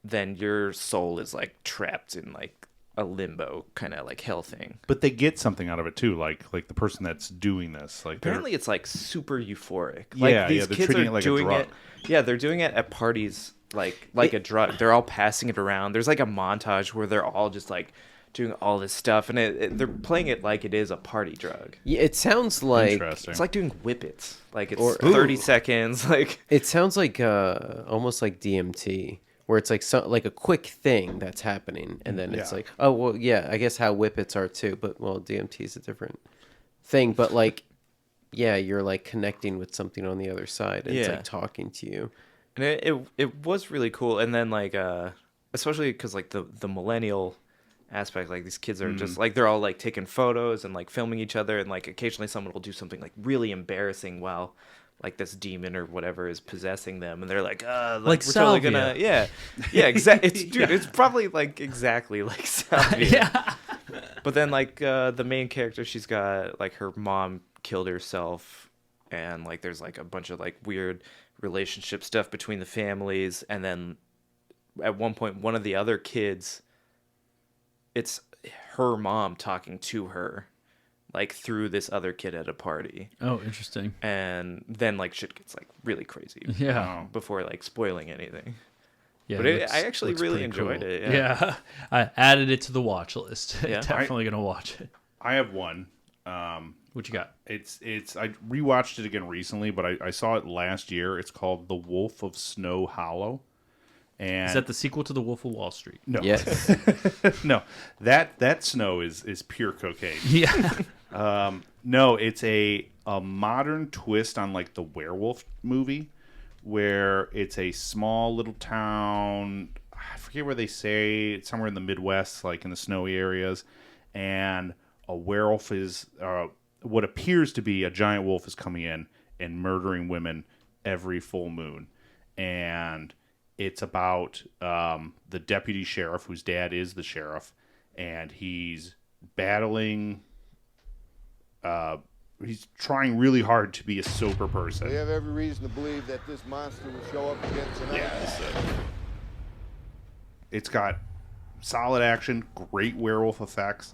Speaker 6: then your soul is like trapped in like a limbo kind of like hell thing.
Speaker 8: But they get something out of it too, like the person that's doing this. Like
Speaker 6: Apparently it's like super euphoric.
Speaker 8: Yeah,
Speaker 6: Like these
Speaker 8: they're
Speaker 6: kids
Speaker 8: treating
Speaker 6: are
Speaker 8: it like a
Speaker 6: doing
Speaker 8: drug.
Speaker 6: it. Yeah, they're doing it at parties like a drug. They're all passing it around. There's like a montage where they're all just like doing all this stuff, and they're playing it like it is a party drug.
Speaker 9: Yeah, it sounds like
Speaker 8: Interesting.
Speaker 6: It's like doing whippets. Like it's
Speaker 9: Or-
Speaker 6: 30 seconds. Like
Speaker 9: it sounds like almost like DMT, where it's like like a quick thing that's happening, and then it's like, oh well, yeah, I guess how whippets are too, but well, DMT is a different thing, but like, yeah, you're like connecting with something on the other side, and it's like talking to you.
Speaker 6: And it was really cool. And then like especially because like the millennial aspect, like these kids are just like they're all like taking photos and like filming each other, and like occasionally someone will do something like really embarrassing while like this demon or whatever is possessing them, and they're like we're totally gonna exactly. It's dude, it's probably like exactly like Salvia. But then like the main character, she's got like her mom killed herself, and like there's like a bunch of like weird relationship stuff between the families, and then at one point one of the other kids, it's her mom talking to her like through this other kid at a party.
Speaker 7: Oh, interesting.
Speaker 6: And then like shit gets like really crazy.
Speaker 7: Yeah.
Speaker 6: Before like spoiling anything.
Speaker 7: Yeah,
Speaker 6: But I actually really
Speaker 7: pretty
Speaker 6: enjoyed
Speaker 7: cool.
Speaker 6: it.
Speaker 7: Yeah. I added it to the watch list.
Speaker 6: Yeah.
Speaker 7: Definitely gonna watch it.
Speaker 8: I have one.
Speaker 7: What you got?
Speaker 8: It's I rewatched it again recently, but I saw it last year. It's called The Wolf of Snow Hollow. And
Speaker 7: Is that the sequel to The Wolf of Wall Street?
Speaker 8: No.
Speaker 9: Yes.
Speaker 8: No. That snow is pure cocaine.
Speaker 7: Yeah.
Speaker 8: No, it's a modern twist on like the werewolf movie, where it's a small little town. I forget where they say it's somewhere in the Midwest, like in the snowy areas, and a werewolf is what appears to be a giant wolf is coming in and murdering women every full moon, and It's about the deputy sheriff, whose dad is the sheriff, and he's battling. He's trying really hard to be a sober person.
Speaker 14: We have every reason to believe that this monster will show up again tonight.
Speaker 8: Yeah, it's got solid action, great werewolf effects,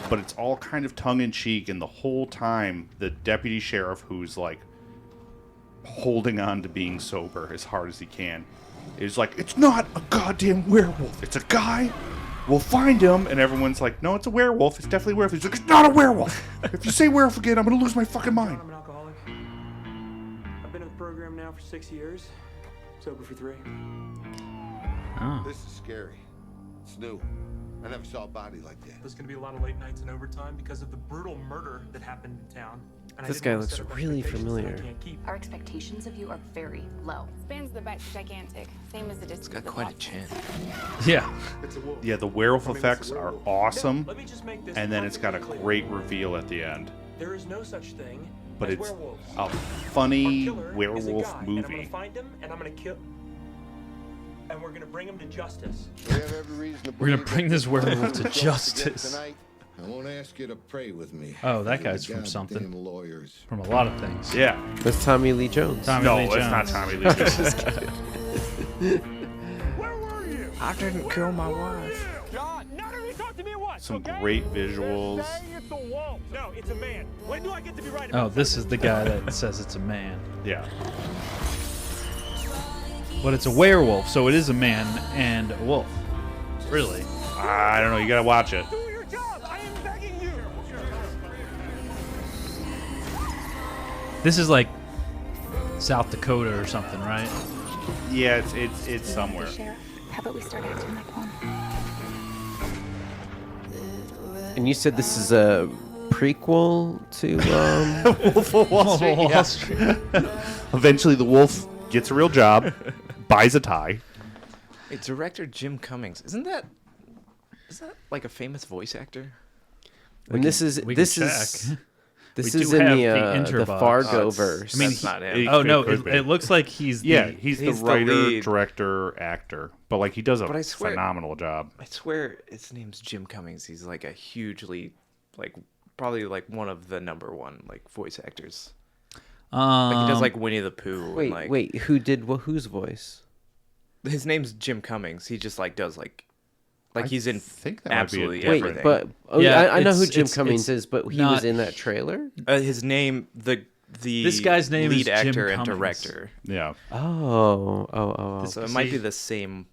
Speaker 8: but it's all kind of tongue-in-cheek, and the whole time the deputy sheriff, who's like holding on to being sober as hard as he can, is like, it's not a goddamn werewolf, it's a guy, we'll find him. And everyone's like, no, it's a werewolf, it's definitely a werewolf. He's like, it's not a werewolf. If you say werewolf again, I'm gonna lose my fucking mind.
Speaker 15: I'm an alcoholic. I've been in the program now for 6 years, sober for 3.
Speaker 7: Oh.
Speaker 14: This is scary. It's new. I never saw a body like that.
Speaker 15: There's going to be a lot of late nights and overtime because of the brutal murder that happened in town. And
Speaker 9: This guy looks really familiar.
Speaker 16: Our expectations of you are very low. Spans the bet gigantic, same as the distance.
Speaker 6: It's got quite a chin.
Speaker 7: Yeah.
Speaker 8: Yeah, the werewolf effects are awesome, and then it's got a great reveal at the end.
Speaker 15: There is no such thing.
Speaker 8: But
Speaker 15: as
Speaker 8: it's
Speaker 15: werewolves.
Speaker 8: a funny
Speaker 15: Our killer is a
Speaker 8: werewolf
Speaker 15: guy, And I'm
Speaker 8: movie.
Speaker 15: going to find him and I'm going to kill. And we're going to bring him to justice.
Speaker 14: We have every reason to
Speaker 7: We're gonna
Speaker 14: believe
Speaker 7: bring
Speaker 14: that
Speaker 7: this werewolf to
Speaker 14: monster will show up again
Speaker 7: justice.
Speaker 14: tonight. I won't ask you to pray with me.
Speaker 7: Oh, that
Speaker 14: You
Speaker 7: guy's from
Speaker 14: goddamn
Speaker 7: something.
Speaker 14: lawyers.
Speaker 7: From a lot of things.
Speaker 8: Yeah.
Speaker 9: That's Tommy Lee Jones.
Speaker 7: Tommy
Speaker 8: No,
Speaker 7: Lee
Speaker 8: it's not
Speaker 7: Jones.
Speaker 8: Tommy Lee Jones.
Speaker 9: Just kidding.
Speaker 6: I didn't kill my wife.
Speaker 15: John, none of you talk to me at once.
Speaker 8: Some great visuals.
Speaker 15: It's a wolf. No, it's a man. When do I get to be right
Speaker 7: Oh,
Speaker 15: about
Speaker 7: this is the guy that says it's a man.
Speaker 8: Yeah.
Speaker 7: But it's a werewolf, so it is a man and a wolf. Really?
Speaker 8: I don't know. You gotta watch it.
Speaker 15: Do your job. I am begging you.
Speaker 7: This is like South Dakota or something, right?
Speaker 8: Yeah, it's somewhere.
Speaker 16: Sheriff, how about we start acting like one?
Speaker 9: And you said this is a prequel to
Speaker 8: Wolf of Wall Street.
Speaker 7: Wall
Speaker 8: yeah.
Speaker 7: Street.
Speaker 8: Eventually, the wolf gets a real job, buys a tie.
Speaker 6: Hey, director Jim Cummings. Isn't that like a famous voice actor?
Speaker 9: And this is
Speaker 7: we
Speaker 9: this
Speaker 7: can
Speaker 9: is
Speaker 7: check.
Speaker 9: this
Speaker 7: We
Speaker 9: is
Speaker 7: do
Speaker 9: in
Speaker 7: have
Speaker 9: the
Speaker 7: Interbox.
Speaker 9: Fargo
Speaker 6: Oh,
Speaker 9: verse.
Speaker 7: I mean,
Speaker 6: That's not him.
Speaker 7: Oh no,
Speaker 8: could be.
Speaker 7: it looks like he's the,
Speaker 8: Yeah, he's the
Speaker 6: he's the
Speaker 8: writer,
Speaker 6: lead.
Speaker 8: director, actor. But like, he does a
Speaker 6: But I swear-
Speaker 8: phenomenal job.
Speaker 6: I swear his name's Jim Cummings. He's like a hugely, like, probably like one of the #1 like voice actors. Like he does like Winnie the Pooh.
Speaker 9: Wait,
Speaker 6: and, like,
Speaker 9: wait, who did whose voice?
Speaker 6: His name's Jim Cummings. He just like does like he's in
Speaker 8: think that might be a
Speaker 6: absolutely
Speaker 8: different-
Speaker 6: everything.
Speaker 9: Wait, but
Speaker 7: Yeah,
Speaker 9: I know who
Speaker 7: it's-
Speaker 9: Jim
Speaker 7: it's-
Speaker 9: Cummings
Speaker 7: it's
Speaker 9: is, but he
Speaker 7: not-
Speaker 9: was in that trailer.
Speaker 6: His name the
Speaker 7: This guy's name
Speaker 6: lead
Speaker 7: is Jim
Speaker 6: actor and
Speaker 7: Cummings.
Speaker 6: director.
Speaker 8: Yeah.
Speaker 9: Oh.
Speaker 6: So it might be the same.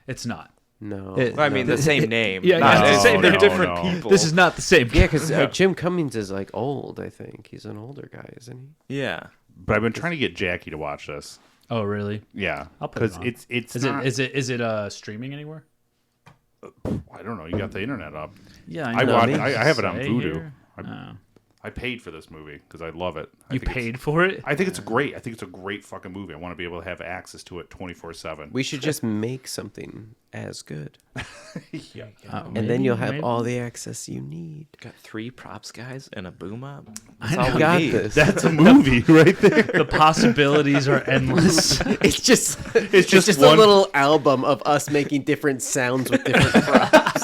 Speaker 7: It's not.
Speaker 9: No.
Speaker 6: I mean the same name.
Speaker 7: Yeah,
Speaker 6: Not-
Speaker 7: yeah,
Speaker 6: it's the same. They're
Speaker 8: no,
Speaker 6: different
Speaker 8: no.
Speaker 6: people.
Speaker 7: This is not the same.
Speaker 9: Yeah, because Jim Cummings is like old. I think he's an older guy, isn't he?
Speaker 6: Yeah.
Speaker 8: But I've been trying to get Jackie to watch this.
Speaker 7: Oh really?
Speaker 8: Yeah,
Speaker 7: I'll put it
Speaker 8: because
Speaker 7: on.
Speaker 8: it's
Speaker 7: Is
Speaker 8: not,
Speaker 7: it streaming anywhere?
Speaker 8: I don't know. You got the internet up.
Speaker 7: Yeah,
Speaker 8: I
Speaker 7: know.
Speaker 8: watch.
Speaker 7: They
Speaker 8: I have it on
Speaker 7: say
Speaker 8: Vudu.
Speaker 7: here. Oh.
Speaker 8: I paid for this movie because I love it. I
Speaker 7: You
Speaker 8: think it's-
Speaker 7: paid for it?
Speaker 8: I think it's great. I think it's a great fucking movie. I want to be able to have access to it 24/7.
Speaker 9: We should just make something as good,
Speaker 8: Yeah.
Speaker 9: and then you'll have all the access you need.
Speaker 6: Got 3 props guys and a boom up.
Speaker 7: I
Speaker 6: That's all
Speaker 7: know.
Speaker 6: we
Speaker 9: Got
Speaker 6: need.
Speaker 9: this.
Speaker 8: That's a movie right there.
Speaker 7: The possibilities are endless.
Speaker 9: It's just
Speaker 8: just
Speaker 9: a
Speaker 8: one-
Speaker 9: little album of us making different sounds with different props.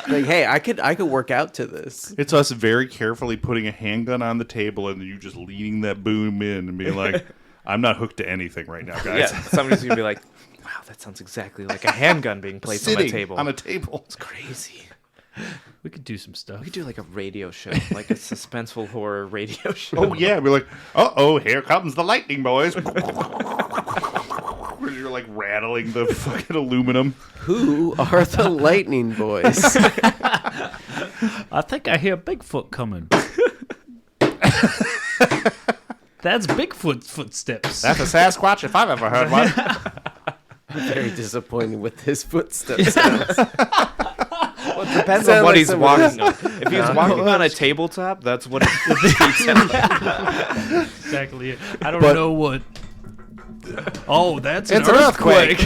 Speaker 9: Like, hey, I could work out to this.
Speaker 8: It's us very carefully putting a handgun on the table and you just leaning that boom in and being like, I'm not hooked to anything right now, guys.
Speaker 6: Yeah, somebody's gonna be like, "Wow, that sounds exactly like a handgun being placed on a
Speaker 8: Sitting
Speaker 6: table."
Speaker 8: on a table.
Speaker 6: It's crazy.
Speaker 7: We could do some stuff.
Speaker 6: We could do like a radio show, like a suspenseful horror radio show.
Speaker 8: Oh, yeah. We're like, uh-oh, here comes the lightning, boys. Where you're like rattling the fucking aluminum.
Speaker 9: Who are the Lightning Boys?
Speaker 7: I think I hear Bigfoot coming. That's Bigfoot's footsteps.
Speaker 8: That's a Sasquatch if I've ever heard one.
Speaker 9: I'm very disappointed with his footsteps.
Speaker 6: Well, it depends on
Speaker 9: Sound
Speaker 6: what
Speaker 9: like
Speaker 6: he's
Speaker 9: someone-
Speaker 6: walking on. If he's walking on a tabletop, that's what it
Speaker 7: Exactly it. I don't
Speaker 8: But-
Speaker 7: know what. Oh, that's
Speaker 3: It's
Speaker 7: an
Speaker 3: an
Speaker 7: earthquake.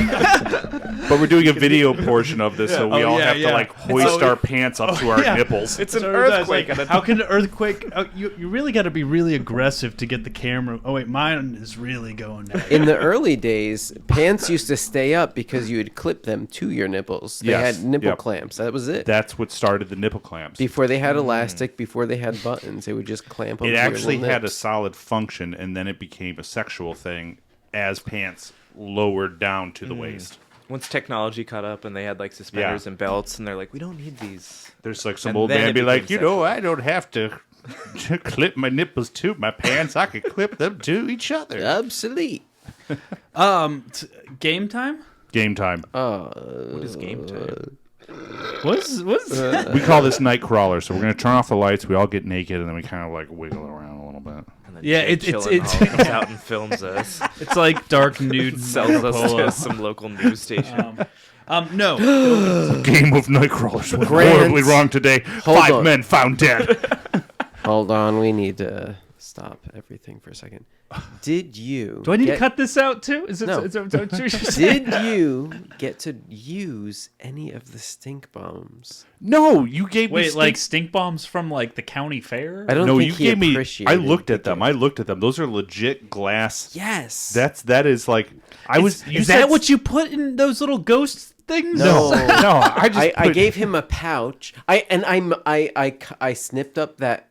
Speaker 8: But we're doing a video portion of this, so we all have to like hoist our pants up to our nipples.
Speaker 6: It's an earthquake.
Speaker 7: How can an earthquake? You really got to be really aggressive to get the camera. Oh wait, mine is really going down.
Speaker 9: In the early days, pants used to stay up because you would clip them to your nipples. They
Speaker 8: Yes,
Speaker 9: had nipple
Speaker 8: yep.
Speaker 9: clamps. That was it.
Speaker 8: That's what started the nipple clamps.
Speaker 9: Before they had elastic, before they had buttons, they would just clamp them.
Speaker 8: It
Speaker 9: to your
Speaker 8: actually
Speaker 9: little
Speaker 8: had a
Speaker 9: nips.
Speaker 8: solid function, and then it became a sexual thing as pants lowered down to the waist.
Speaker 6: Once technology caught up and they had like suspenders and belts, and they're like, we don't need these.
Speaker 8: There's like some
Speaker 6: And
Speaker 8: old
Speaker 6: then
Speaker 8: man
Speaker 6: it
Speaker 8: be like,
Speaker 6: became
Speaker 8: you know,
Speaker 6: sexual.
Speaker 8: I don't have to clip my nipples to my pants. I could clip them to each other.
Speaker 9: Obsolete.
Speaker 7: Game time.
Speaker 8: Game time.
Speaker 6: What is game time?
Speaker 7: What's
Speaker 8: We call this night crawler. So we're gonna turn off the lights. We all get naked, and then we kind of like wiggle around a little bit.
Speaker 7: Yeah,
Speaker 6: Jake Gyllenhaal comes out and films us.
Speaker 7: It's like dark nude
Speaker 6: Sells us
Speaker 7: polo.
Speaker 6: to some local news station.
Speaker 7: No.
Speaker 8: Game of night crawlers went
Speaker 9: Grant.
Speaker 8: horribly wrong today.
Speaker 9: Hold
Speaker 8: 5
Speaker 9: on.
Speaker 8: men found dead.
Speaker 9: Hold on, we need to stop everything for a second. Did you?
Speaker 7: Do I need to
Speaker 9: get-
Speaker 7: cut this out too? Is it?
Speaker 9: No.
Speaker 7: Is that what you're saying?
Speaker 9: Did you get to use any of the stink bombs?
Speaker 8: No, you gave me
Speaker 7: Wait, like stink bombs from like the county fair?
Speaker 9: I don't
Speaker 8: no,
Speaker 9: think
Speaker 8: you
Speaker 9: he
Speaker 8: gave me. I
Speaker 9: appreciated
Speaker 8: looked
Speaker 9: the
Speaker 8: at them. I looked at them. Those are legit glass.
Speaker 9: Yes.
Speaker 8: That is like. I was.
Speaker 7: Is that what you put in those little ghost things?
Speaker 8: No, no. I just.
Speaker 9: I gave him a pouch. I snipped up that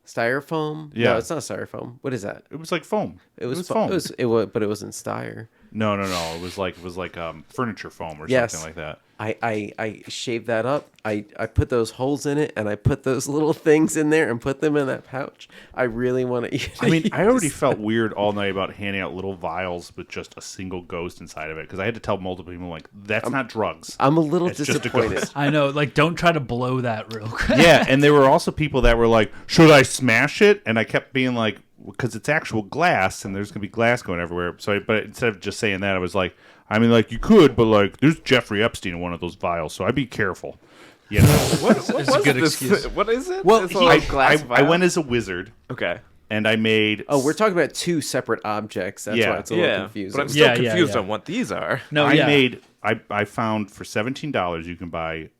Speaker 9: styrofoam.
Speaker 8: Yeah.
Speaker 9: No, it's not styrofoam. What is that?
Speaker 8: It was like foam.
Speaker 9: It was
Speaker 8: foam.
Speaker 9: It was, but it wasn't styre.
Speaker 8: No. It was like furniture foam or
Speaker 9: Yes.
Speaker 8: something like that.
Speaker 9: I shaved that up. I put those holes in it, and I put those little things in there and put them in that pouch. I really want to eat.
Speaker 8: I mean, I already felt weird all night about handing out little vials with just a single ghost inside of it because I had to tell multiple people like that's not drugs.
Speaker 9: I'm a little
Speaker 8: It's just a
Speaker 9: disappointed.
Speaker 8: ghost.
Speaker 7: I know. Like, don't try to blow that real quick.
Speaker 8: Yeah, and there were also people that were like, "Should I smash it?" And I kept being like, "Because it's actual glass, and there's gonna be glass going everywhere." So, but instead of just saying that, I was like, "I mean, like you could, but like there's Jeffrey Epstein in one of those vials, so I'd be careful." You know,
Speaker 6: It's a good excuse. What is it?
Speaker 9: Well,
Speaker 6: It's a little glass
Speaker 8: I
Speaker 6: vial?
Speaker 8: went as a wizard.
Speaker 6: Okay.
Speaker 8: And I made.
Speaker 9: Oh, we're talking about two separate objects. That's why it's a little confusing.
Speaker 6: But I'm still confused on what these are.
Speaker 7: No,
Speaker 8: I found for $17 you can buy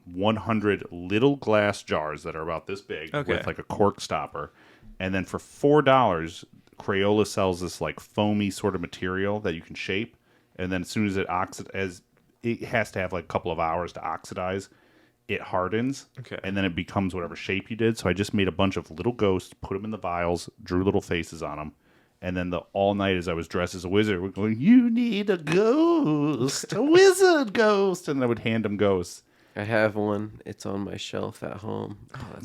Speaker 8: 100 little glass jars that are about this big with like a cork stopper, and then for $4, Crayola sells this like foamy sort of material that you can shape, and then as soon as it it has to have like a couple of hours to oxidize. It hardens, and then it becomes whatever shape you did. So I just made a bunch of little ghosts, put them in the vials, drew little faces on them, and then all night as I was dressed as a wizard, we're going, "You need a ghost, a wizard ghost," and I would hand them ghosts.
Speaker 9: I have one. It's on my shelf at home.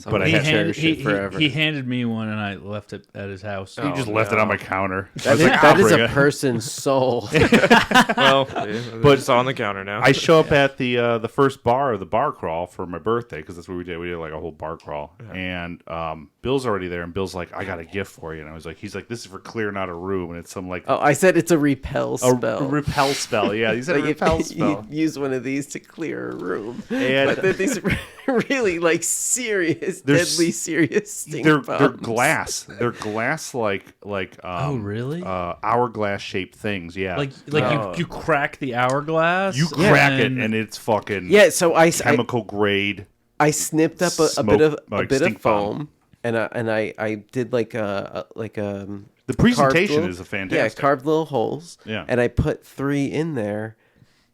Speaker 8: But I
Speaker 9: cherish it forever.
Speaker 7: He handed me one, and I left it at his house.
Speaker 8: He just left it on my counter.
Speaker 9: That is a person's soul.
Speaker 6: Well,
Speaker 8: but
Speaker 6: it's on the counter now.
Speaker 8: I show up at the first bar of the bar crawl for my birthday because that's what we did. We did like a whole bar crawl, and Bill's already there, and Bill's like, "I got a gift for you," and I was like, "He's like, this is for clearing out a room," and it's some like
Speaker 9: Oh, I said it's a repel spell.
Speaker 8: a repel spell. Yeah, he said
Speaker 9: Like
Speaker 8: a repel
Speaker 9: if
Speaker 8: spell.
Speaker 9: you use one of these to clear a room.
Speaker 8: And
Speaker 9: but they're these really like serious, deadly serious stink
Speaker 8: They're
Speaker 9: bombs.
Speaker 8: glass. They're glass like
Speaker 7: Oh, really?
Speaker 8: Hourglass shaped things. Yeah,
Speaker 7: Like you crack the hourglass.
Speaker 8: you crack it and it's fucking
Speaker 9: So I
Speaker 8: chemical grade.
Speaker 9: I snipped up a bit of
Speaker 8: like stink
Speaker 9: foam, and I did like the
Speaker 8: presentation is a fantastic.
Speaker 9: Yeah, carved little holes.
Speaker 8: Yeah.
Speaker 9: And I put 3 in there,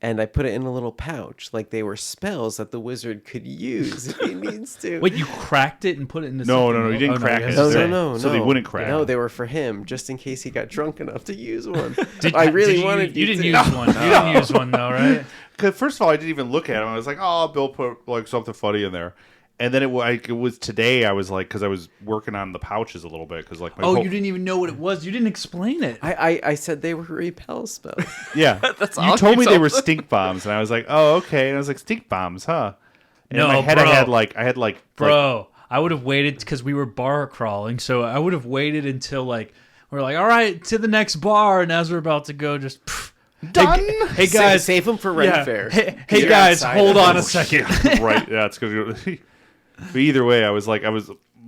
Speaker 9: and I put it in a little pouch, like they were spells that the wizard could use if he needs to.
Speaker 7: Wait, you cracked it and put it in the
Speaker 8: No, you didn't crack it.
Speaker 9: No.
Speaker 8: So they wouldn't crack.
Speaker 9: No, they were for him, just in case he got drunk enough to use one.
Speaker 7: Did
Speaker 9: wanted
Speaker 7: you
Speaker 9: to.
Speaker 7: didn't use one. You didn't use one though, right?
Speaker 8: Because first of all, I didn't even look at him. I was like, "Oh, Bill put like something funny in there," and then it was today. I was like, because I was working on the pouches a little bit, because like my
Speaker 7: you didn't even know what it was. You didn't explain it.
Speaker 9: I said they were repel spells.
Speaker 8: Yeah,
Speaker 6: That's
Speaker 8: you
Speaker 6: all
Speaker 8: told
Speaker 6: you
Speaker 8: me they
Speaker 6: told
Speaker 8: were
Speaker 6: them.
Speaker 8: stink bombs, and I was like, "Oh, okay." And I was like, "Stink bombs, huh?" And
Speaker 7: No,
Speaker 8: in my head,
Speaker 7: bro.
Speaker 8: I had like,
Speaker 7: Bro, I would have waited because we were bar crawling, so I would have waited until like we're like, all right, to the next bar, and as we're about to go, just
Speaker 8: done.
Speaker 7: Hey guys,
Speaker 9: save them for Ren Fair.
Speaker 7: Hey
Speaker 9: You're
Speaker 7: guys,
Speaker 9: outside
Speaker 7: hold
Speaker 9: of
Speaker 7: on
Speaker 9: it.
Speaker 7: a second.
Speaker 8: right? Yeah, it's gonna. But either way, I was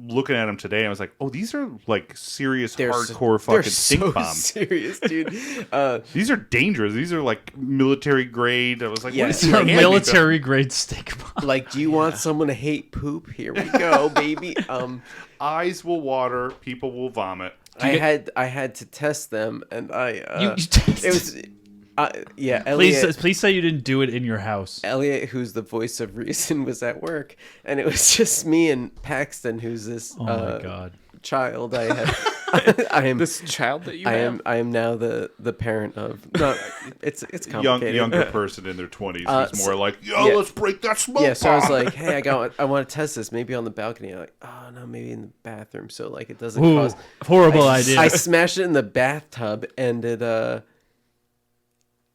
Speaker 8: looking at them today, and I was like, "Oh, these are like serious, hardcore fucking stink bombs."
Speaker 9: Serious, dude.
Speaker 8: These are dangerous. These are like military grade. I was like,
Speaker 9: Yeah,
Speaker 8: "What is
Speaker 7: These are military grade stink bombs.
Speaker 9: Like, do you want someone to hate poop? Here we go, baby.
Speaker 8: Eyes will water, people will vomit.
Speaker 9: I had to test them, and
Speaker 7: You tested?
Speaker 9: it was. Yeah, Elliot.
Speaker 7: Please say you didn't do it in your house.
Speaker 9: Elliot, who's the voice of reason, was at work, and it was just me and Paxton, who's this
Speaker 7: Oh my God.
Speaker 9: child I have. I am
Speaker 6: This child that you
Speaker 9: I
Speaker 6: have.
Speaker 9: am now the parent of. No, it's complicated.
Speaker 8: Younger person in their 20s who's more like, "Yo,
Speaker 9: yeah.
Speaker 8: let's break that smoke."
Speaker 9: Yeah, so I was
Speaker 8: bomb."
Speaker 9: like, "Hey, I want to test this. Maybe on the balcony." I'm like, "Oh no, maybe in the bathroom." So like, it doesn't
Speaker 7: Ooh,
Speaker 9: cause
Speaker 7: horrible idea.
Speaker 9: I smashed it in the bathtub, and it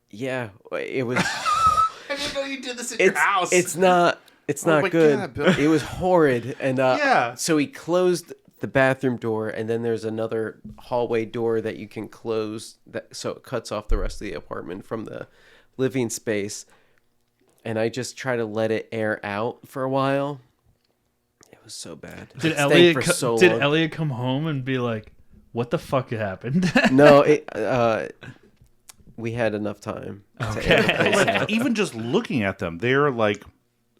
Speaker 9: yeah, it was.
Speaker 8: I didn't know you did this in your house.
Speaker 9: It's not
Speaker 8: Oh my
Speaker 9: good.
Speaker 8: God, Bill.
Speaker 9: It was horrid, and
Speaker 8: Yeah.
Speaker 9: So he closed the bathroom door, and then there's another hallway door that you can close, so it cuts off the rest of the apartment from the living space. And I just try to let it air out for a while. It was so bad.
Speaker 7: Did
Speaker 9: It stank for so long.
Speaker 7: Elliot come home and be like, "What the fuck happened?"
Speaker 9: No, we had enough time.
Speaker 7: Okay.
Speaker 8: But even just looking at them, they're like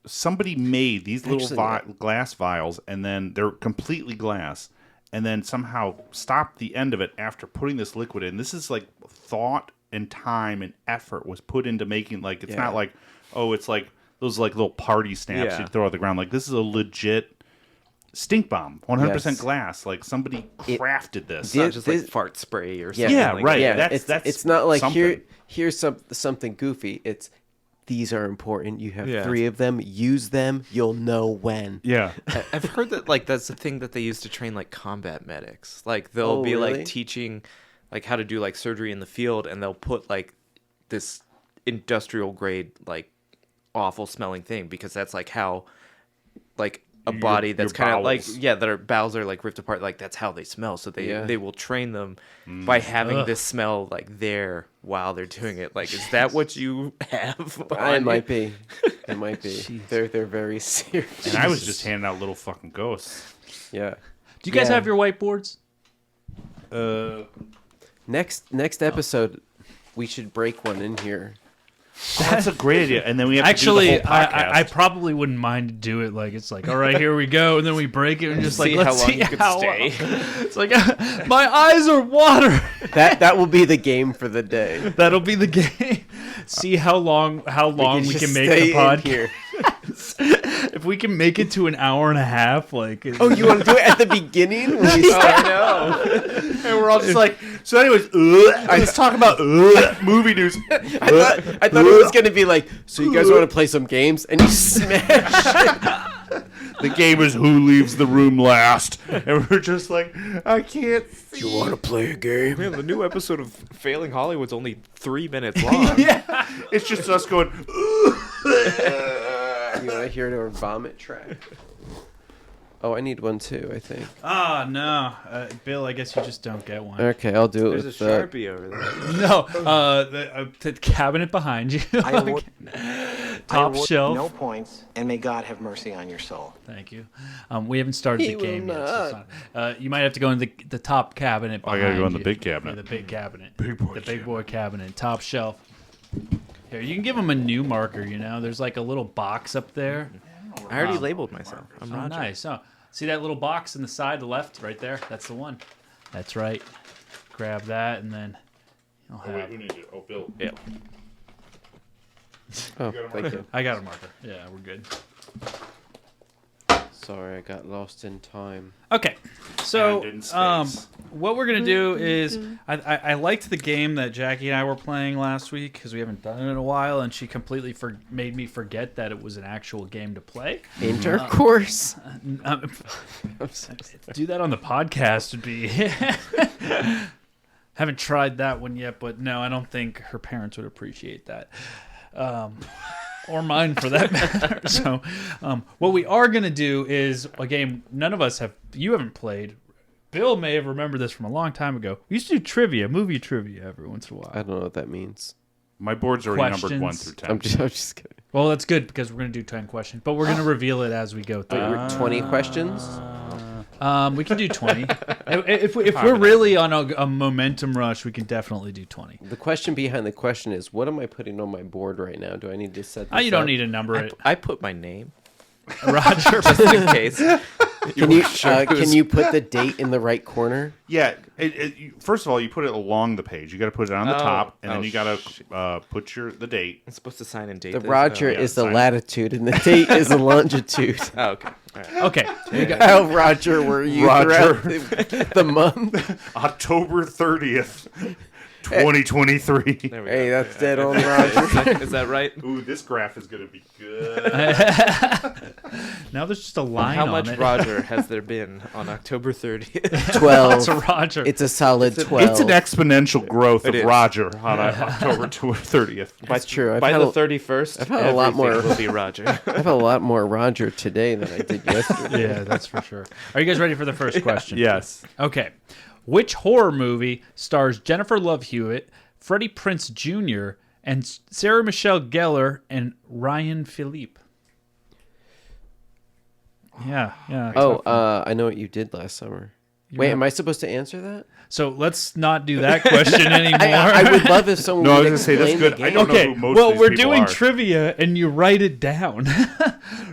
Speaker 8: somebody made these little
Speaker 9: Actually,
Speaker 8: glass vials, and then they're completely glass, and then somehow stopped the end of it after putting this liquid in. This is like thought and time and effort was put into making, like, it's not like, oh, it's like those like little party snaps you throw at the ground. Like, this is a legit stink bomb, 100% glass. Like, somebody crafted this.
Speaker 6: It's not just like fart spray or something.
Speaker 8: Yeah,
Speaker 6: like
Speaker 8: right.
Speaker 6: that.
Speaker 8: That's
Speaker 9: it's not like
Speaker 8: something.
Speaker 9: here's something goofy. It's these are important. You have
Speaker 6: Yeah.
Speaker 9: 3 of them. Use them. You'll know when.
Speaker 8: Yeah.
Speaker 6: I've heard that like that's the thing that they use to train like combat medics. Like they'll be
Speaker 9: really?
Speaker 6: like teaching like how to do like surgery in the field, and they'll put like this industrial grade like awful smelling thing, because that's like how like a body that's kind of like that our bowels are like ripped apart, like that's how they smell. So they will train them by having this smell like there while they're doing it. Like, is that what you have?
Speaker 9: It might be. It might be. They're very serious.
Speaker 8: And I was just handing out little fucking ghosts.
Speaker 9: Yeah.
Speaker 7: Do you guys have your whiteboards?
Speaker 9: Next episode, we should break one in here.
Speaker 8: That's a great idea. And then we have
Speaker 7: Actually,
Speaker 8: to do the whole podcast.
Speaker 7: I probably wouldn't mind to do it. Like, it's like, all right, here we go, and then we break it and just like,
Speaker 6: See
Speaker 7: let's
Speaker 6: how long
Speaker 7: see
Speaker 6: you can
Speaker 7: how
Speaker 6: stay.
Speaker 7: It's like, my eyes are watering.
Speaker 9: That will be the game for the day.
Speaker 7: That'll be the game. See how long we can
Speaker 9: just
Speaker 7: make
Speaker 9: stay
Speaker 7: the
Speaker 9: in
Speaker 7: podcast.
Speaker 9: here.
Speaker 7: If we can make it to an hour and a half, like,
Speaker 9: Oh, you want to do it at the beginning? When we start?
Speaker 8: And we're all just like, so anyways, let's talk about movie news.
Speaker 9: I thought it was going to be like, so you guys want to play some games? And you smash
Speaker 8: The game is who leaves the room last. And we're just like, I can't see.
Speaker 9: You want to play a game?
Speaker 6: Man, the new episode of Failing Hollywood's only 3 minutes long.
Speaker 8: It's just us going,
Speaker 9: You want to hear our vomit track? Oh, I need one too, I think.
Speaker 7: no. Bill, I guess you just don't get one.
Speaker 9: Okay, I'll do it
Speaker 6: There's
Speaker 9: with
Speaker 6: a Sharpie over there.
Speaker 7: No, the cabinet behind you. Top shelf.
Speaker 17: No points, and may God have mercy on your soul.
Speaker 7: Thank you. We haven't started
Speaker 9: He
Speaker 7: the game
Speaker 9: will
Speaker 7: yet. So it's not, you might have to go in the top cabinet.
Speaker 8: I gotta go in the
Speaker 7: behind
Speaker 8: big
Speaker 7: you.
Speaker 8: cabinet.
Speaker 7: Yeah, the big cabinet.
Speaker 8: The
Speaker 7: big boy cabinet. Top shelf. Here, you can give him a new marker. You know, there's like a little box up there.
Speaker 6: I already labeled myself. I'm
Speaker 7: Oh,
Speaker 6: Roger.
Speaker 7: nice. Oh, see that little box in the side, the left, right there? That's the one. That's right. Grab that, and then you'll have.
Speaker 8: who needs it? Oh, Bill.
Speaker 6: Yeah.
Speaker 9: Oh, thank you.
Speaker 7: I got a marker. Yeah, we're good.
Speaker 9: Sorry, I got lost in time.
Speaker 7: Okay, so
Speaker 8: And in space.
Speaker 7: what we're gonna do is I liked the game that Jackie and I were playing last week because we haven't done it in a while, and she completely made me forget that it was an actual game to play.
Speaker 9: Intercourse.
Speaker 7: Do that on the podcast would be. Haven't tried that one yet, but no, I don't think her parents would appreciate that. Or mine for that matter. So, what we are going to do is a game none of us you haven't played. Bill may have remembered this from a long time ago. We used to do trivia, movie trivia every once in a while.
Speaker 9: I don't know what that means.
Speaker 8: My board's already
Speaker 7: Questions.
Speaker 8: numbered 1 through 10.
Speaker 9: I'm just kidding.
Speaker 7: Well, that's good because we're going to do 10 questions, but we're going to reveal it as we go through.
Speaker 9: 20 questions?
Speaker 7: We can do 20. If we're really on a momentum rush, we can definitely do 20.
Speaker 9: The question behind the question is, what am I putting on my board right now? Do I need to set this
Speaker 7: You don't
Speaker 9: up?
Speaker 7: need to number it.
Speaker 6: I put my name.
Speaker 7: Roger,
Speaker 6: just in case.
Speaker 9: Can you put the date in the right corner?
Speaker 8: Yeah. First of all, you put it along the page. You got to put it on the top, and then you got to put the date.
Speaker 6: I'm supposed to sign and date.
Speaker 9: The Roger is the latitude, and the date is the longitude.
Speaker 6: Oh, okay. All right.
Speaker 7: Okay.
Speaker 9: How Roger were you throughout the month?
Speaker 8: October 30th. 2023.
Speaker 9: Hey, that's dead on, Roger.
Speaker 6: Is that right?
Speaker 8: Ooh, this graph is going to be good.
Speaker 7: Now there's just a line
Speaker 6: How
Speaker 7: on
Speaker 6: much
Speaker 7: it.
Speaker 6: Roger has there been on October 30th?
Speaker 9: 12.
Speaker 7: That's Roger.
Speaker 9: It's a solid 12.
Speaker 8: It's an exponential growth of
Speaker 6: is.
Speaker 8: Roger on October 30th.
Speaker 9: That's true.
Speaker 6: By the 31st,
Speaker 9: I've had a lot more.
Speaker 6: will be Roger.
Speaker 9: I have a lot more Roger today than I did yesterday.
Speaker 7: Yeah, that's for sure. Are you guys ready for the first question?
Speaker 8: Yes.
Speaker 7: Okay. Which horror movie stars Jennifer Love Hewitt, Freddie Prinze Jr., and Sarah Michelle Gellar and Ryan Philippe? Yeah.
Speaker 9: Oh, I know what you did last summer. Wait, am I supposed to answer that?
Speaker 7: So let's not do that question anymore.
Speaker 9: I would love if someone would explain
Speaker 8: that's good.
Speaker 9: the
Speaker 8: I
Speaker 9: game.
Speaker 8: don't know who most of these
Speaker 7: we're
Speaker 8: people
Speaker 7: doing
Speaker 8: are.
Speaker 7: trivia, and you write it down.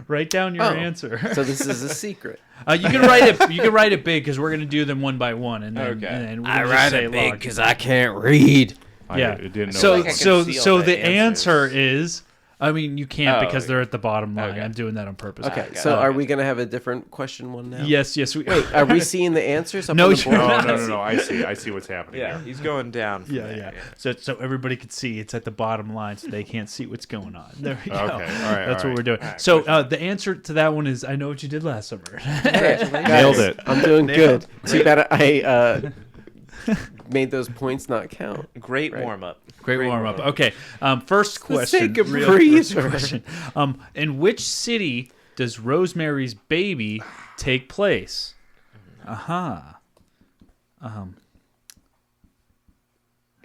Speaker 7: Write down your answer.
Speaker 9: So this is a secret.
Speaker 7: You can write it. You can write it big because we're going to do them one by one, and then, and
Speaker 9: I write it big because I can't read.
Speaker 7: Yeah.
Speaker 8: didn't know
Speaker 7: So
Speaker 8: that.
Speaker 7: so the answer is. I mean, you can't because they're at the bottom line.
Speaker 6: Okay.
Speaker 7: I'm doing that on purpose.
Speaker 9: Okay, so are we going to have a different question one now?
Speaker 7: Yes. We,
Speaker 9: Wait, are we seeing the answers up
Speaker 7: No,
Speaker 9: on the
Speaker 7: you're
Speaker 9: board?
Speaker 7: not.
Speaker 8: No. I see what's happening
Speaker 6: Yeah,
Speaker 8: here.
Speaker 6: he's going down. From
Speaker 7: Yeah. So everybody can see it's at the bottom line, so they can't see what's going on. There we go.
Speaker 8: Okay, all right,
Speaker 7: That's
Speaker 8: all
Speaker 7: what we're doing.
Speaker 8: right.
Speaker 7: So the answer to that one is I know what you did last summer.
Speaker 8: Nailed it.
Speaker 9: I'm doing good. Too bad I made those points not count.
Speaker 6: Great warm up.
Speaker 7: Great warm up. Okay. First question.
Speaker 9: sake of
Speaker 7: real
Speaker 9: breeze.
Speaker 7: first question. In which city does Rosemary's Baby take place? I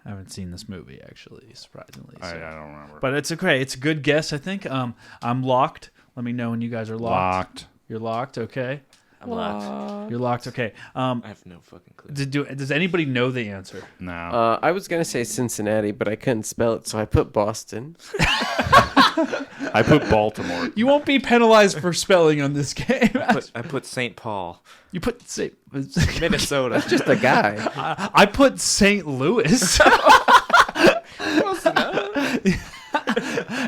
Speaker 7: haven't seen this movie actually, surprisingly.
Speaker 8: I don't remember.
Speaker 7: But it's okay. It's a good guess, I think. I'm locked. Let me know when you guys are locked. You're locked. Okay.
Speaker 6: I'm locked.
Speaker 7: You're locked. Okay.
Speaker 6: I have no fucking clue.
Speaker 7: Does anybody know the answer?
Speaker 8: No.
Speaker 9: I was going to say Cincinnati, but I couldn't spell it, so I put Boston.
Speaker 8: I put Baltimore.
Speaker 7: You won't be penalized for spelling on this game.
Speaker 6: I put St. Paul.
Speaker 7: You put
Speaker 6: Minnesota.
Speaker 9: Just a guy.
Speaker 7: I put St. Louis.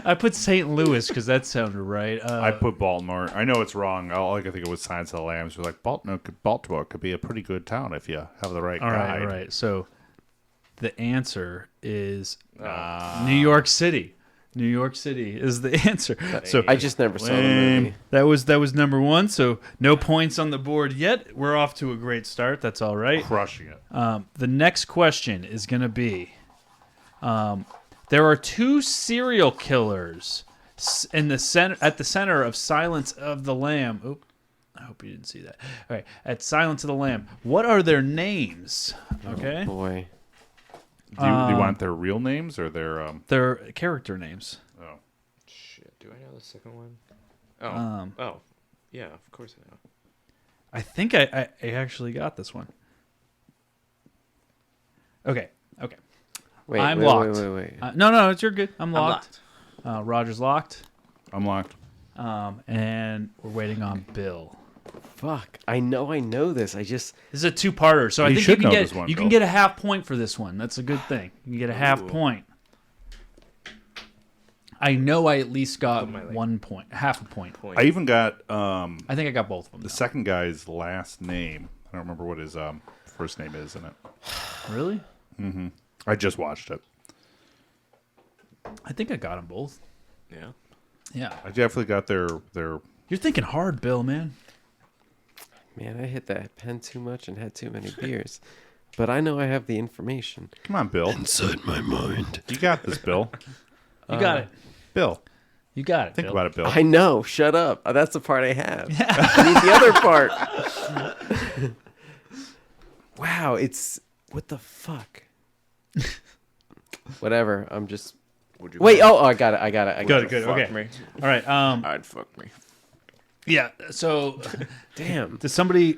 Speaker 7: I put St. Louis because that sounded right.
Speaker 8: I put Baltimore. I know it's wrong. All I can think of was Silence of the Lambs. We're like, Baltimore could be a pretty good town if you have the right guide.
Speaker 7: All right. So the answer is New York City. New York City is the answer. So
Speaker 9: I just never saw the movie.
Speaker 7: That was number one. So no points on the board yet. We're off to a great start. That's all right.
Speaker 8: Crushing it.
Speaker 7: The next question is going to be: there are two serial killers in the center at the center of Silence of the Lamb. Oop, I hope you didn't see that. All right, at Silence of the Lamb. What are their names? Okay.
Speaker 9: Oh, boy.
Speaker 8: Do you want their real names or
Speaker 7: their character names?
Speaker 6: Oh, shit! Do I know the second one? Oh, yeah, of course I know.
Speaker 7: I think I actually got this one. Okay.
Speaker 9: Wait,
Speaker 7: I'm locked.
Speaker 9: Wait.
Speaker 7: No, you're good. I'm locked. Roger's locked.
Speaker 8: I'm locked.
Speaker 7: And we're waiting on Bill.
Speaker 9: Fuck! I know this.
Speaker 7: This is a two-parter, so I think you can get a half point for this one. That's a good thing. You can get a half point. I know I at least got 1 point, half a point.
Speaker 8: I even got.
Speaker 7: I think I got both of them.
Speaker 8: The second guy's last name. I don't remember what his first name is in it.
Speaker 7: Really?
Speaker 8: Mm-hmm. I just watched it.
Speaker 7: I think I got them both. Yeah.
Speaker 8: I definitely got their.
Speaker 7: You're thinking hard, Bill, man.
Speaker 9: Man, I hit that pen too much and had too many beers. But I know I have the information.
Speaker 8: Come on, Bill.
Speaker 13: Inside my mind.
Speaker 8: You got this, Bill.
Speaker 7: You got it.
Speaker 8: Bill.
Speaker 7: You got it.
Speaker 8: Think
Speaker 7: Bill.
Speaker 8: about it, Bill.
Speaker 9: I know. Shut up. That's the part I have. I need the other part. Wow, it's... What the fuck? Whatever. I'm just... Wait, I got it.
Speaker 7: Good. Okay.
Speaker 6: Me.
Speaker 7: All right.
Speaker 6: I'd fuck me.
Speaker 7: Yeah. So,
Speaker 9: damn.
Speaker 7: Does somebody?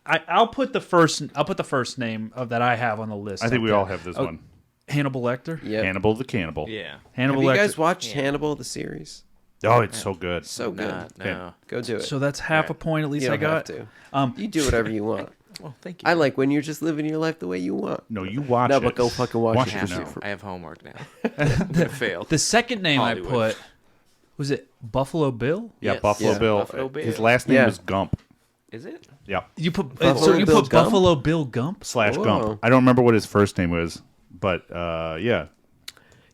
Speaker 7: I'll put the first name of that I have on the list.
Speaker 8: I think
Speaker 7: up
Speaker 8: we
Speaker 7: there.
Speaker 8: all have this one.
Speaker 7: Hannibal Lecter.
Speaker 9: Yeah.
Speaker 8: Hannibal the Cannibal.
Speaker 6: Yeah.
Speaker 7: Hannibal
Speaker 9: Have
Speaker 7: Lecter.
Speaker 9: you guys watched Hannibal the series?
Speaker 8: Oh, it's so good.
Speaker 9: So good.
Speaker 6: No.
Speaker 9: Go do it.
Speaker 7: So that's half a point at least
Speaker 9: You
Speaker 7: I
Speaker 9: don't
Speaker 7: got.
Speaker 9: have to. You do whatever you want.
Speaker 6: Well, thank you.
Speaker 9: I like when you're just living your life the way you want.
Speaker 8: No, you watch
Speaker 9: No,
Speaker 8: it.
Speaker 9: but go fucking watch it.
Speaker 8: now.
Speaker 6: I have homework now. I failed.
Speaker 7: The second name
Speaker 6: Hollywood.
Speaker 7: I put was it Buffalo Bill?
Speaker 8: Yeah,
Speaker 6: Yes.
Speaker 8: Buffalo
Speaker 6: Yeah.
Speaker 8: Bill.
Speaker 6: Buffalo Bill.
Speaker 8: His last name
Speaker 9: Yeah.
Speaker 8: was Gump.
Speaker 6: Is it?
Speaker 8: Yeah.
Speaker 7: You put
Speaker 9: Buffalo
Speaker 7: you
Speaker 9: Bill
Speaker 7: put
Speaker 9: Gump?
Speaker 7: Buffalo Bill Gump.
Speaker 8: /
Speaker 9: Whoa.
Speaker 8: Gump. I don't remember what his first name was, but yeah.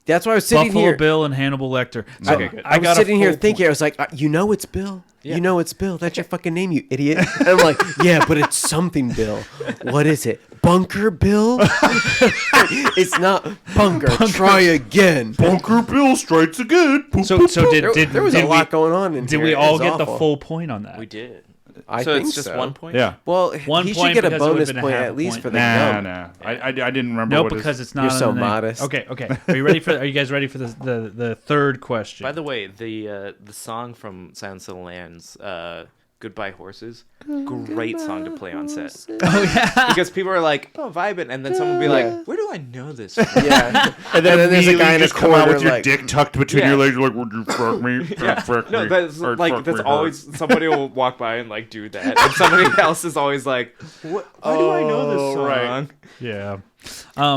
Speaker 9: That's why I was sitting
Speaker 7: Buffalo
Speaker 9: here.
Speaker 7: Bill and Hannibal Lecter. So
Speaker 8: Okay, good.
Speaker 9: I was
Speaker 7: got a
Speaker 9: sitting here
Speaker 7: full
Speaker 9: thinking,
Speaker 7: point.
Speaker 9: I was like, you know it's Bill. Yeah. You know it's Bill. That's your fucking name, you idiot. And I'm like, yeah, but it's something Bill. What is it? Bunker Bill? It's not Bunker. Try again.
Speaker 8: Bunker Bill strikes again. Poop,
Speaker 7: So
Speaker 8: poop, poop.
Speaker 9: There was a lot going on in
Speaker 7: Did
Speaker 9: here.
Speaker 7: we
Speaker 9: It
Speaker 7: all
Speaker 9: was
Speaker 7: get the
Speaker 9: awful.
Speaker 7: full point on that?
Speaker 6: We did.
Speaker 9: I
Speaker 6: so
Speaker 9: think
Speaker 6: it's just
Speaker 9: so.
Speaker 6: 1 point?
Speaker 8: Yeah.
Speaker 9: Well,
Speaker 7: 1
Speaker 9: he should
Speaker 7: point
Speaker 9: get a
Speaker 7: because it would've
Speaker 9: bonus
Speaker 7: been a
Speaker 9: point
Speaker 7: half
Speaker 9: at least
Speaker 7: point.
Speaker 9: for the
Speaker 8: Nah,
Speaker 9: gum.
Speaker 8: nah. I didn't remember.
Speaker 7: No,
Speaker 8: what
Speaker 7: because
Speaker 8: his...
Speaker 7: it's not.
Speaker 9: You're
Speaker 7: on
Speaker 9: so
Speaker 7: the name.
Speaker 9: modest.
Speaker 7: Okay. Are you ready for? Are you guys ready for the third question?
Speaker 6: By the way, the song from Silence of the Lambs, Goodbye Horses, great song to play on set.
Speaker 7: Oh yeah.
Speaker 6: Because people are like, oh, vibing, and then someone will be like, where do I know this from?
Speaker 9: Yeah.
Speaker 8: And then
Speaker 9: there's a
Speaker 8: immediately
Speaker 9: guy in a
Speaker 8: just come out
Speaker 9: corner
Speaker 8: with your
Speaker 9: like,
Speaker 8: dick tucked between your legs, like, would you fuck me? Fuck
Speaker 6: No,
Speaker 8: me.
Speaker 6: that's
Speaker 8: Or
Speaker 6: like
Speaker 8: fuck
Speaker 6: that's
Speaker 8: me
Speaker 6: always
Speaker 8: hard.
Speaker 6: somebody will walk by and like do that, and somebody else is always like, why do I know this song?
Speaker 8: right.
Speaker 7: Yeah.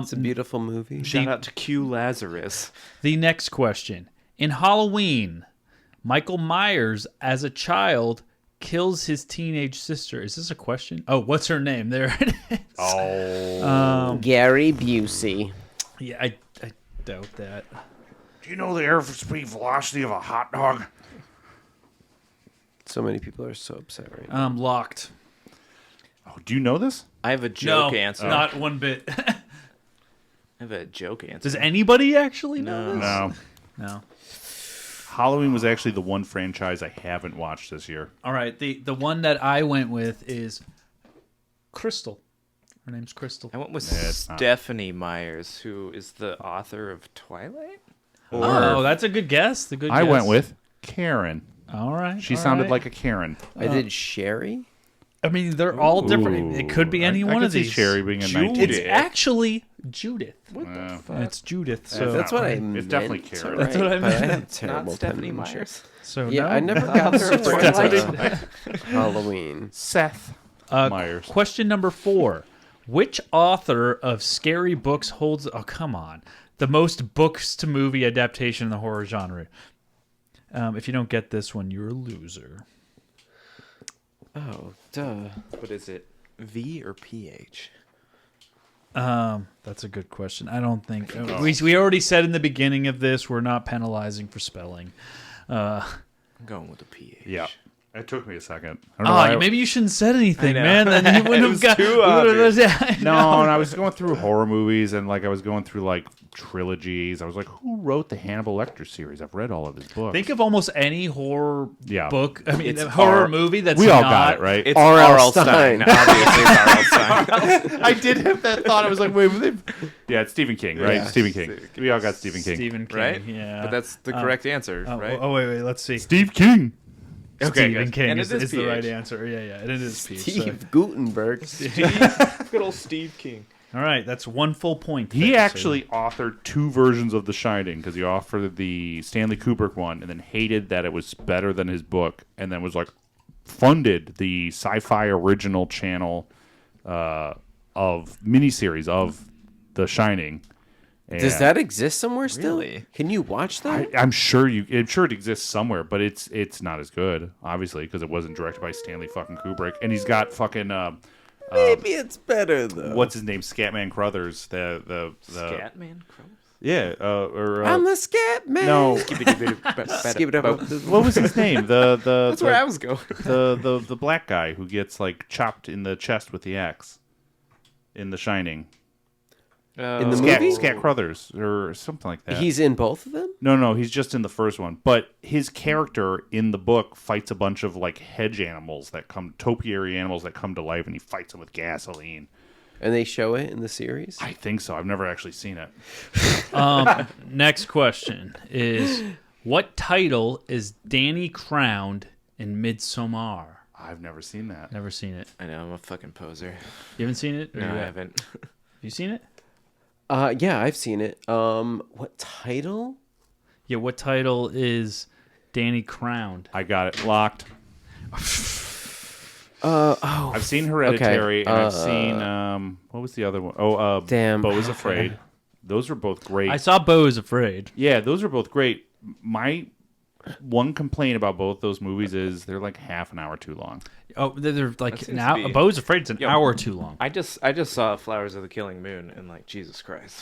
Speaker 9: it's a beautiful movie.
Speaker 6: Shout out to Q Lazarus.
Speaker 7: The next question: in Halloween, Michael Myers, as a child, kills his teenage sister. Is this a question? Oh, what's her name? There it is.
Speaker 8: Oh.
Speaker 9: Gary Busey.
Speaker 7: Yeah, I doubt that.
Speaker 8: Do you know the airspeed velocity of a hot dog?
Speaker 9: So many people are so upset right now.
Speaker 7: Locked.
Speaker 8: Oh, do you know this?
Speaker 6: I have a joke
Speaker 7: No,
Speaker 6: answer.
Speaker 7: not one bit.
Speaker 6: I have a joke answer.
Speaker 7: Does anybody actually know this?
Speaker 8: No.
Speaker 7: No.
Speaker 8: Halloween was actually the one franchise I haven't watched this year.
Speaker 7: All right. The one that I went with is Crystal. Her name's Crystal.
Speaker 6: I went with
Speaker 8: it's not.
Speaker 6: Stephanie Myers, who is the author of Twilight.
Speaker 7: Oh, that's a good guess. The good.
Speaker 8: I
Speaker 7: guess.
Speaker 8: went with Karen.
Speaker 7: All right.
Speaker 8: She
Speaker 7: all
Speaker 8: sounded
Speaker 7: right.
Speaker 8: like a Karen.
Speaker 9: I did Sherry.
Speaker 7: I mean, they're all different. It could be any
Speaker 8: I
Speaker 7: one
Speaker 8: could
Speaker 7: of
Speaker 8: see
Speaker 7: these.
Speaker 8: Sherry being a
Speaker 6: Judith.
Speaker 8: 19.
Speaker 7: It's actually Judith.
Speaker 6: What the fuck?
Speaker 7: It's Judith. So
Speaker 9: That's what I
Speaker 8: It's
Speaker 9: meant.
Speaker 8: definitely
Speaker 9: to
Speaker 8: Karen.
Speaker 7: That's what I
Speaker 9: write, but
Speaker 7: meant.
Speaker 9: had
Speaker 6: Not
Speaker 9: terrible
Speaker 6: Stephanie
Speaker 9: penmanship.
Speaker 6: Myers.
Speaker 7: So
Speaker 9: Yeah,
Speaker 7: no?
Speaker 9: I never got
Speaker 6: Author of
Speaker 9: through
Speaker 6: Twilight.
Speaker 9: Halloween.
Speaker 8: Seth Myers.
Speaker 7: Question number 4. Which author of scary books holds... Oh, come on. The most books to movie adaptation in the horror genre? If you don't get this one, you're a loser.
Speaker 9: Oh, duh.
Speaker 6: What is it? V or PH?
Speaker 7: That's a good question. I don't think... We already said in the beginning of this, we're not penalizing for spelling.
Speaker 6: I'm going with a PH.
Speaker 8: Yeah. It took me a second. I don't know why
Speaker 7: Maybe you shouldn't have said anything,
Speaker 6: I know.
Speaker 7: man. Then you
Speaker 6: It
Speaker 7: wouldn't
Speaker 6: was
Speaker 7: have got...
Speaker 6: too obvious.
Speaker 8: No, and I was going through horror movies, and like I was going through like trilogies. I was like, who wrote the Hannibal Lecter series? I've read all of his books.
Speaker 7: Think of almost any horror book. I mean,
Speaker 6: It's
Speaker 7: horror
Speaker 6: R-
Speaker 7: movie that's
Speaker 8: we all
Speaker 7: not...
Speaker 8: got it, right?
Speaker 6: It's
Speaker 9: R.L.
Speaker 6: Stein.
Speaker 9: Stein.
Speaker 6: Obviously, it's R.L. Stein.
Speaker 8: I did have that thought. I was like, wait, yeah, it's Stephen King, right?
Speaker 9: Yeah.
Speaker 8: Stephen King. We all got Stephen King.
Speaker 7: Stephen King,
Speaker 6: Right?
Speaker 7: yeah.
Speaker 6: But that's the correct answer, right?
Speaker 7: Oh, wait, let's see.
Speaker 8: Steve King.
Speaker 6: Okay,
Speaker 7: Stephen
Speaker 6: good.
Speaker 7: King
Speaker 6: And
Speaker 7: is
Speaker 6: it is
Speaker 7: the right
Speaker 6: PH.
Speaker 7: answer. Yeah, and it is PH.
Speaker 9: Steve Gutenberg.
Speaker 6: Good old Steve King.
Speaker 7: All right, that's one full point.
Speaker 8: He
Speaker 7: there,
Speaker 8: actually authored 2 versions of The Shining because he authored the Stanley Kubrick one and then hated that it was better than his book, and then was like funded the Sci-Fi Original channel of miniseries of The Shining.
Speaker 9: Does that exist somewhere still?
Speaker 6: Really?
Speaker 9: Can you watch that?
Speaker 8: I'm sure it exists somewhere, but it's not as good, obviously, because it wasn't directed by Stanley fucking Kubrick, and he's got fucking
Speaker 9: Maybe it's better though.
Speaker 8: what's his name, Scatman Crothers, the
Speaker 6: Scatman Crothers?
Speaker 8: yeah,
Speaker 9: I'm the Scat Man.
Speaker 8: no,
Speaker 9: Skip it up.
Speaker 8: what was his name?
Speaker 6: That's where I was going.
Speaker 8: the black guy who gets like chopped in the chest with the axe in The Shining.
Speaker 9: In the movie?
Speaker 8: Scat Crothers or something like that.
Speaker 9: He's in both of them?
Speaker 8: No, he's just in the first one. But his character in the book fights a bunch of like hedge animals topiary animals that come to life, and he fights them with gasoline.
Speaker 9: And they show it in the series?
Speaker 8: I think so. I've never actually seen it.
Speaker 7: Next question is, what title is Danny crowned in Midsommar.
Speaker 8: I've never seen that.
Speaker 7: Never seen it.
Speaker 6: I know, I'm a fucking poser.
Speaker 7: You haven't seen it?
Speaker 6: No, I haven't.
Speaker 7: Have you seen it?
Speaker 9: Yeah, I've seen it. What title?
Speaker 7: Yeah, what title is Danny crowned?
Speaker 8: I got it locked. I've seen Hereditary,
Speaker 9: okay.
Speaker 8: and I've seen what was the other one? Oh,
Speaker 9: damn.
Speaker 8: Beau is Afraid. Those were both great.
Speaker 7: I saw Beau is Afraid.
Speaker 8: Yeah, those are both great. My one complaint about both those movies is they're like half an hour too long.
Speaker 7: Oh, they're like
Speaker 6: That seems
Speaker 7: now.
Speaker 6: to be-
Speaker 7: Beau is Afraid is an hour too long.
Speaker 6: I just saw Flowers of the Killing Moon and like Jesus Christ.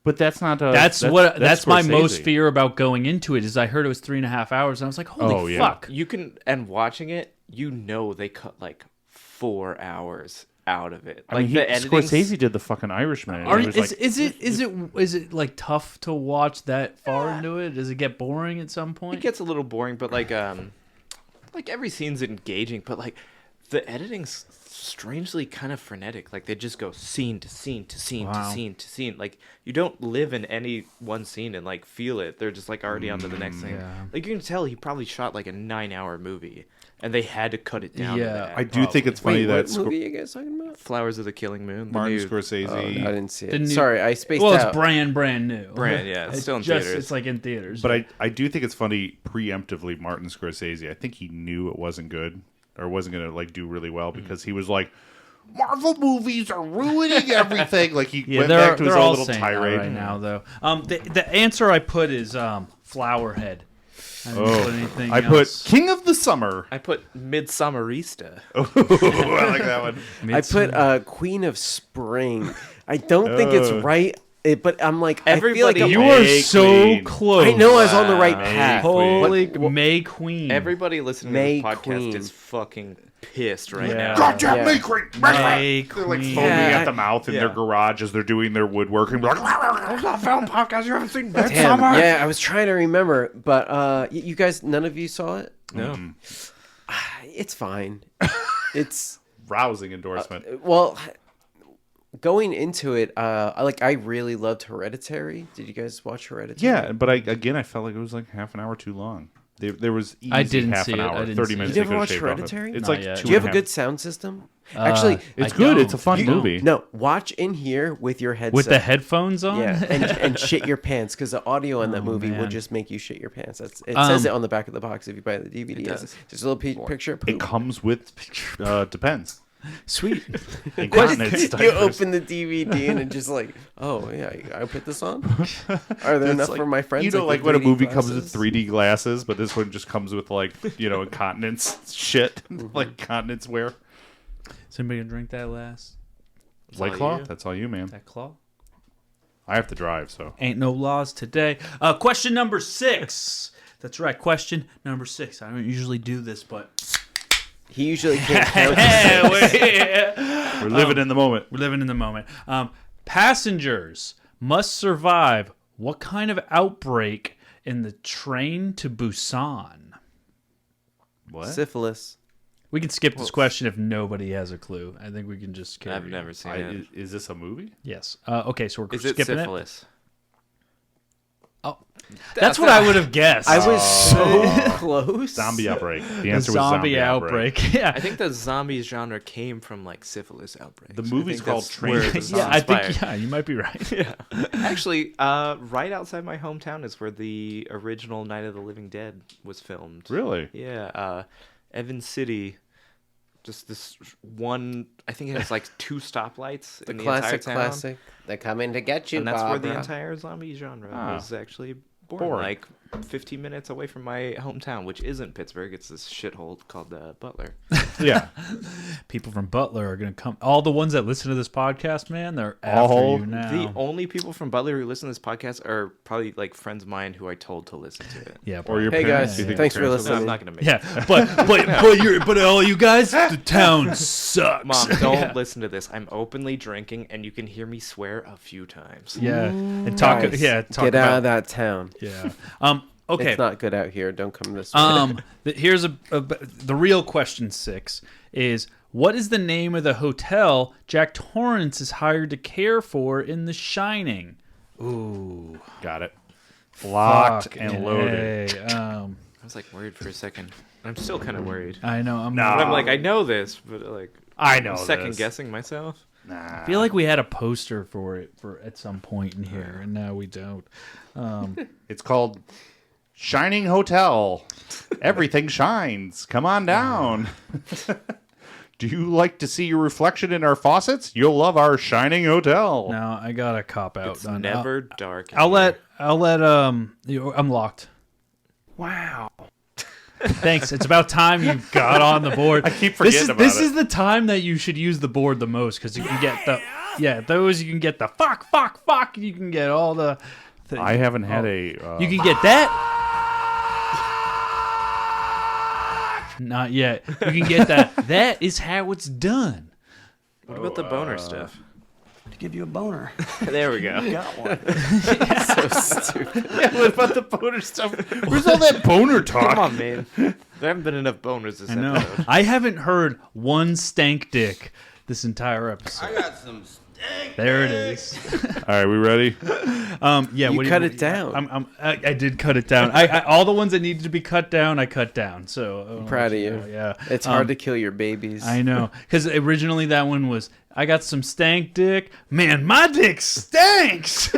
Speaker 8: But that's not.
Speaker 7: That's my most
Speaker 8: Scorsese.
Speaker 7: fear about going into it. Is I heard it was 3.5 hours, and I was like, holy fuck.
Speaker 6: You can, and watching it, you know they cut like 4 hours out of it.
Speaker 8: I
Speaker 6: Like
Speaker 8: mean,
Speaker 6: the editing.
Speaker 8: Scorsese did the fucking Irishman. and it was like-
Speaker 7: Is it like tough to watch that far into it? Does it get boring at some point?
Speaker 6: It gets a little boring, but like every scene's engaging, but like the editing's strangely kind of frenetic. Like they just go scene to scene to scene to scene to scene. Like you don't live in any one scene and like feel it. They're just like already on to the next thing.
Speaker 7: Yeah.
Speaker 6: Like you can tell he probably shot like a 9-hour movie and they had to cut it down. to
Speaker 7: Yeah,
Speaker 6: that,
Speaker 8: I do think it's funny
Speaker 9: Wait,
Speaker 8: that
Speaker 9: what movie are you guys talking about?
Speaker 6: Flowers of the Killing Moon. the
Speaker 8: Martin
Speaker 6: new-
Speaker 8: Scorsese.
Speaker 9: Oh, no, I didn't see
Speaker 7: The
Speaker 9: it.
Speaker 7: new-
Speaker 9: Sorry, I spaced
Speaker 7: well,
Speaker 9: out.
Speaker 7: it's brand new.
Speaker 6: Brand, yeah, it's still in
Speaker 7: just,
Speaker 6: theaters.
Speaker 7: It's like in theaters.
Speaker 8: But I do think it's funny preemptively Martin Scorsese. I think he knew it wasn't good or wasn't going to like do really well because he was like, Marvel movies are ruining everything. Like he went back to his own little tirade
Speaker 7: right now, though. The answer I put is Flowerhead. I didn't put anything
Speaker 8: I
Speaker 7: else.
Speaker 8: put King of the Summer.
Speaker 6: I put Midsummerista.
Speaker 8: Oh, I like that one.
Speaker 9: I put Queen of Spring. I don't think it's right, but I'm like, I feel like
Speaker 6: Everybody-
Speaker 7: You
Speaker 8: May
Speaker 7: are so
Speaker 8: Queen.
Speaker 7: close.
Speaker 9: I know I was on the right path.
Speaker 7: Holy May Queen.
Speaker 6: Everybody listening
Speaker 9: May
Speaker 6: to this podcast
Speaker 9: Queen.
Speaker 6: is fucking pissed right
Speaker 7: Yeah.
Speaker 6: now.
Speaker 8: Goddamn
Speaker 9: Yeah.
Speaker 8: May Queen.
Speaker 7: May
Speaker 8: They're like
Speaker 7: Queen.
Speaker 8: foaming
Speaker 9: Yeah,
Speaker 8: at the mouth in their garage as they're doing their woodworking. Like,
Speaker 6: It's not a film podcast. You haven't seen
Speaker 9: Damn,
Speaker 6: Midsummer.
Speaker 9: yeah, I was trying to remember, but you guys, none of you saw it.
Speaker 6: No.
Speaker 9: It's fine. It's
Speaker 8: rousing endorsement.
Speaker 9: well, going into it, I really loved Hereditary. Did you guys watch Hereditary?
Speaker 8: Yeah, but I felt like it was like half an hour too long. There was easy
Speaker 7: I didn't
Speaker 8: half
Speaker 7: see
Speaker 8: an
Speaker 7: it. I
Speaker 8: hour,
Speaker 7: didn't
Speaker 8: 30
Speaker 7: see it.
Speaker 8: minutes.
Speaker 9: You
Speaker 8: they
Speaker 9: never
Speaker 8: could've
Speaker 9: watched
Speaker 8: shaved off it.
Speaker 9: Hereditary?
Speaker 8: It's
Speaker 7: Not
Speaker 8: like
Speaker 7: yet.
Speaker 8: 2.5.
Speaker 9: Do you have a good sound system? Actually,
Speaker 8: It's
Speaker 7: I
Speaker 8: good.
Speaker 7: don't.
Speaker 8: It's a fun
Speaker 7: You don't.
Speaker 8: movie.
Speaker 9: no. Watch in here with your headset.
Speaker 7: With the headphones on?
Speaker 9: Yeah, and shit your pants because the audio on that
Speaker 7: Oh,
Speaker 9: movie will
Speaker 7: man.
Speaker 9: just make you shit your pants. It says it on the back of the box if you buy the DVD.
Speaker 6: It does.
Speaker 9: Just a little picture.
Speaker 8: It comes with depends.
Speaker 7: Sweet.
Speaker 8: Incontinence
Speaker 9: You
Speaker 8: diapers.
Speaker 9: open the DVD and it's just like, oh yeah, I put this on. Are there enough
Speaker 8: Like,
Speaker 9: for my friends?
Speaker 8: you know, like
Speaker 9: with
Speaker 8: when a
Speaker 9: 3D
Speaker 8: movie comes
Speaker 9: glasses?
Speaker 8: with 3D glasses, but this one just comes with like incontinence shit, like continence wear.
Speaker 7: Is anybody gonna drink that last?
Speaker 8: White
Speaker 6: all
Speaker 8: Claw.
Speaker 6: you.
Speaker 8: That's all you, man.
Speaker 7: That claw?
Speaker 8: I have to drive, so
Speaker 7: Ain't no laws today. Question number 6. That's right. Question number 6. I don't usually do this, but
Speaker 9: He usually can't count. to six.
Speaker 8: we're living in the moment.
Speaker 7: We're living in the moment. Passengers must survive what kind of outbreak in the train to Busan?
Speaker 8: What?
Speaker 9: Syphilis.
Speaker 7: We can skip this question if nobody has a clue. I think we can just carry
Speaker 6: I've
Speaker 7: on.
Speaker 6: never seen it.
Speaker 8: Is this a movie?
Speaker 7: Yes. Okay, so we're
Speaker 6: Is it
Speaker 7: skipping
Speaker 6: syphilis?
Speaker 7: Oh, that's what I would have guessed.
Speaker 9: I was so close.
Speaker 8: Zombie outbreak. The
Speaker 7: The
Speaker 8: answer was
Speaker 7: zombie outbreak. Yeah.
Speaker 6: I think the zombies genre came from like syphilis outbreaks.
Speaker 8: The
Speaker 6: I
Speaker 8: movie's
Speaker 6: think
Speaker 8: called
Speaker 6: that's
Speaker 8: Train
Speaker 6: where
Speaker 8: to
Speaker 6: it was
Speaker 8: Busan.
Speaker 7: Yeah, I think
Speaker 6: inspired.
Speaker 7: you might be right.
Speaker 6: Yeah. Actually, right outside my hometown is where the original Night of the Living Dead was filmed.
Speaker 8: Really?
Speaker 6: Yeah. Evans City. Just this one. I think it has like 2 stoplights
Speaker 9: The
Speaker 6: in the
Speaker 9: classic,
Speaker 6: entire town.
Speaker 9: classic. They're coming to get you,
Speaker 6: And that's where the
Speaker 9: Barbara.
Speaker 6: entire zombie genre
Speaker 8: Ah.
Speaker 6: was actually born.
Speaker 8: Boring.
Speaker 6: Like 15 minutes away from my hometown, which isn't Pittsburgh. It's this shithole called Butler.
Speaker 8: Yeah.
Speaker 7: People from Butler are going to come. All the ones that listen to this podcast, man, they're after
Speaker 8: All
Speaker 7: you now.
Speaker 6: The only people from Butler who listen to this podcast are probably like friends of mine who I told to listen to it.
Speaker 7: Yeah,
Speaker 8: Or your
Speaker 9: Hey
Speaker 8: parents.
Speaker 9: guys,
Speaker 8: Do you think
Speaker 9: thanks
Speaker 8: your
Speaker 9: for
Speaker 8: parents
Speaker 6: No,
Speaker 9: listening.
Speaker 6: I'm not gonna make
Speaker 7: yeah, but all you guys, the town sucks.
Speaker 6: Mom, don't listen to this. I'm openly drinking, and you can hear me swear a few times.
Speaker 7: Yeah, and talk.
Speaker 9: Guys,
Speaker 7: Talk
Speaker 9: get
Speaker 7: about,
Speaker 9: out of that town.
Speaker 7: Yeah. Okay.
Speaker 9: It's not good out here. Don't come this way.
Speaker 7: Here's the real question 6 is, what is the name of the hotel Jack Torrance is hired to care for in The Shining? Ooh,
Speaker 8: Got it. Locked
Speaker 7: fuck,
Speaker 8: and loaded.
Speaker 7: hey,
Speaker 6: I was like worried for a second. I'm still kind of worried.
Speaker 7: I know.
Speaker 6: But I'm like, I know this, but like,
Speaker 8: I know
Speaker 6: I'm second
Speaker 8: this.
Speaker 6: guessing myself.
Speaker 8: Nah.
Speaker 7: I feel like we had a poster for it at some point in here, and now we don't.
Speaker 8: It's called Shining Hotel. Everything shines. Come on down. Do you like to see your reflection in our faucets? You'll love our Shining Hotel.
Speaker 7: No, I got a cop out.
Speaker 6: It's never dark.
Speaker 7: I'll let I'm locked.
Speaker 6: Wow.
Speaker 7: Thanks. It's about time you got on the board.
Speaker 8: I keep forgetting about
Speaker 7: This
Speaker 8: it.
Speaker 7: is the time that you should use the board the most because you can get those. You can get the fuck. You can get all the.
Speaker 8: I haven't had a.
Speaker 7: You can get that. Not yet. You can get that. That is how it's done.
Speaker 6: What about the boner stuff?
Speaker 11: To give you a boner.
Speaker 6: There we go.
Speaker 11: You got one.
Speaker 6: So stupid.
Speaker 8: Yeah, what about the boner stuff? Where's all that boner talk?
Speaker 6: Come on, man. There haven't been enough boners this
Speaker 7: I know.
Speaker 6: episode.
Speaker 7: I haven't heard one stank dick this entire episode.
Speaker 14: I got some stank.
Speaker 7: There it is.
Speaker 8: All right, we ready?
Speaker 7: Yeah,
Speaker 9: You
Speaker 7: what do
Speaker 9: cut it down.
Speaker 7: I did cut it down. I all the ones that needed to be cut down, I cut down. So
Speaker 9: I'm proud of you.
Speaker 7: Yeah,
Speaker 9: It's hard to kill your babies.
Speaker 7: I know, because originally that one was I got some stank dick. Man, my dick stinks.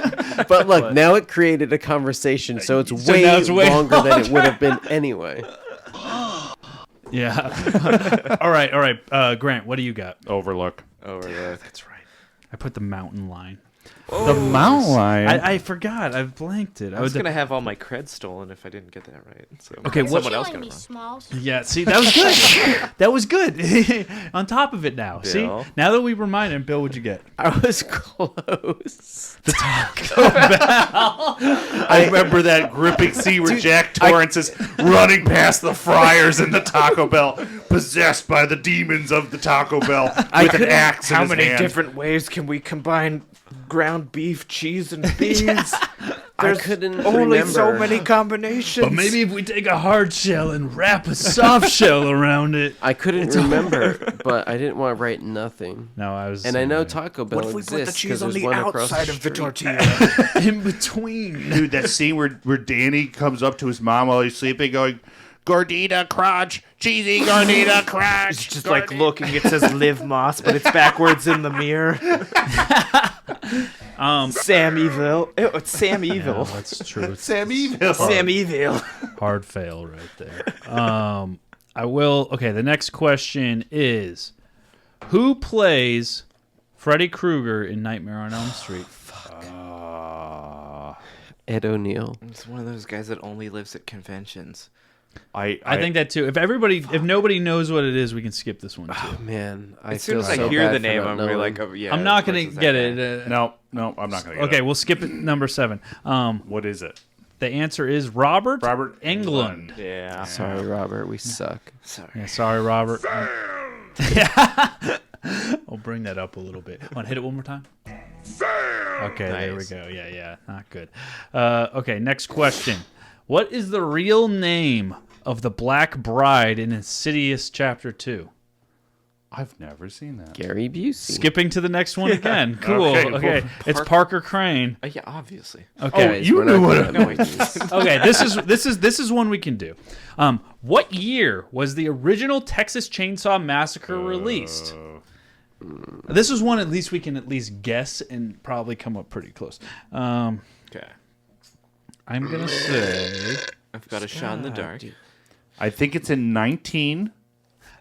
Speaker 9: But look, now it created a conversation, so it's
Speaker 7: So
Speaker 9: way
Speaker 7: now it's way
Speaker 9: longer than it
Speaker 7: longer.
Speaker 9: would have been anyway.
Speaker 7: Yeah. All right. Grant, what do you got?
Speaker 8: Overlook.
Speaker 7: That's right. I put the mountain line.
Speaker 8: The mountain line.
Speaker 7: I forgot. I blanked it.
Speaker 6: I was gonna have all my cred stolen if I didn't get that right. So
Speaker 7: Okay,
Speaker 6: someone else got it wrong.
Speaker 7: Yeah, see, that was good. That was good. On top of it now.
Speaker 6: Bill.
Speaker 7: See, now that we remind him, Bill, what'd you get?
Speaker 9: I was close.
Speaker 7: The Taco Bell.
Speaker 8: I remember that gripping scene where Jack Torrance is running past the fryers in the Taco Bell, possessed by the demons of the Taco Bell with an axe in
Speaker 6: How
Speaker 8: his
Speaker 6: many
Speaker 8: hand.
Speaker 6: different ways can we combine ground beef, cheese, and beans? There's
Speaker 9: couldn't
Speaker 6: only so
Speaker 9: remember.
Speaker 6: many combinations.
Speaker 7: But maybe if we take a hard shell and wrap a soft shell around it.
Speaker 9: I couldn't remember, but I didn't want to write nothing.
Speaker 7: No, I was.
Speaker 9: And I know Taco Bell
Speaker 11: What if we put the
Speaker 9: exists
Speaker 11: cheese
Speaker 9: because
Speaker 11: on
Speaker 9: there's
Speaker 11: the
Speaker 9: one across
Speaker 11: outside
Speaker 9: the
Speaker 11: of the
Speaker 9: street.
Speaker 11: tortilla?
Speaker 7: in between.
Speaker 8: Dude, that scene where Danny comes up to his mom while he's sleeping going, Gordita crotch, cheesy Gordita crotch.
Speaker 6: It's just like looking. It says Liv Moss, but it's backwards in the mirror. Sam Evil. It's Sam Evil.
Speaker 7: Yeah, that's true.
Speaker 8: Sam Evil.
Speaker 6: Sam Evil.
Speaker 7: Hard fail right there. I will. Okay, the next question is, who plays Freddy Krueger in Nightmare on Elm Street?
Speaker 9: Ed O'Neill.
Speaker 6: It's one of those guys that only lives at conventions.
Speaker 7: I think that too. If nobody knows what it is, we can skip this one too.
Speaker 9: Oh, man,
Speaker 6: As soon as I hear the name, I'm really like, oh, yeah.
Speaker 7: I'm not
Speaker 6: of course
Speaker 7: gonna
Speaker 6: it's that
Speaker 7: get
Speaker 6: guy.
Speaker 7: it.
Speaker 8: No, I'm not going to get
Speaker 7: Okay,
Speaker 8: it.
Speaker 7: we'll skip it. Number 7.
Speaker 8: What is it?
Speaker 7: The answer is Robert
Speaker 8: Englund.
Speaker 7: Englund.
Speaker 6: Yeah.
Speaker 9: Sorry, Robert, we suck.
Speaker 6: Sorry.
Speaker 7: Yeah, sorry, Robert. I'll bring that up a little bit. Want to hit it one more time? Okay, there we
Speaker 6: Nice.
Speaker 7: go. Yeah, not good. Okay, next question. What is the real name of the Black Bride in Insidious Chapter 2?
Speaker 8: I've never seen that.
Speaker 9: Gary Busey.
Speaker 7: Skipping to the next one again. Cool. Okay, it's Parker Crane.
Speaker 6: Yeah, obviously.
Speaker 7: Okay,
Speaker 9: Guys, we're not gonna avoid these.
Speaker 7: Okay, this is one we can do. What year was the original Texas Chainsaw Massacre released? This is one at least we can at least guess and probably come up pretty close.
Speaker 6: Okay.
Speaker 7: I'm gonna say
Speaker 6: I've got a shot in the dark.
Speaker 8: I think it's in 19.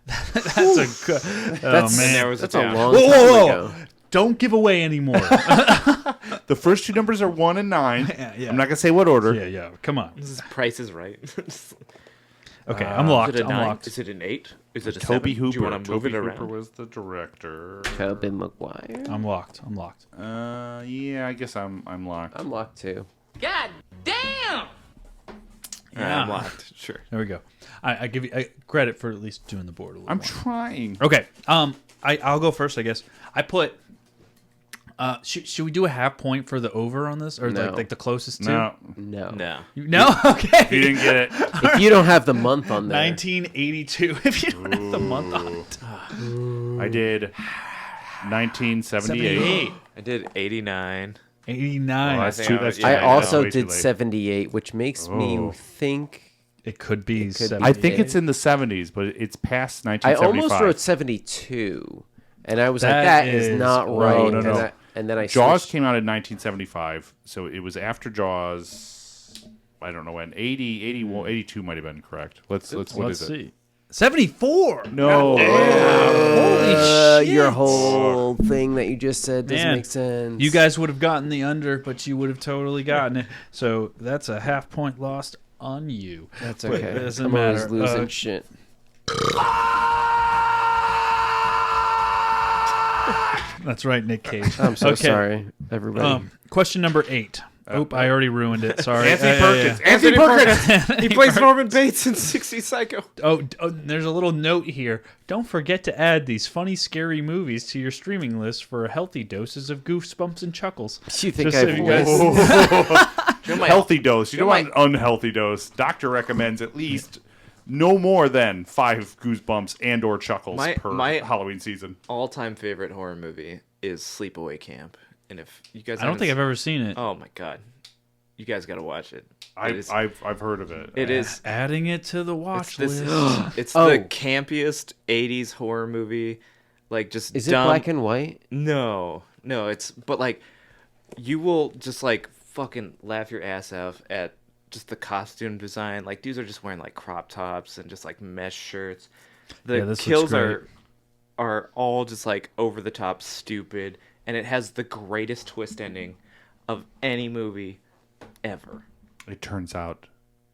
Speaker 7: that's a good. Oh man,
Speaker 6: there was
Speaker 9: That's
Speaker 6: a
Speaker 9: a
Speaker 6: town.
Speaker 9: long
Speaker 7: whoa,
Speaker 9: time
Speaker 7: whoa,
Speaker 9: ago.
Speaker 7: whoa! Don't give away anymore.
Speaker 8: The first two numbers are 1 and 9.
Speaker 7: Yeah.
Speaker 8: I'm not going to say what order.
Speaker 7: Yeah. Come on.
Speaker 6: This is Price is Right.
Speaker 7: Okay, I'm locked.
Speaker 6: Is it a
Speaker 7: I'm
Speaker 6: 9?
Speaker 7: locked.
Speaker 6: Is it an 8? Is it a
Speaker 8: Toby
Speaker 6: 7? Do
Speaker 8: Hooper.
Speaker 6: you want to move
Speaker 8: Toby
Speaker 6: it
Speaker 8: Hooper
Speaker 6: around?
Speaker 8: was the director.
Speaker 9: Tobey Maguire.
Speaker 7: I'm locked.
Speaker 8: Yeah, I guess I'm locked.
Speaker 9: I'm locked too.
Speaker 12: God damn!
Speaker 7: Yeah.
Speaker 6: I'm locked. Sure.
Speaker 7: There we go. I give you credit for at least doing the board a little.
Speaker 8: I'm
Speaker 7: more.
Speaker 8: trying.
Speaker 7: Okay. I'll go first, I guess. I put. Should we do a half point for the over on this, or
Speaker 9: No.
Speaker 7: like the closest to?
Speaker 8: No.
Speaker 9: No.
Speaker 7: No. Okay.
Speaker 8: You didn't get it.
Speaker 9: If you don't have the month on there.
Speaker 7: 1982. If you don't have the month on it.
Speaker 8: I did 1978.
Speaker 6: I did 89.
Speaker 7: 89.
Speaker 8: Oh, that's
Speaker 6: think
Speaker 8: too,
Speaker 6: I
Speaker 8: that's
Speaker 6: was-
Speaker 8: too
Speaker 9: I
Speaker 8: late.
Speaker 9: also
Speaker 8: Way too
Speaker 9: did
Speaker 8: late.
Speaker 9: 78, which makes me
Speaker 8: Oh.
Speaker 9: think
Speaker 7: It could be.
Speaker 8: I think it's in the 70s, but it's past 1975.
Speaker 9: I almost wrote 72, and I was like, that is not right.
Speaker 8: No.
Speaker 9: And then I
Speaker 8: Jaws
Speaker 9: switched.
Speaker 8: came out in 1975, so it was after Jaws. I don't know when. 80, 81, 82 might have been correct. Let's
Speaker 7: see. 74.
Speaker 8: No.
Speaker 9: Holy shit. Your whole thing that you just said doesn't make sense.
Speaker 7: You guys would have gotten the under, but you would have totally gotten it. So that's a half point lost on you.
Speaker 9: That's okay.
Speaker 7: It doesn't
Speaker 9: I'm
Speaker 7: matter.
Speaker 9: always losing shit.
Speaker 7: That's right, Nick Cage.
Speaker 9: I'm so sorry, everybody.
Speaker 7: Question number 8. Oop, I already ruined it. Sorry.
Speaker 8: Anthony Perkins.
Speaker 7: Yeah.
Speaker 8: Anthony Perkins.
Speaker 6: He plays Norman Bates in 60 Psycho.
Speaker 7: Oh, there's a little note here. Don't forget to add these funny, scary movies to your streaming list for healthy doses of goosebumps and chuckles.
Speaker 9: You think
Speaker 7: Just
Speaker 9: I've
Speaker 8: healthy dose. You don't want an unhealthy dose. Doctor recommends at least no more than 5 goosebumps and or chuckles per Halloween season.
Speaker 6: All-time favorite horror movie is Sleepaway Camp. And if you guys,
Speaker 7: I don't think I've ever seen it.
Speaker 6: Oh my god, you guys got to watch it.
Speaker 8: I've heard of it.
Speaker 6: It is
Speaker 7: adding it to the watch list.
Speaker 6: It's the campiest '80s horror movie. Like just
Speaker 9: is
Speaker 6: dumb.
Speaker 9: it black and white?
Speaker 6: No, it's but like you will just like fucking laugh your ass off at just the costume design. Like dudes are just wearing like crop tops and just like mesh shirts. The kills are all just like over the top stupid. And it has the greatest twist ending of any movie ever.
Speaker 8: It turns out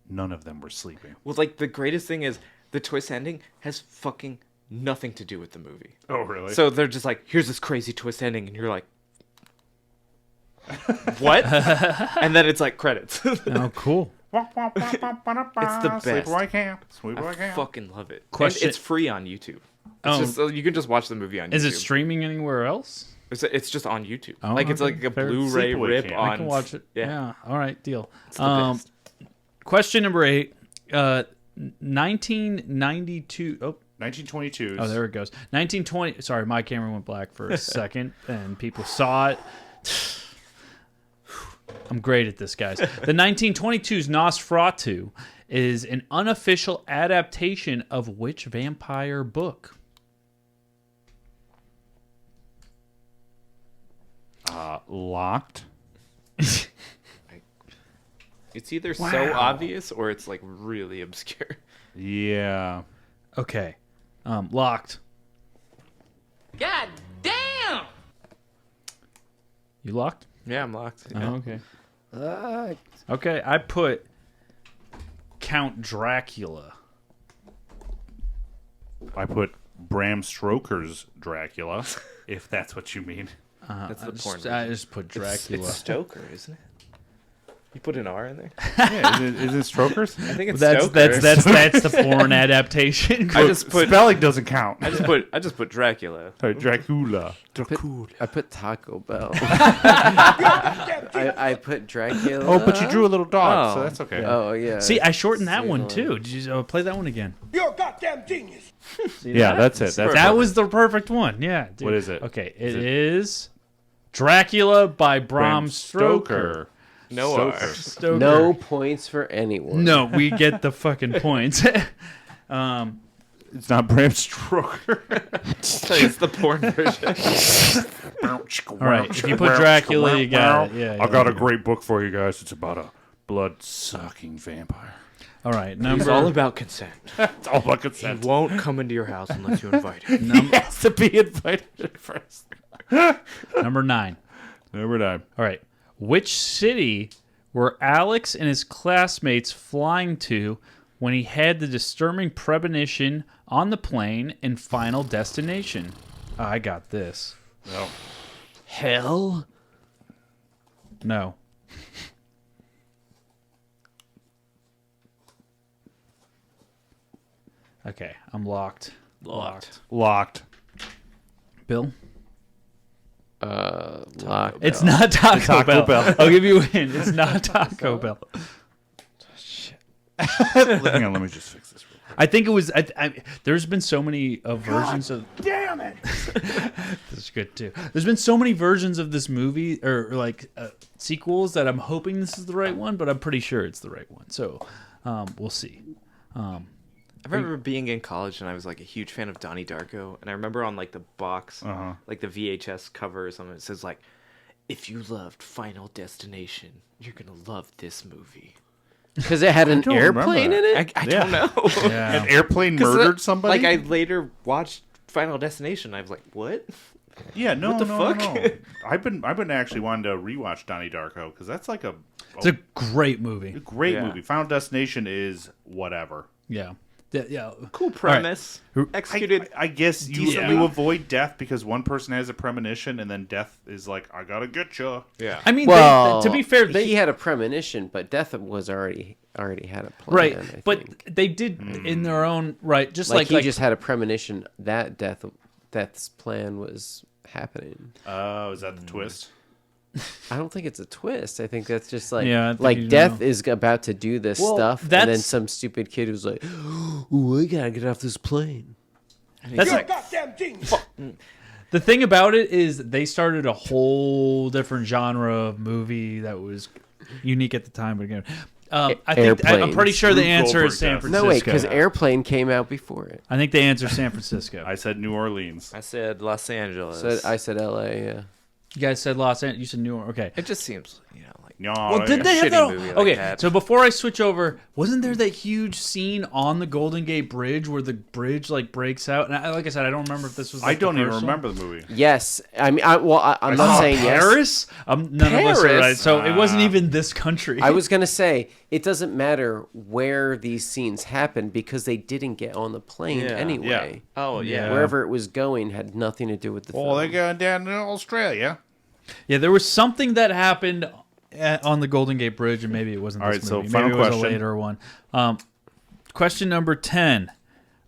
Speaker 8: none of them were sleeping.
Speaker 6: Well, like, the greatest thing is the twist ending has fucking nothing to do with the movie.
Speaker 8: Oh, really?
Speaker 6: So they're just like, here's this crazy twist ending, and you're like, what? And then it's like credits.
Speaker 7: Oh, cool.
Speaker 6: It's the best.
Speaker 8: Sleepaway Camp.
Speaker 6: I fucking love it.
Speaker 7: Question.
Speaker 6: And it's free on YouTube. It's just, you can just watch the movie on YouTube.
Speaker 7: Is it streaming anywhere else?
Speaker 6: It's just on YouTube.
Speaker 7: Oh,
Speaker 6: it's like a Blu-ray rip
Speaker 8: Camp.
Speaker 6: on.
Speaker 7: I can watch it.
Speaker 6: Yeah.
Speaker 7: All right, deal.
Speaker 6: It's the best.
Speaker 7: Question number 8. 1992. Oh,
Speaker 8: 1922.
Speaker 7: Oh, there it goes. 1920. Sorry, my camera went black for a second, and people saw it. I'm great at this, guys. The 1922's Nosferatu is an unofficial adaptation of which vampire book?
Speaker 8: Locked.
Speaker 6: It's either so obvious or it's like really obscure.
Speaker 8: Yeah.
Speaker 7: Okay. Locked.
Speaker 12: God damn!
Speaker 7: You locked?
Speaker 6: Yeah, I'm locked.
Speaker 7: Oh, okay. Okay, I put Count Dracula.
Speaker 8: I put Bram Stoker's Dracula, if that's what you mean.
Speaker 6: That's the porn.
Speaker 7: I just put Dracula.
Speaker 6: It's Stoker, isn't it? You put an R in there?
Speaker 8: Yeah, is it Strokers?
Speaker 6: I think it's
Speaker 7: that's
Speaker 6: Stoker.
Speaker 7: that's the porn adaptation.
Speaker 6: I just put
Speaker 8: spelling doesn't count.
Speaker 6: I just put Dracula.
Speaker 8: Dracula.
Speaker 9: I put Taco Bell. I put Dracula.
Speaker 8: Oh, but you drew a little dog, so
Speaker 6: Oh.
Speaker 8: that's okay.
Speaker 9: Oh, yeah.
Speaker 7: See, I shortened that one too. Did you play that one again?
Speaker 11: You're a goddamn genius.
Speaker 8: Yeah, that's it.
Speaker 7: That was the perfect one. Yeah. Dude.
Speaker 8: What is it?
Speaker 7: Okay, it is Dracula by Bram Stoker.
Speaker 6: No R.
Speaker 7: Stoker.
Speaker 9: No points for anyone.
Speaker 7: No, we get the fucking points.
Speaker 8: It's not Bram Stoker.
Speaker 6: It's the porn version.
Speaker 7: All right, if you put Dracula, you got it. Yeah,
Speaker 8: I got a great book for you guys. It's about a blood-sucking vampire.
Speaker 7: All right,
Speaker 6: It's all about consent.
Speaker 8: It's all about
Speaker 6: He
Speaker 8: consent.
Speaker 6: won't come into your house unless you invite him.
Speaker 8: He has to be invited first.
Speaker 7: Number 9.
Speaker 8: Number 9.
Speaker 7: All right. Which city were Alex and his classmates flying to when he had the disturbing premonition on the plane in Final Destination? Oh, I got this.
Speaker 8: No.
Speaker 6: Hell?
Speaker 7: No. Okay, I'm locked.
Speaker 8: Locked.
Speaker 7: Bill?
Speaker 9: Locked.
Speaker 7: It's not Taco
Speaker 8: Bell.
Speaker 7: I'll give you a hint. It's not Taco Bell.
Speaker 8: Hang on, let me just fix this.
Speaker 7: I think it was. There's been so many versions of.
Speaker 11: Damn it!
Speaker 7: This is good too. There's been so many versions of this movie or like sequels that I'm hoping this is the right one, but I'm pretty sure it's the right one. So We'll see.
Speaker 6: I remember being in college and I was like a huge fan of Donnie Darko, and I remember on like the box, like the VHS cover or something, it says like, if you loved Final Destination, you're gonna love this movie.
Speaker 9: Because it had an airplane in it?
Speaker 6: I don't know.
Speaker 8: An airplane murdered somebody?
Speaker 6: Like I later watched Final Destination, I was like, what?
Speaker 8: Yeah, no,
Speaker 6: what the fuck?
Speaker 8: No. I've been actually wanting to rewatch Donnie Darko because that's like
Speaker 7: it's a great movie.
Speaker 8: A great movie. Final Destination is whatever.
Speaker 7: Yeah.
Speaker 6: Cool premise.
Speaker 7: Right.
Speaker 6: Executed.
Speaker 8: I guess you avoid death because one person has a premonition, and then death is like, I gotta get you.
Speaker 6: Yeah.
Speaker 7: I mean,
Speaker 9: well,
Speaker 7: to be fair,
Speaker 9: he had a premonition, but death was already had a plan.
Speaker 7: Right, but they did in their own right. Just like
Speaker 9: he just had a premonition that death's plan was happening.
Speaker 8: Oh, is that the twist?
Speaker 9: I don't think it's a twist. I think that's just like death is about to do this stuff, and then some stupid kid who's like, "Ooh, I gotta get off this plane."
Speaker 7: That's a goddamn genius. The thing about it is they started a whole different genre of movie that was unique at the time. But again, I'm pretty sure the answer is San Francisco.
Speaker 9: No, wait, because Airplane came out before it.
Speaker 7: I think the answer is San Francisco.
Speaker 8: I said New Orleans.
Speaker 6: I said Los Angeles.
Speaker 9: I said L.A. Yeah.
Speaker 7: You guys said Los Angeles. You said New Orleans. Okay.
Speaker 6: It just seems, like.
Speaker 7: Well, did they have that? Okay, so before I switch over, wasn't there that huge scene on the Golden Gate Bridge where the bridge like breaks out? And like I said, I don't remember if this was. Like,
Speaker 8: I don't even remember the movie.
Speaker 9: Yes, I mean, I'm not saying
Speaker 7: Paris.
Speaker 9: Yes.
Speaker 7: None of us are right. So it wasn't even this country.
Speaker 9: I was gonna say it doesn't matter where these scenes happened because they didn't get on the plane anyway.
Speaker 6: Yeah. Oh yeah.
Speaker 9: Wherever it was going had nothing to do with the.
Speaker 8: Well, they're going down to Australia.
Speaker 7: Yeah, there was something that happened on the Golden Gate Bridge, and maybe it wasn't this movie.
Speaker 8: So final
Speaker 7: maybe it was
Speaker 8: question.
Speaker 7: a later one. Question number 10.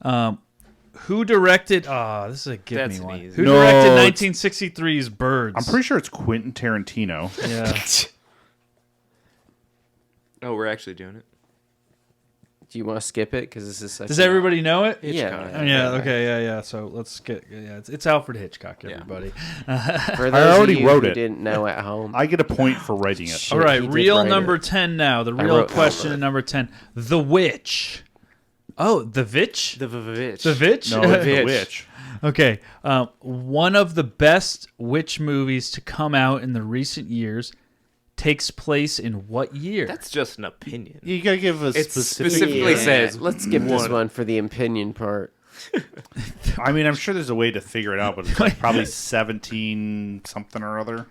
Speaker 7: Who directed... this is a give me one. Who directed 1963's Birds?
Speaker 8: I'm pretty sure it's Quentin Tarantino.
Speaker 7: Yeah.
Speaker 6: Oh, we're actually doing it.
Speaker 9: Do you want to skip it? Because this is such.
Speaker 7: Does everybody know it?
Speaker 9: Yeah.
Speaker 7: Yeah. Okay. Yeah. So let's get. Yeah. It's Alfred Hitchcock. Everybody.
Speaker 9: For those
Speaker 8: I already
Speaker 9: of you
Speaker 8: wrote
Speaker 9: who
Speaker 8: it.
Speaker 9: Didn't know at home.
Speaker 8: I get a point for writing it.
Speaker 7: All right. Real number 10 now. The real question number 10. The Witch. Oh, the Vitch.
Speaker 6: The VVitch.
Speaker 7: The Vitch.
Speaker 8: No, it's the Witch.
Speaker 7: Okay. One of the best witch movies to come out in the recent years. Takes place in what year?
Speaker 6: That's just an opinion.
Speaker 8: You gotta give a
Speaker 6: specifically says.
Speaker 9: Let's skip this one for the opinion part.
Speaker 8: I mean, I'm sure there's a way to figure it out, but it's like probably 17 something or other.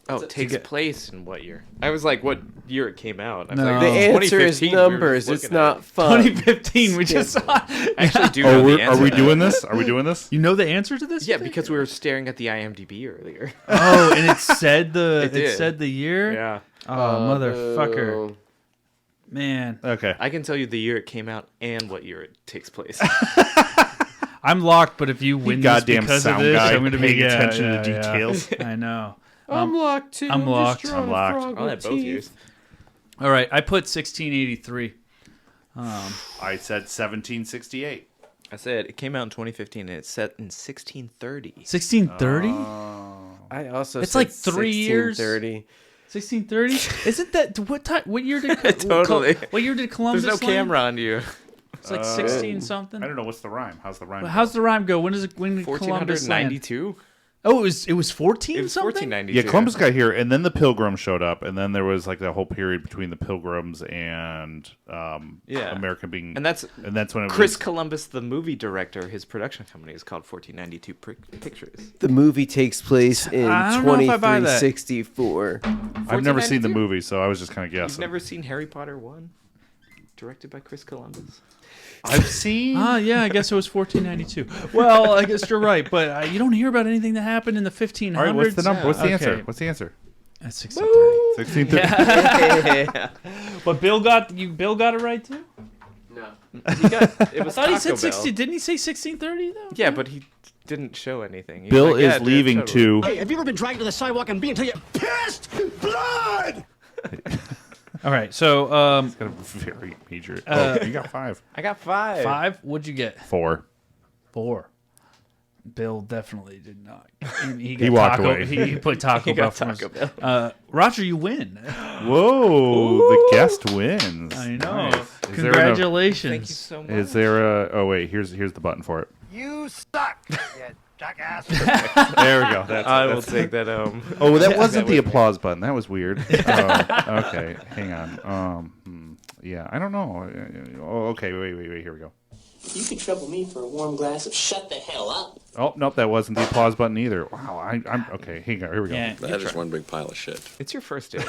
Speaker 6: Oh, it takes place in what year? I was like, what year it came out? I was
Speaker 7: No.
Speaker 6: like,
Speaker 9: The answer is
Speaker 6: 2015,
Speaker 9: numbers.
Speaker 6: we were
Speaker 9: It's
Speaker 6: just
Speaker 9: not fun.
Speaker 7: 2015. We just saw.
Speaker 6: Actually, do know the answer.
Speaker 8: Are we doing this? Are we doing this?
Speaker 7: You know the answer to this?
Speaker 6: Yeah, because we were staring at the IMDb earlier.
Speaker 7: Oh, and it said the
Speaker 6: It
Speaker 7: said the year.
Speaker 6: Yeah.
Speaker 7: Oh, motherfucker. Man.
Speaker 8: Okay.
Speaker 6: I can tell you the year it came out and what year it takes place.
Speaker 7: I'm locked, but if you win this
Speaker 8: goddamn
Speaker 7: because of
Speaker 8: sound
Speaker 7: this,
Speaker 8: guy
Speaker 7: I'm going to be
Speaker 8: paying attention to details.
Speaker 7: I know.
Speaker 9: I'm locked too.
Speaker 7: I'm locked.
Speaker 9: Just
Speaker 8: I'm
Speaker 9: drawing a
Speaker 8: locked.
Speaker 9: frog
Speaker 6: I'll
Speaker 9: with
Speaker 6: have both
Speaker 9: teeth.
Speaker 6: years.
Speaker 7: All right, I put 1683.
Speaker 8: I said 1768.
Speaker 6: I said it came out in 2015 and it's set in 1630.
Speaker 7: 1630?
Speaker 9: I also.
Speaker 7: It's
Speaker 9: said
Speaker 7: like 3 years.
Speaker 9: 1630.
Speaker 7: 1630? Isn't that what time? What year did
Speaker 6: Totally.
Speaker 7: What year did Columbus?
Speaker 6: There's no
Speaker 7: land?
Speaker 6: camera on you.
Speaker 7: It's like 16 something.
Speaker 8: I don't know what's the rhyme. How's the rhyme?
Speaker 7: How's the rhyme go? When did Columbus land?
Speaker 6: 1492.
Speaker 7: Oh, it was 14
Speaker 6: It was
Speaker 7: something.
Speaker 6: 1492.
Speaker 8: Yeah, Columbus got here, and then the Pilgrims showed up, and then there was like that whole period between the Pilgrims and America being,
Speaker 6: and that's
Speaker 8: when it
Speaker 6: Chris
Speaker 8: was,
Speaker 6: Columbus, the movie director. His production company is called 1492 Pictures.
Speaker 9: The movie takes place in
Speaker 7: I don't know if I buy that.
Speaker 9: 2364.
Speaker 8: I've never seen the movie, so I was just kind of guessing.
Speaker 6: You've never seen Harry Potter 1, directed by Chris Columbus?
Speaker 8: I've seen.
Speaker 7: Yeah, I guess it was 1492. Well, I guess you're right, but you don't hear about anything that happened in the 1500s.
Speaker 8: All right, what's the number? What's the
Speaker 7: Okay.
Speaker 8: answer? What's the answer?
Speaker 7: That's 1630.
Speaker 8: 1630.
Speaker 6: Yeah.
Speaker 7: But Bill got it right too.
Speaker 9: No.
Speaker 6: It was
Speaker 7: I thought he
Speaker 6: Taco
Speaker 7: said
Speaker 6: Bell.
Speaker 7: 16. Didn't he say 1630 though?
Speaker 6: Yeah, but he didn't show anything. He was
Speaker 8: Bill
Speaker 6: like, yeah,
Speaker 8: is
Speaker 6: dude,
Speaker 8: leaving
Speaker 6: totally.
Speaker 8: to.
Speaker 11: Hey, have you ever been dragged to the sidewalk and being until you pissed blood?
Speaker 7: All right, so
Speaker 8: It's got a very major. You got 5.
Speaker 6: I got 5.
Speaker 7: 5. What'd you get?
Speaker 8: 4.
Speaker 7: 4. Bill definitely did not.
Speaker 8: He walked away.
Speaker 7: He put Taco Bell from us. Roger, you win.
Speaker 8: Whoa, the guest wins.
Speaker 7: I know.
Speaker 8: Nice.
Speaker 7: Congratulations.
Speaker 6: Thank you so much.
Speaker 8: Is there a... Oh, wait. Here's the button for it.
Speaker 3: You suck, you jackass.
Speaker 8: There we go.
Speaker 6: I will take that.
Speaker 8: Oh, that wasn't the applause button. That was weird. Okay, hang on. Yeah, I don't know. Oh, okay, wait. Here we go.
Speaker 12: You could trouble me for a warm glass of shut the hell up.
Speaker 8: Oh, nope, that wasn't the applause button either. Wow, I'm okay. Hang on, here we go.
Speaker 7: Yeah,
Speaker 14: That is one big pile of shit.
Speaker 6: It's your first day.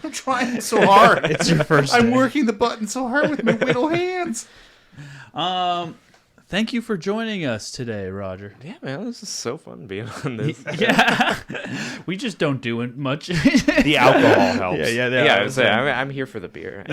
Speaker 8: I'm trying so hard.
Speaker 7: It's your first
Speaker 8: I'm
Speaker 7: day.
Speaker 8: working the button so hard with my little hands.
Speaker 7: Thank you for joining us today, Roger.
Speaker 6: Yeah, man, this is so fun being on this.
Speaker 7: Yeah, we just don't do it much.
Speaker 8: The alcohol helps.
Speaker 6: I'm here for the beer.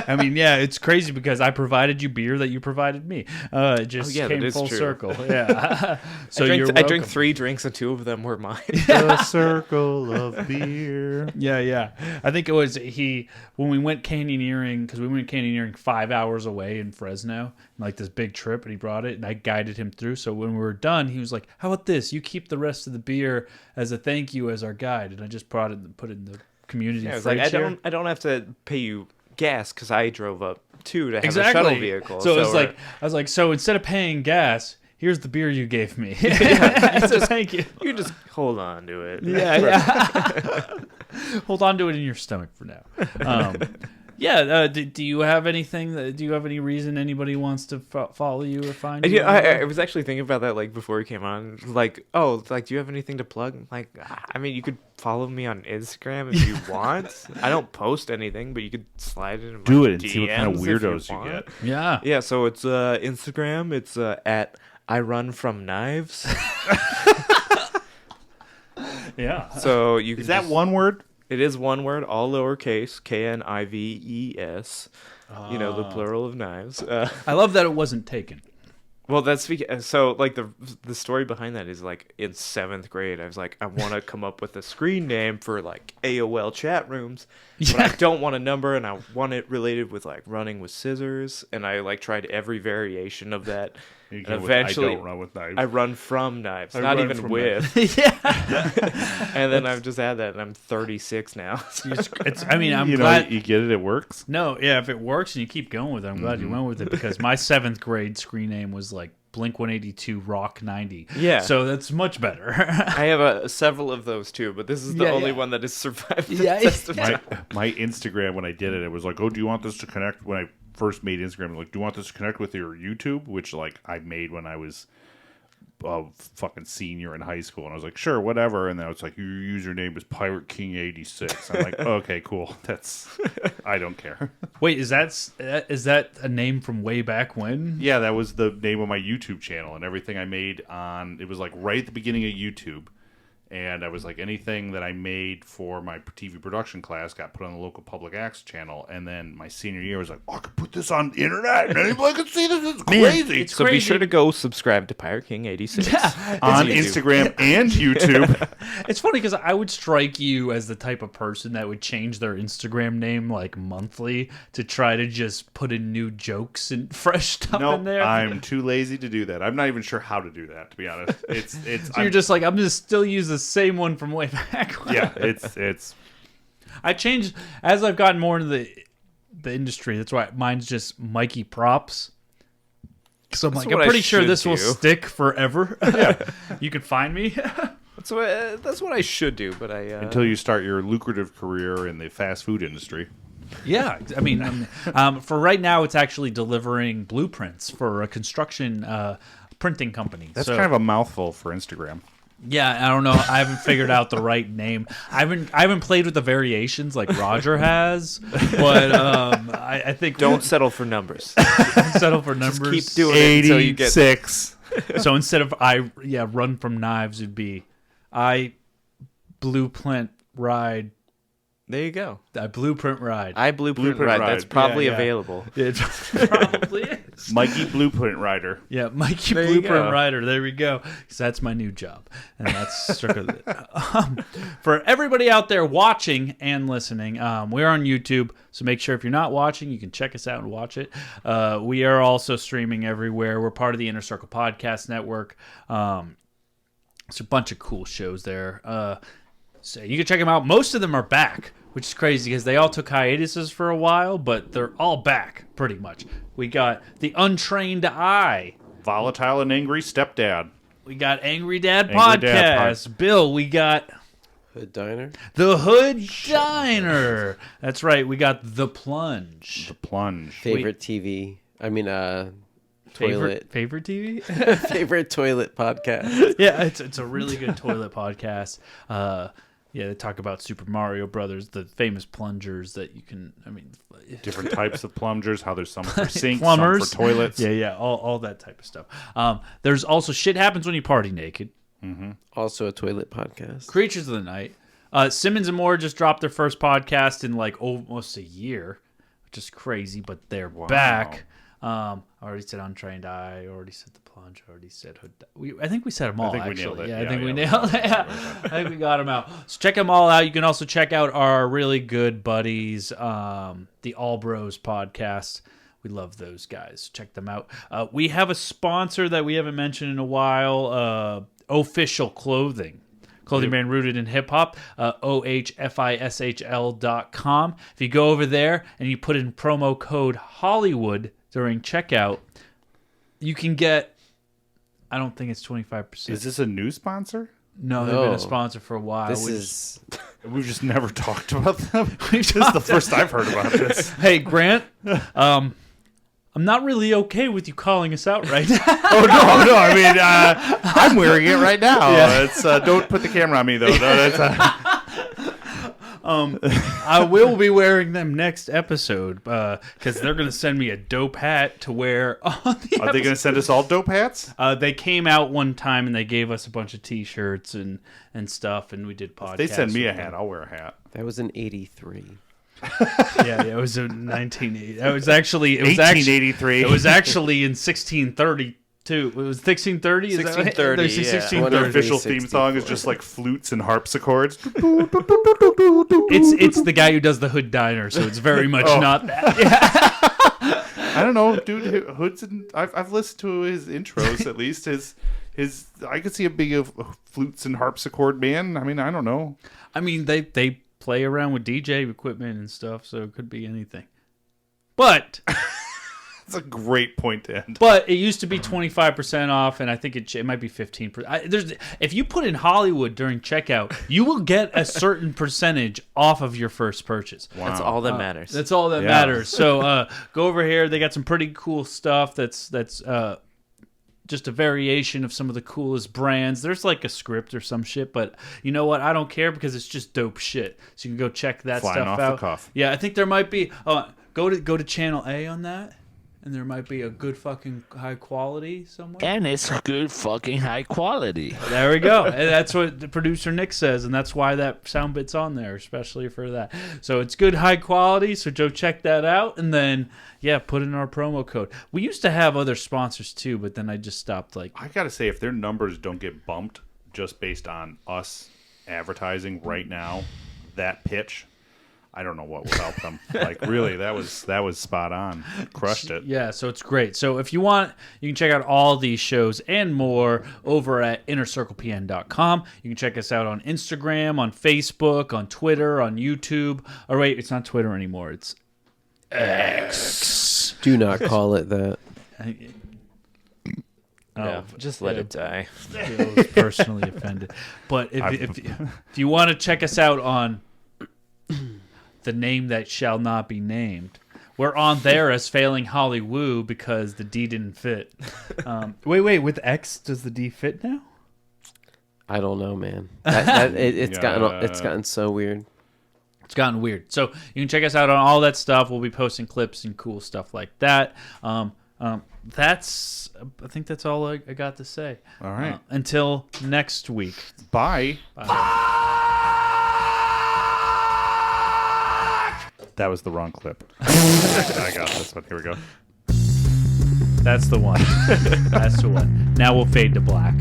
Speaker 7: I mean, yeah, it's crazy because I provided you beer that you provided me. It just came full circle. Yeah. So
Speaker 6: I drank 3 drinks and 2 of them were mine.
Speaker 8: The circle of beer.
Speaker 7: Yeah. I think it was when we went canyoneering, because we went canyoneering 5 hours away in Fresno, like this big trip, and he brought it, and I guided him through. So when we were done, he was like, "How about this? You keep the rest of the beer as a thank you as our guide." And I just brought it and put it in the community fridge.
Speaker 6: Like,
Speaker 7: here.
Speaker 6: I don't have to pay you gas because I drove up too to have
Speaker 7: Exactly.
Speaker 6: a shuttle vehicle.
Speaker 7: So it was I was like, so instead of paying gas, here's the beer you gave me. Thank you.
Speaker 6: You just hold on to it.
Speaker 7: Yeah. Hold on to it in your stomach for now. Do you have anything? Do you have any reason anybody wants to follow you or find you?
Speaker 6: I was actually thinking about that before we came on. Do you have anything to plug? I mean, you could follow me on Instagram if you want. I don't post anything, but you could slide it in my
Speaker 8: Do it and
Speaker 6: DMs
Speaker 8: see what kind of weirdos
Speaker 6: you
Speaker 8: get.
Speaker 7: Yeah.
Speaker 6: Yeah, so it's Instagram. It's at I Run From Knives.
Speaker 7: Yeah.
Speaker 6: So you can
Speaker 8: Is that one word?
Speaker 6: It is one word, all lowercase, KNIVES. The plural of knives.
Speaker 7: I love that it wasn't taken.
Speaker 6: Well, that's so the story behind that is in 7th grade, I was like, I want to come up with a screen name for AOL chat rooms, but I don't want a number, and I want it related with running with scissors, and I tried every variation of that. And eventually,
Speaker 8: I don't run with knives.
Speaker 6: I run from knives, not even with. And then I've just had that, and I'm 36 now.
Speaker 7: I'm glad
Speaker 8: you get it. It works.
Speaker 7: No, yeah, if it works and you keep going with it, I'm glad you went with it, because my 7th grade screen name was Blink 182 Rock 90.
Speaker 6: Yeah,
Speaker 7: so that's much better.
Speaker 6: I have several of those too, but this is the only one that has survived the test of time.
Speaker 8: My Instagram, when I did it was like, "Oh, do you want this to connect?" When I first made Instagram, do you want this to connect with your YouTube? Which I made when I was a fucking senior in high school, and I was like, sure, whatever. And then it's like, your username is Pirate King 86. I'm like, okay, cool. I don't care.
Speaker 7: Wait, is that a name from way back when?
Speaker 8: Yeah, that was the name of my YouTube channel, and everything I made it was right at the beginning of YouTube. And I was like, anything that I made for my TV production class got put on the local public access channel. And then my senior year was like, I could put this on the internet and anybody can see this. It's crazy.
Speaker 6: It's crazy. Be sure to go subscribe to Pirate King 86
Speaker 8: on Instagram and YouTube.
Speaker 7: It's funny because I would strike you as the type of person that would change their Instagram name monthly to try to just put in new jokes and fresh stuff in there.
Speaker 8: I'm too lazy to do that. I'm not even sure how to do that, to be honest.
Speaker 7: So you're just I'm just still use the same one from way back.
Speaker 8: Yeah, it's.
Speaker 7: I changed as I've gotten more into the industry. That's why mine's just Mikey Props. So I'm pretty sure this will stick forever. Yeah, you can find me.
Speaker 6: That's what I should do, but
Speaker 8: until you start your lucrative career in the fast food industry.
Speaker 7: Yeah, I mean, for right now, it's actually delivering blueprints for a construction printing company.
Speaker 8: That's kind of a mouthful for Instagram.
Speaker 7: Yeah, I don't know. I haven't figured out the right name. I haven't played with the variations like Roger has, but I think
Speaker 6: don't settle for numbers.
Speaker 7: Settle for numbers.
Speaker 6: Just keep doing it until you get
Speaker 8: 86.
Speaker 7: So instead of run from knives, it'd be I blueprint ride.
Speaker 6: There you go.
Speaker 7: I blueprint ride.
Speaker 6: I blueprint ride. That's probably available.
Speaker 7: It probably is.
Speaker 8: Mikey Blueprint Rider.
Speaker 7: Yeah, Mikey
Speaker 8: There you
Speaker 7: Blueprint
Speaker 8: go.
Speaker 7: Rider. There we go. Because that's my new job. And that's for everybody out there watching and listening, we're on YouTube. So make sure if you're not watching, you can check us out and watch it. We are also streaming everywhere. We're part of the Inner Circle Podcast Network. There's a bunch of cool shows there. So you can check them out. Most of them are back, which is crazy because they all took hiatuses for a while, but they're all back pretty much. We got the Untrained Eye.
Speaker 8: Volatile and Angry Stepdad.
Speaker 7: We got Angry Dad
Speaker 8: Angry Dad
Speaker 7: Podcast. Bill, we got
Speaker 9: Hood Diner.
Speaker 7: The Hood Diner. That's right. We got The Plunge.
Speaker 8: The Plunge.
Speaker 9: Favorite TV. I mean, toilet.
Speaker 7: Favorite TV?
Speaker 9: Favorite toilet podcast.
Speaker 7: Yeah, it's a really good toilet podcast. Yeah, they talk about Super Mario Brothers, the famous plungers that you can,
Speaker 8: Different types of plungers, how there's some for sinks,
Speaker 7: plumbers,
Speaker 8: some for toilets.
Speaker 7: Yeah, all that type of stuff. There's also Shit Happens When You Party Naked.
Speaker 8: Mm-hmm.
Speaker 9: Also a toilet podcast.
Speaker 7: Creatures of the Night. Simmons and Moore just dropped their first podcast in like almost a year, which is crazy, but they're back. I already said Untrained Eye. I already said The Plunge. I already said Hood. I think we said them all.
Speaker 8: I think
Speaker 7: actually.
Speaker 8: we nailed it.
Speaker 7: Yeah, I think we nailed it. Yeah. I think we got them out. So check them all out. You can also check out our really good buddies, the All Bros podcast. We love those guys. Check them out. We have a sponsor that we haven't mentioned in a while. Official Clothing. Clothing brand rooted in hip hop, ohfishl.com. If you go over there and you put in promo code Hollywood during checkout, you can get, I don't think it's 25%.
Speaker 8: Is this a new sponsor?
Speaker 7: No, they've been a sponsor for a while.
Speaker 8: We've just never talked about them. This is the first I've heard about this.
Speaker 7: Hey, Grant, I'm not really okay with you calling us out right now.
Speaker 8: Oh, no. I mean, I'm wearing it right now.
Speaker 7: Yeah.
Speaker 8: It's don't put the camera on me, though. No, that's,
Speaker 7: I will be wearing them next episode because they're going to send me a dope hat to wear on the episode.
Speaker 8: Are they going to send us all dope hats?
Speaker 7: They came out one time and they gave us a bunch of T-shirts and stuff, and we did podcasts.
Speaker 8: If they send me a hat, I'll wear a hat.
Speaker 9: That was in 83.
Speaker 7: Yeah, it was in 1980. It was actually
Speaker 8: 1883.
Speaker 7: It was actually in 1632. It was 1630.
Speaker 6: 1630.
Speaker 7: Is that,
Speaker 6: Yeah.
Speaker 7: 1630.
Speaker 8: Their official theme song is just like flutes and harpsichords.
Speaker 7: It's the guy who does the Hood Diner, so it's very much not that. Yeah.
Speaker 8: I don't know, dude. Hood's I've listened to his intros at least. His I could see a big flutes and harpsichord man. I mean, I don't know.
Speaker 7: I mean, they play around with DJ equipment and stuff, so it could be anything. But
Speaker 8: it's a great point to end.
Speaker 7: But it used to be 25% off, and I think it might be 15%. If you put in Hollywood during checkout, you will get a certain percentage off of your first purchase.
Speaker 6: Wow. That's all that matters.
Speaker 7: That's all that matters. So go over here. They got some pretty cool stuff. That's just a variation of some of the coolest brands. There's like a script or some shit, but you know what? I don't care because it's just dope shit. So you can go check that
Speaker 8: Flying
Speaker 7: stuff
Speaker 8: off
Speaker 7: out.
Speaker 8: the cuff.
Speaker 7: Yeah, I think there might be. Go to Channel A on that, and there might be a good fucking high quality somewhere.
Speaker 18: And it's good fucking high quality.
Speaker 7: There we go. And that's what the producer Nick says, and that's why that sound bit's on there, especially for that. So it's good high quality, so Joe, check that out, and then put in our promo code. We used to have other sponsors too, but then I just stopped. I
Speaker 8: gotta say, if their numbers don't get bumped just based on us advertising right now, that pitch, I don't know what will help them. Really, that was spot on. Crushed it.
Speaker 7: Yeah, so it's great. So if you want, you can check out all these shows and more over at InnerCirclePN.com. You can check us out on Instagram, on Facebook, on Twitter, on YouTube. Oh, wait, it's not Twitter anymore. It's X.
Speaker 9: Do not call it that.
Speaker 6: Just let it die.
Speaker 7: I was personally offended. But if you want to check us out on the name that shall not be named, we're on there as Failing Hollywood because the D didn't fit. Wait, with X, does the D fit now?
Speaker 9: I don't know, man. It's gotten so weird.
Speaker 7: It's gotten weird. So you can check us out on all that stuff. We'll be posting clips and cool stuff like that. I think that's all I got to say.
Speaker 8: All right.
Speaker 7: Until next week.
Speaker 8: Bye. That was the wrong clip. I got this one. Here we go.
Speaker 7: That's the one. That's the one. Now we'll fade to black.